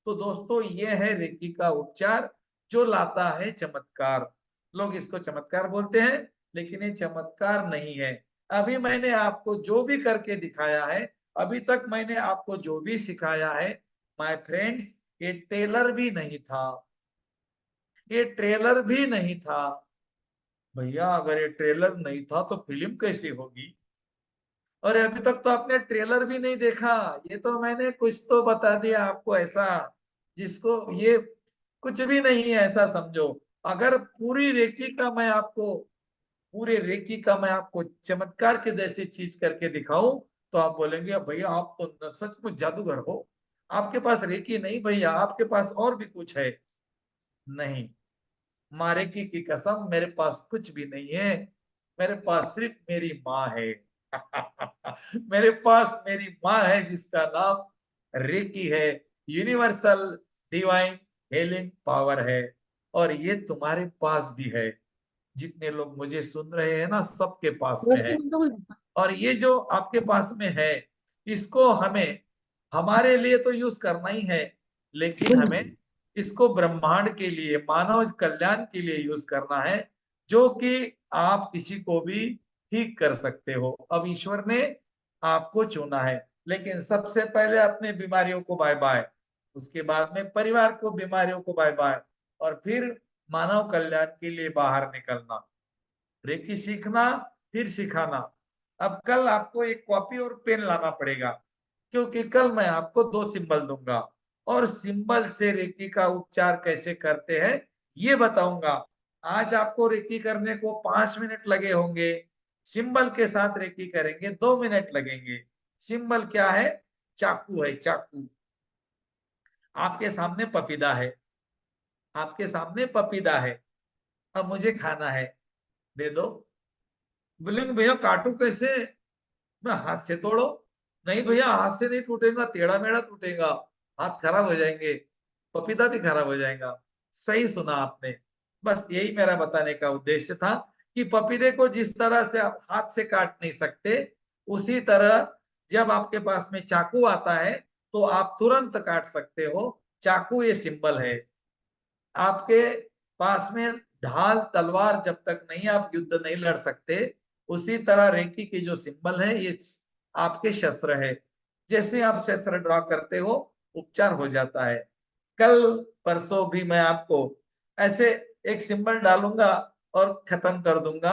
तो दोस्तों, ये है रेकी का उपचार, जो लाता है चमत्कार। लोग इसको चमत्कार बोलते हैं, लेकिन ये चमत्कार नहीं है। अभी मैंने आपको जो भी करके दिखाया है, अभी तक मैंने आपको जो भी सिखाया है, माय फ्रेंड्स, ये टेलर भी नहीं था, ये ट्रेलर भी नहीं था। भैया, अगर ये ट्रेलर नहीं था तो फिल्म कैसी होगी? और अभी तक तो आपने ट्रेलर भी नहीं देखा। ये तो मैंने कुछ तो बता दिया आपको ऐसा, जिसको ये कुछ भी नहीं है ऐसा समझो। अगर पूरे रेकी का मैं आपको चमत्कार के जैसी चीज करके दिखाऊं, तो आप बोलेंगे "अब भैया, आप तो सचमुच जादूगर हो। आपके पास रेकी नहीं भैया, आपके पास और भी कुछ है।" नहीं, माँ रेकी की कसम, मेरे पास कुछ भी नहीं है। मेरे पास सिर्फ मेरी माँ है। मेरे पास मेरी माँ है, जिसका नाम रेकी है, यूनिवर्सल डिवाइन हीलिंग पावर है। और ये तुम्हारे पास भी है। जितने लोग मुझे सुन रहे हैं ना, सबके पास में है। और ये जो आपके पास में है, इसको हमें हमारे लिए तो यूज करना ही है, लेकिन हमें इसको ब्रह्मांड के लिए, मानव कल्याण के लिए यूज करना है, जो कि आप किसी को भी ठीक कर सकते हो। अब ईश्वर ने आपको चुना है, लेकिन सबसे पहले अपने बीमारियों को बाय बाय, उसके बाद में परिवार को, बीमारियों को बाय बाय, और फिर मानव कल्याण के लिए बाहर निकलना, रेकी सीखना, फिर सिखाना। अब कल आपको एक कॉपी और पेन लाना पड़ेगा, क्योंकि कल मैं आपको 2 सिंबल दूंगा, और सिंबल से रेकी का उपचार कैसे करते हैं ये बताऊंगा। आज आपको रेकी करने को 5 मिनट लगे होंगे, सिंबल के साथ रेकी करेंगे 2 मिनट लगेंगे। सिंबल क्या है? चाकू है, चाकू। आपके सामने पपीता है, आपके सामने पपीता है, अब मुझे खाना है, दे दो। बोलेंगे भैया काटू कैसे? मैं हाथ से तोड़ो। नहीं भैया, हाथ से नहीं टूटेगा, टेढ़ा मेढ़ा टूटेगा, हाथ खराब हो जाएंगे, पपीता भी खराब हो जाएगा। सही सुना आपने। बस यही मेरा बताने का उद्देश्य था, कि पपीते को जिस तरह से आप हाथ से काट नहीं सकते, उसी तरह जब आपके पास में चाकू आता है, तो आप तुरंत काट सकते हो। चाकू ये सिंबल है। आपके पास में ढाल तलवार जब तक नहीं, आप युद्ध नहीं लड़ सकते। उसी तरह रेकी की जो सिंबल है, ये आपके शस्त्र है। जैसे आप शस्त्र ड्रॉ करते हो, उपचार हो जाता है। कल परसों भी मैं आपको ऐसे एक सिंबल डालूंगा और खत्म कर दूंगा।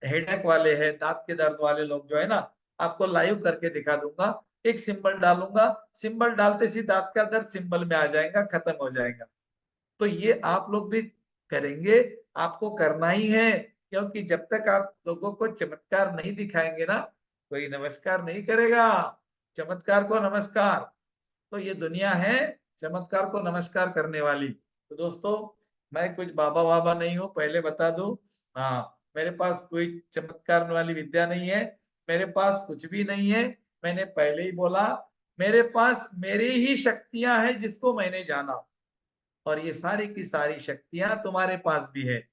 हेडेक वाले हैं, दांत के दर्द वाले लोग जो है ना, आपको लाइव करके दिखा दूंगा। एक सिंबल डालूंगा, सिंबल डालते ही दांत का दर्द सिंबल में आ जाएगा, खत्म हो जाएगा। तो ये आप लोग भी करेंगे, आपको करना ही है, क्योंकि जब तक आप लोगों को चमत्कार नहीं दिखाएंगे ना, कोई नमस्कार नहीं करेगा। चमत्कार को नमस्कार, तो ये दुनिया है चमत्कार को नमस्कार करने वाली। तो दोस्तों, मैं कुछ बाबा बाबा नहीं हूँ, पहले बता दूं। हाँ, मेरे पास कोई चमत्कार वाली विद्या नहीं है, मेरे पास कुछ भी नहीं है। मैंने पहले ही बोला, मेरे पास मेरी ही शक्तियां हैं जिसको मैंने जाना, और ये सारी की सारी शक्तियां तुम्हारे पास भी है।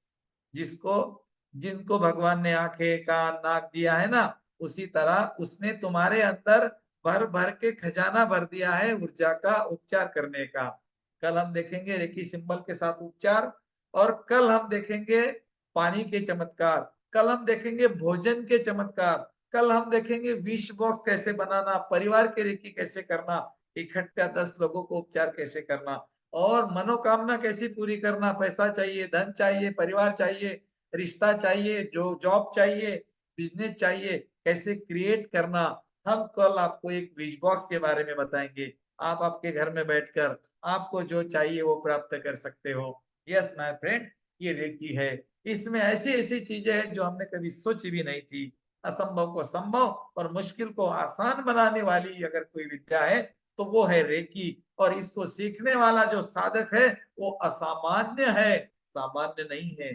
जिसको जिनको भगवान ने आंखें, कान, नाक दिया है ना, उसी तरह उसने तुम्हारे अंदर भर भर के खजाना भर दिया है ऊर्जा का उपचार करने का। कल हम देखेंगे रेकी सिंबल के साथ उपचार, और कल हम देखेंगे पानी के चमत्कार, कल हम देखेंगे भोजन के चमत्कार, कल हम देखेंगे विश बॉक्स कैसे बनाना, परिवार के रेकी कैसे करना, इकट्ठा 10 लोगों को उपचार कैसे करना, और मनोकामना कैसी पूरी करना। पैसा चाहिए, धन चाहिए, परिवार चाहिए, रिश्ता चाहिए, जो जॉब चाहिए, बिजनेस चाहिए, कैसे क्रिएट करना। हम कल आपको एक विश बॉक्स के बारे में बताएंगे। आप आपके घर में बैठकर आपको जो चाहिए वो प्राप्त कर सकते हो। यस माय फ्रेंड, ये रेकी है। इसमें ऐसी ऐसी चीजें हैं जो हमने कभी सोची भी नहीं थी। असंभव को संभव और मुश्किल को आसान बनाने वाली अगर कोई विद्या है तो वो है रेकी। और इसको सीखने वाला जो साधक है वो असामान्य है, सामान्य नहीं है।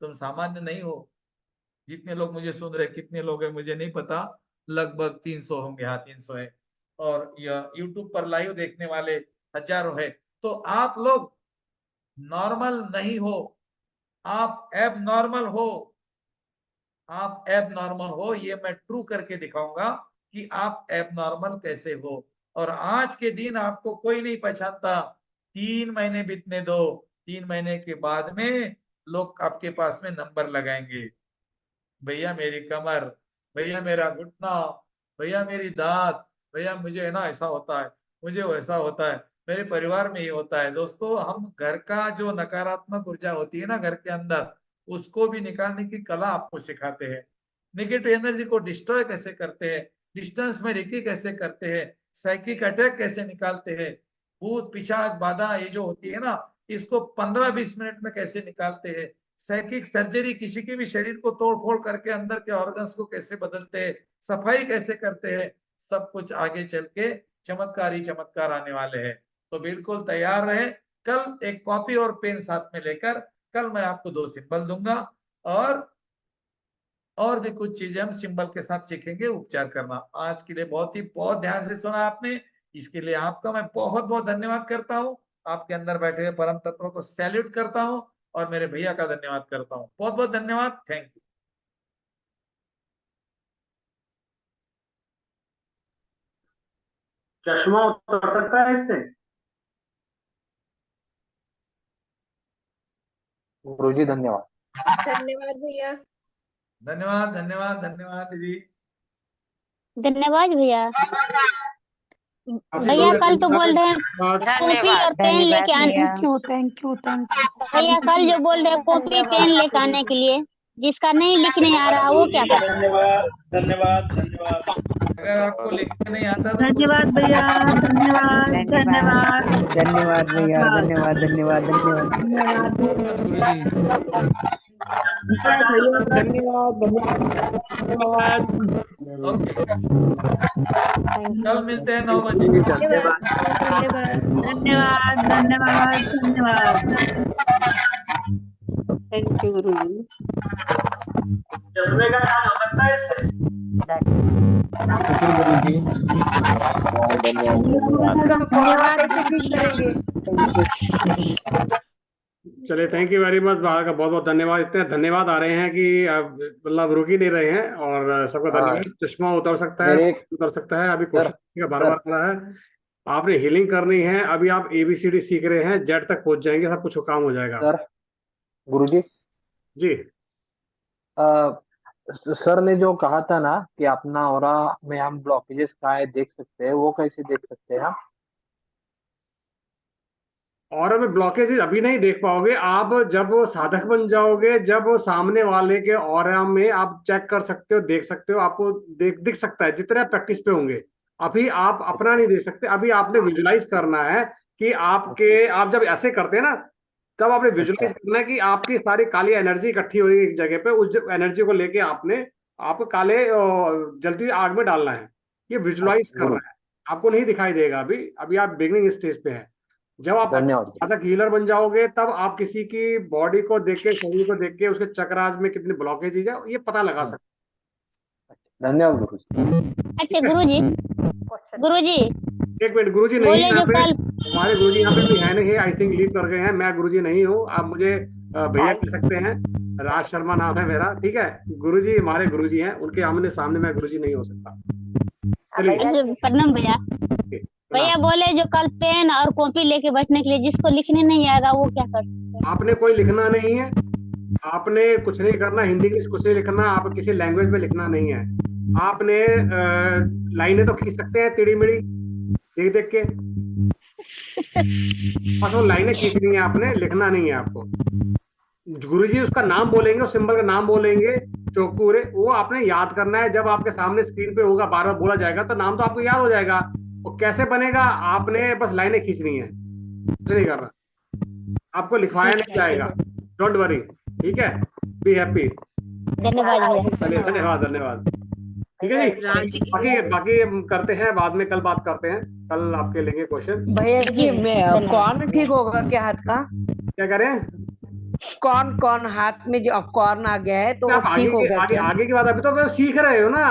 तुम सामान्य नहीं हो। जितने लोग मुझे सुन रहे, कितने लोग हैं मुझे नहीं पता, लगभग 300 होंगे। हाँ, 300 है। और यह यूट्यूब पर लाइव देखने वाले हजारों है। तो आप लोग नॉर्मल नहीं हो, आप एब नॉर्मल हो। आप एब नॉर्मल हो, ये मैं ट्रू करके दिखाऊंगा कि आप एब नॉर्मल कैसे हो। और आज के दिन आपको कोई नहीं पहचानता। 3 महीने बीतने दो, 3 महीने के बाद में लोग आपके पास में नंबर लगाएंगे। भैया मेरी कमर, भैया मेरा घुटना, भैया मेरी दांत, भैया मुझे है ना ऐसा होता है, मुझे वैसा होता है, मेरे परिवार में ये होता है। दोस्तों, हम घर का जो नकारात्मक ऊर्जा होती है ना घर के अंदर, उसको भी निकालने की कला आपको सिखाते हैं। नेगेटिव एनर्जी को डिस्ट्रॉय कैसे करते हैं, डिस्टेंस में रेकी कैसे करते हैं, साइकिक अटैक कैसे निकालते हैं, भूत पिशाच बाधा ये जो होती है ना, इसको 15-20 मिनट में कैसे निकालते हैं, साइकिक सर्जरी किसी के भी शरीर को तोड़ फोड़ करके अंदर के ऑर्गन्स को कैसे बदलते हैं, सफाई कैसे करते हैं, सब कुछ आगे चल के चमत्कार ही चमत्कार आने वाले हैं। तो बिल्कुल तैयार रहे। कल एक कॉपी और पेन साथ में लेकर, कल मैं आपको 2 सिंबल दूंगा, और भी कुछ चीजें हम सिंबल के साथ सीखेंगे उपचार करना। आज के लिए बहुत ध्यान से सुना आपने, इसके लिए आपका मैं बहुत बहुत धन्यवाद करता हूँ। आपके अंदर बैठे हुए परम तत्वों को सैल्यूट करता हूँ, और मेरे भैया का धन्यवाद करता हूँ। बहुत बहुत धन्यवाद। Thank you. चश्मा उतर सकता है इससे? गुरुजी धन्यवाद। धन्यवाद भैया। धन्यवाद धन्यवाद धन्यवाद दीदी। धन्यवाद भैया। आपसे भैया लोग कल तो बोल रहे हैं धन्यवाद। कॉपी और पेन लेके आने। थैंक यू भैया कल जो बोल रहे हैं कॉपी पेन लेके आने के लिए, जिसका नहीं लिखने आ रहा वो क्या करे? धन्यवाद धन्यवाद धन्यवाद। अगर आपको लिखने नहीं आता तो धन्यवाद भैया, धन्यवाद धन्यवाद धन्यवाद भैया, धन्यवाद धन्यवाद धन्यवाद धन्यवाद गुरुजी। धन्यवाद धन्यवाद। ओके, कल मिलते हैं 9 बजे। धन्यवाद धन्यवाद धन्यवाद धन्यवाद। थैंक यू गुरुजी। चश्मे का काम हो सकता है इससे? गुरुजी धन्यवाद ऐसे क्लिक करेंगे। चलिए, थैंक यू वेरी मच। बहुत बहुत धन्यवाद। इतने धन्यवाद आ रहे हैं कि मतलब रुक ही नहीं रहे हैं। और सबका धन्यवाद। चश्मा उतर सकता है, उतर सकता है। अभी क्वेश्चन का बार बार आ रहा है। आपने हीलिंग करनी है, अभी आप ABCD सीख रहे हैं, जेड तक पहुंच जाएंगे, सब कुछ काम हो जाएगा। सर, गुरुजी जी सर ने जो कहा था ना कि अपना ऑरा में हम ब्लॉकेजेस का है देख सकते हैं, वो कैसे देख सकते हैं हम? और में ब्लॉकेज अभी नहीं देख पाओगे आप, जब साधक बन जाओगे, जब सामने वाले के ऑरा में आप चेक कर सकते हो, देख सकते हो, आपको दिख सकता है जितने आप प्रैक्टिस पे होंगे। अभी आप अपना नहीं देख सकते। अभी आपने विजुलाइज करना है कि आप जब ऐसे करते हैं ना, तब आपने विजुअलाइज करना है कि आपकी सारी काली एनर्जी इकट्ठी हुई एक जगह पे, उस एनर्जी को लेके आपने आपको काले जलती आग में डालना है। ये विजुअलाइज करना है, आपको नहीं दिखाई देगा अभी, अभी आप बिगिनिंग स्टेज पे है। जब आप धन्यवाद। ज्यादा हीलर बन जाओगे तब आप किसी की बॉडी को देख के, शरीर को देख के उसके चक्रास में कितनी ब्लॉकेज है ये पता लगा सकते। धन्यवाद गुरु जी। अच्छा गुरुजी, गुरुजी एक मिनट, गुरुजी नहीं बोले है यहाँ जो पे, कल हमारे गुरुजी यहाँ पे भी है नहीं, आई थिंक लीव कर गए हैं। मैं गुरुजी नहीं हूँ, आप मुझे भैया कह सकते हैं, राज शर्मा नाम है मेरा, ठीक है। गुरुजी हमारे गुरुजी हैं, उनके आमने सामने मैं गुरुजी नहीं हो सकता। चलिए अच्छा, प्रणाम भैया। ओके, भैया बोले जो कल पेन और कॉपी लेके बैठने के लिए जिसको लिखने नहीं आएगा वो क्या कर सकते हैं? आपने कोई लिखना नहीं है, आपने कुछ नहीं करना, हिंदी इंग्लिश कुछ नहीं लिखना, आप किसी लैंग्वेज में लिखना नहीं है। आपने लाइनें तो खींच सकते हैं टेढ़ी मेढ़ी देख देख के, बस वो लाइनें खींचनी है, आपने लिखना नहीं है आपको। गुरुजी उसका नाम बोलेंगे, उस सिंबल का नाम बोलेंगे, चौकूरे, वो आपने याद करना है। जब आपके सामने स्क्रीन पे होगा, बार बार बोला जाएगा तो नाम तो आपको याद हो जाएगा। वो कैसे बनेगा, आपने बस लाइनें खींचनी है, कुछ नहीं करना, आपको लिखवाया नहीं जाएगा, डोंट वरी, ठीक है। Be happy. धन्यवाद भैया। चलिए, धन्यवाद धन्यवाद, ठीक है जी। बाकी बाकी हम करते हैं बाद में, कल बात करते हैं, कल आपके लेंगे क्वेश्चन। भैया जी मैं कौन ठीक होगा क्या हाथ का? क्या करें, कौन हाथ में जो अब कॉर्न आ गया है तो वो आप आगे ठीक की होगा क्या? आगे की बात, अभी तो सीख रहे हो ना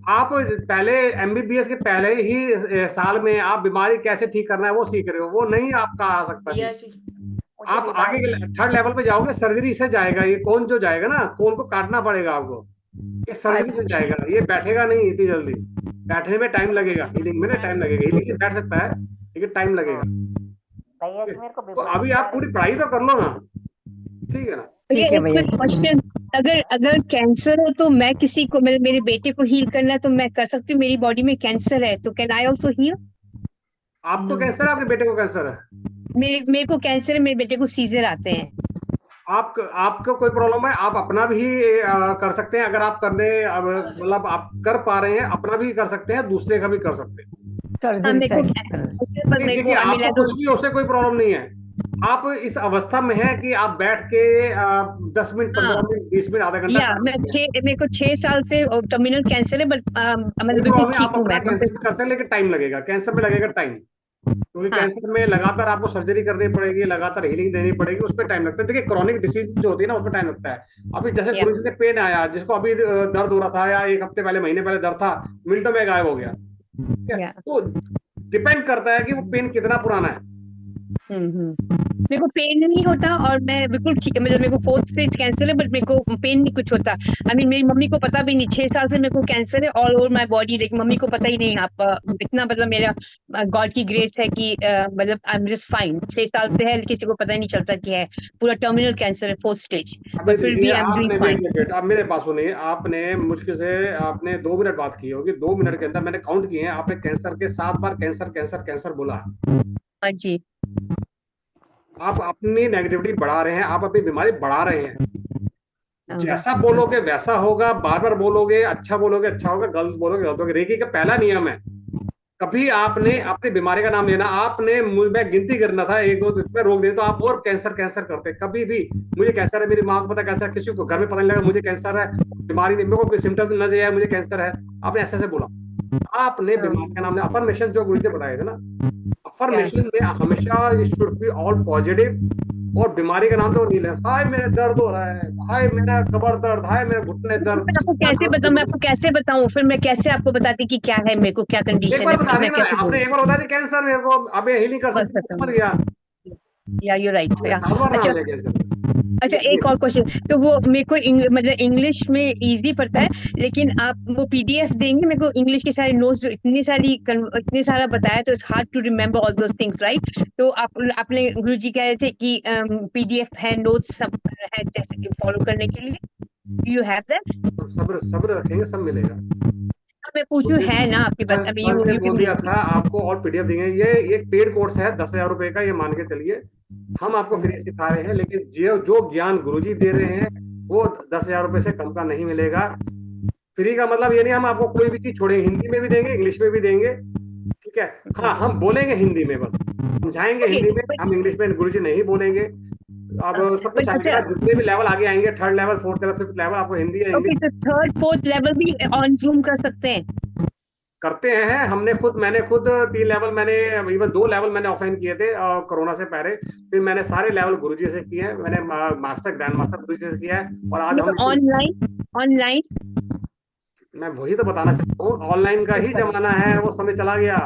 आप। पहले MBBS के पहले ही साल में आप बीमारी कैसे ठीक करना है वो सीख रहे हो, वो नहीं आपका आ सकता है। आप आगे के थर्ड लेवल पे जाओगे, सर्जरी से जाएगा ये कोन, जो जाएगा ना, कोन को काटना पड़ेगा आपको, ये सर्जरी से जाएगा, ये बैठेगा नहीं इतनी जल्दी, बैठने में टाइम लगेगा, हीलिंग में ना टाइम लगेगा, हीलिंग से बैठ सकता है लेकिन टाइम लगेगा। तो अभी आप पूरी पढ़ाई तो कर लो ना, ठीक है ना। ठीक है भैया। क्वेश्चन, अगर कैंसर हो तो मैं किसी को, मेरे बेटे को हील करना है तो मैं कर सकती हूँ? मेरी बॉडी में कैंसर है तो कैन आई ऑल्सो हील? आपको कैंसर है, आपके बेटे को कैंसर है? मेरे को कैंसर है, मेरे बेटे को सीजर आते हैं। आपको कोई प्रॉब्लम है, आप अपना भी कर सकते हैं, अगर आप करने मतलब आप कर पा रहे हैं, अपना भी कर सकते हैं, दूसरे का भी कर सकते हैं। देखिए, आपको कुछ भी उससे कोई प्रॉब्लम नहीं है, आप इस अवस्था में है कि आप बैठ के 10 मिनट 15 मिनट 20 मिनट आधा घंटा मेरे को 6 साल से टर्मिनल कैंसर है, बट मतलब बिल्कुल ठीक आप हूँ अपना मैं। कैंसर कर सकते, लेकिन टाइम लगेगा, कैंसर में लगेगा टाइम, क्योंकि कैंसर में लगातार आपको सर्जरी करनी पड़ेगी, लगातार हीलिंग देनी पड़ेगी, उस पर टाइम लगता है। देखिए, क्रॉनिक डिसीज जो होती है ना, उसमें टाइम लगता है। अभी जैसे गुरुजी ने पेन आया, जिसको अभी दर्द हो रहा था, या 1 हफ्ते पहले, महीने पहले दर्द था, मिनटों में गायब हो गया। तो डिपेंड करता है कि वो पेन कितना पुराना है। मेरे को पेन नहीं होता और मैं बिल्कुल ठीक है, मतलब मेरे को 4th स्टेज कैंसर है, बट मेरे को पेन नहीं कुछ होता। मेरी मम्मी को पता भी नहीं, 6 साल से मेरे को कैंसर है ऑल ओवर माय बॉडी, लेकिन मम्मी को पता ही नहीं। आप इतना, मतलब मेरा गॉड की ग्रेस है कि मतलब आई एम जस्ट फाइन। 6 साल से है, किसी को पता ही नहीं चलता कि है पूरा टर्मिनल कैंसर है 4th स्टेज, बट फिर भी आई एम डूइंग फाइन। आप मेरे पास सुनिए, आपने मुश्किल से आपने 2 मिनट बात की होगी, 2 मिनट के अंदर मैंने काउंट किए हैं, आपने कैंसर के 7 बार कैंसर कैंसर कैंसर बोला। हाँ जी। आप अपनी नेगेटिविटी बढ़ा रहे हैं, आप अपनी बीमारी बढ़ा रहे हैं। जैसा बोलोगे वैसा होगा, बार बार बोलोगे अच्छा बोलोगे अच्छा होगा, गलत बोलोगे गलत होगा। रेकी का पहला नियम है, कभी आपने अपनी बीमारी का नाम लेना, आपने मैं गिनती करना था 1 2 में रोक दे तो आप और कैंसर कैंसर करते। कभी भी मुझे कैंसर है, मेरी माँ को पता कैंसर, किसी को घर में पता नहीं लगा मुझे कैंसर है, बीमारी नहीं, मेरे को कोई सिम्टम नजर आया मुझे कैंसर है, आपने ऐसे बोला। आपने बीमारी का नाम लिया। अफर्मेशन जो गुरु जी ने बताए थे ना, अफर्मेशन में हमेशा शुड बी ऑल पॉजिटिव, और बीमारी का नाम तो नहीं लेना। हाय मेरे दर्द हो रहा है, हाय मेरा कमर दर्द, हाय मेरे घुटने दर्द। आपको कैसे बताऊं, मैं आपको कैसे बताऊं, फिर मैं कैसे आपको बताती कि क्या है, मेरे को क्या कंडीशन है? एक बार बता दी ना, आपने एक बार बता दी कैंसर मेरे को, अब ये हीलिंग कर सकते, समझ गया। या यू राइट। अच्छा, अच्छा, एक और क्वेश्चन, तो वो मेरे को मतलब इंग्लिश में इजी पड़ता है, लेकिन आप वो PDF देंगे मेरे को, इंग्लिश के सारे नोट्स इतने सारा बताया, तो it's hard to remember all those things, right? तो आपने गुरुजी कह रहे थे कि PDF है, नोट्स सब है, जैसे कि फॉलो करने के लिए। You have that? सब्र रखेंगे, सब मिलेगा। मैं पूछूं, है ना आपके पास? अभी ये बोल दिया था आपको, और PDF देंगे। ये एक पेड कोर्स है 10,000 रुपए का, ये मान के चलिए। हम आपको फ्री सिखा रहे हैं, लेकिन जो ज्ञान गुरुजी दे रहे हैं वो 10,000 रुपए से कम का नहीं मिलेगा। फ्री का मतलब ये नहीं हम आपको कोई भी चीज छोड़ेंगे, हिंदी में भी देंगे, इंग्लिश में भी देंगे, ठीक है। हाँ, हम बोलेंगे हिंदी में, बस समझाएंगे हिंदी में, हम इंग्लिश में गुरुजी नहीं बोलेंगे। अब सब कुछ But अच्छा, आएगा, जितने भी लेवल आगे आएंगे, 3rd level, 4th level, 5th level, आपको हिंदी या ओके, इंग्लिश तो 3rd 4th लेवल भी ऑन जूम कर सकते हैं? करते हैं। मैंने खुद 3 लेवल, मैंने इवन 2 लेवल मैंने ऑफलाइन किए थे कोरोना से पहले। फिर मैंने सारे लेवल गुरुजी से किए हैं, मैंने मास्टर ग्रैंड मास्टर गुरुजी से किया है। और आज हम ऑनलाइन मैं वही तो बताना चाहता हूँ, ऑनलाइन का ही जमाना है, वो समय चला गया।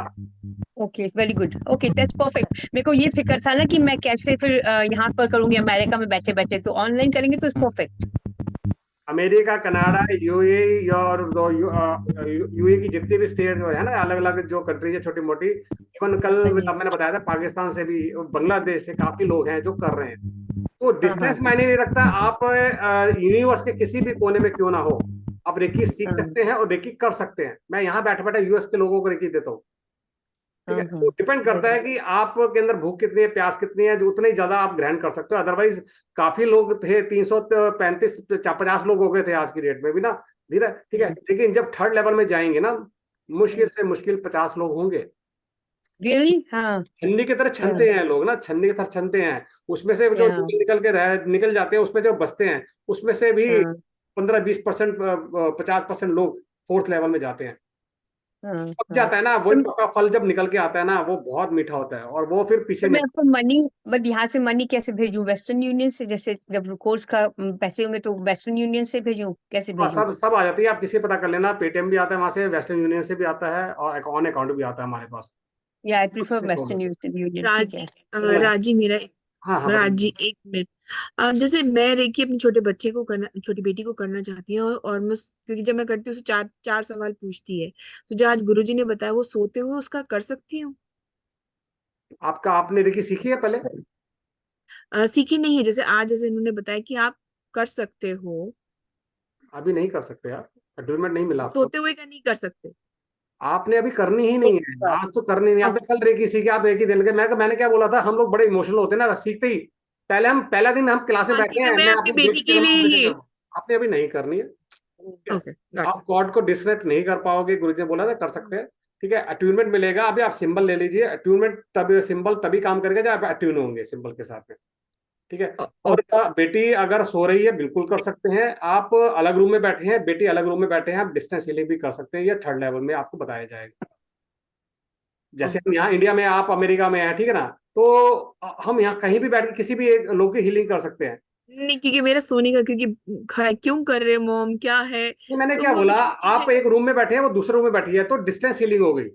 Okay, very good, okay, that's perfect. मेरे को ये फिक्र था ना कि मैं कैसे फिर यहाँ पर करूंगी अमेरिका में बैठे बैठे, तो ऑनलाइन करेंगे तो it's perfect. America, Canada, UAE और यूएई की जितनी भी स्टेट जो है ना, अलग अलग जो कंट्रीज है छोटी मोटी, इवन कल मैंने बताया था पाकिस्तान से भी, बांग्लादेश से काफी लोग हैं जो कर रहे हैं। तो डिस्टेंस मायने नहीं रखता, आप यूनिवर्स के किसी भी कोने में क्यों ना हो, आप रेकी सीख सकते हैं और रेकी कर सकते हैं। मैं यहाँ बैठे बैठे यूएस के लोगों को रेकी देता हूँ, ठीक है। तो डिपेंड करता है कि आपके अंदर भूख कितनी है, प्यास कितनी है, जो उतने ही ज्यादा आप ग्रहण कर सकते हो। अदरवाइज काफी लोग थे, 335 50 लोग हो गए थे आज की डेट में भी ना, धीरे, ठीक है। लेकिन जब 3rd लेवल में जाएंगे ना, मुश्किल से मुश्किल 50 लोग होंगे। रियली? हाँ, छन्नी की तरह छनते हैं लोग ना, छन्नी की तरह छनते हैं। उसमें से जो निकल जाते हैं, उसमें जो बचते हैं, उसमें से भी 15-20% 50% लोग 4th लेवल में जाते हैं। पक जाता है ना, वही पका फल जब निकल के आता है ना, वो बहुत मीठा होता है, और वो फिर पीछे तो मैं आपको मनी, बट यहाँ से मनी कैसे भेजूं? वेस्टर्न यूनियन से? जैसे जब कोर्स का पैसे होंगे तो वेस्टर्न यूनियन से भेजूं? कैसे हाँ, भेजूं? सब आ जाती है, आप किसी पता कर लेना, पेटीएम भी आता है वहां से, वेस्टर्न यूनियन से भी आता है, और ऑन अकाउंट भी आता है हमारे पास। या आई प्रीफर वेस्टर्न यूनियन, ठीक राजी है। राजी मेरा हाँ हाँ, राजी, एक मिनट। जैसे मैं रेकी अपने छोटे बच्चे को करना, छोटी बेटी को करना चाहती हूँ, और मैं क्योंकि जब मैं करती हूँ उसे चार चार सवाल पूछती है, तो जो आज गुरुजी ने बताया वो सोते हुए उसका कर सकती हूँ? आपने रेकी सीखी है पहले? सीखी नहीं है, जैसे आज जैसे इन्होंने बताया कि आप कर सकते हो, अभी नहीं कर सकते यार, एग्रीमेंट नहीं मिला आपको। सोते हुए का नहीं कर सकते? आपने अभी करनी ही नहीं है, आज तो करनी नहीं। आपने कल रेकी सीखी, आप रेकी देने के, मैंने क्या बोला था, हम लोग बड़े इमोशनल होते हैं ना सीखते ही। पहले हम पहला दिन हम क्लास में हाँ बैठे ठीक है, हैं, मैं मैं अपनी आपको बेटी के लिए ही। आपने अभी नहीं करनी है, ठीक है? ओके, आप गॉड को डिसरेस्पेक्ट नहीं कर पाओगे, गुरुजी ने बोला था कर सकते हैं, ठीक है। अट्यूनमेंट मिलेगा, अभी आप सिंबल ले लीजिए, अट्यूनमेंट तभी, सिंबल तभी काम करेगा जब आप अट्यून होंगे सिंबल के साथ में, ठीक है। और बेटी अगर सो रही है बिल्कुल कर सकते हैं, आप अलग रूम में बैठे हैं, बेटी अलग रूम में बैठे हैं, आप डिस्टेंस हीलिंग भी कर सकते हैं, ये 3rd लेवल में आपको बताया जाएगा। जैसे हम यहाँ इंडिया में, आप अमेरिका में हैं, ठीक है ना, तो हम यहाँ कहीं भी बैठ के किसी भी एक लोग की हीलिंग कर सकते हैं। नहीं, क्योंकि मेरा सोने का, क्योंकि क्यों कर रहे हो मॉम, क्या है? तो मैंने तो क्या वो बोला, अभी छोटी आप है। एक रूम में बैठे हैं, वो दूसरे रूम में बैठी है, तो डिस्टेंस हीलिंग हो गई।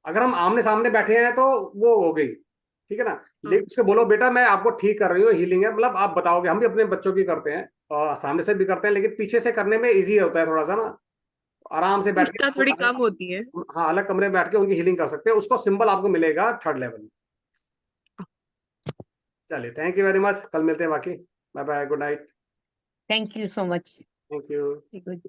अगर हम आमने सामने बैठे हैं तो वो हो गई, ठीक है ना। लेकिन उसके बोलो बेटा मैं आपको ठीक कर रही हूँ, हीलिंग है, मतलब आप बताओगे। हम भी अपने बच्चों की करते हैं और सामने से भी करते हैं, लेकिन पीछे से करने में इजी होता है थोड़ा सा ना, आराम से बैठ निष्ठा थोड़ी के। कम होती है। हाँ, अलग कमरे में बैठ के उनकी हीलिंग कर सकते हैं, उसको सिंबल आपको मिलेगा 3rd लेवल में। चलिए, थैंक यू वेरी मच, कल मिलते हैं बाकी। Bye bye, good night. Thank you so much. Thank you.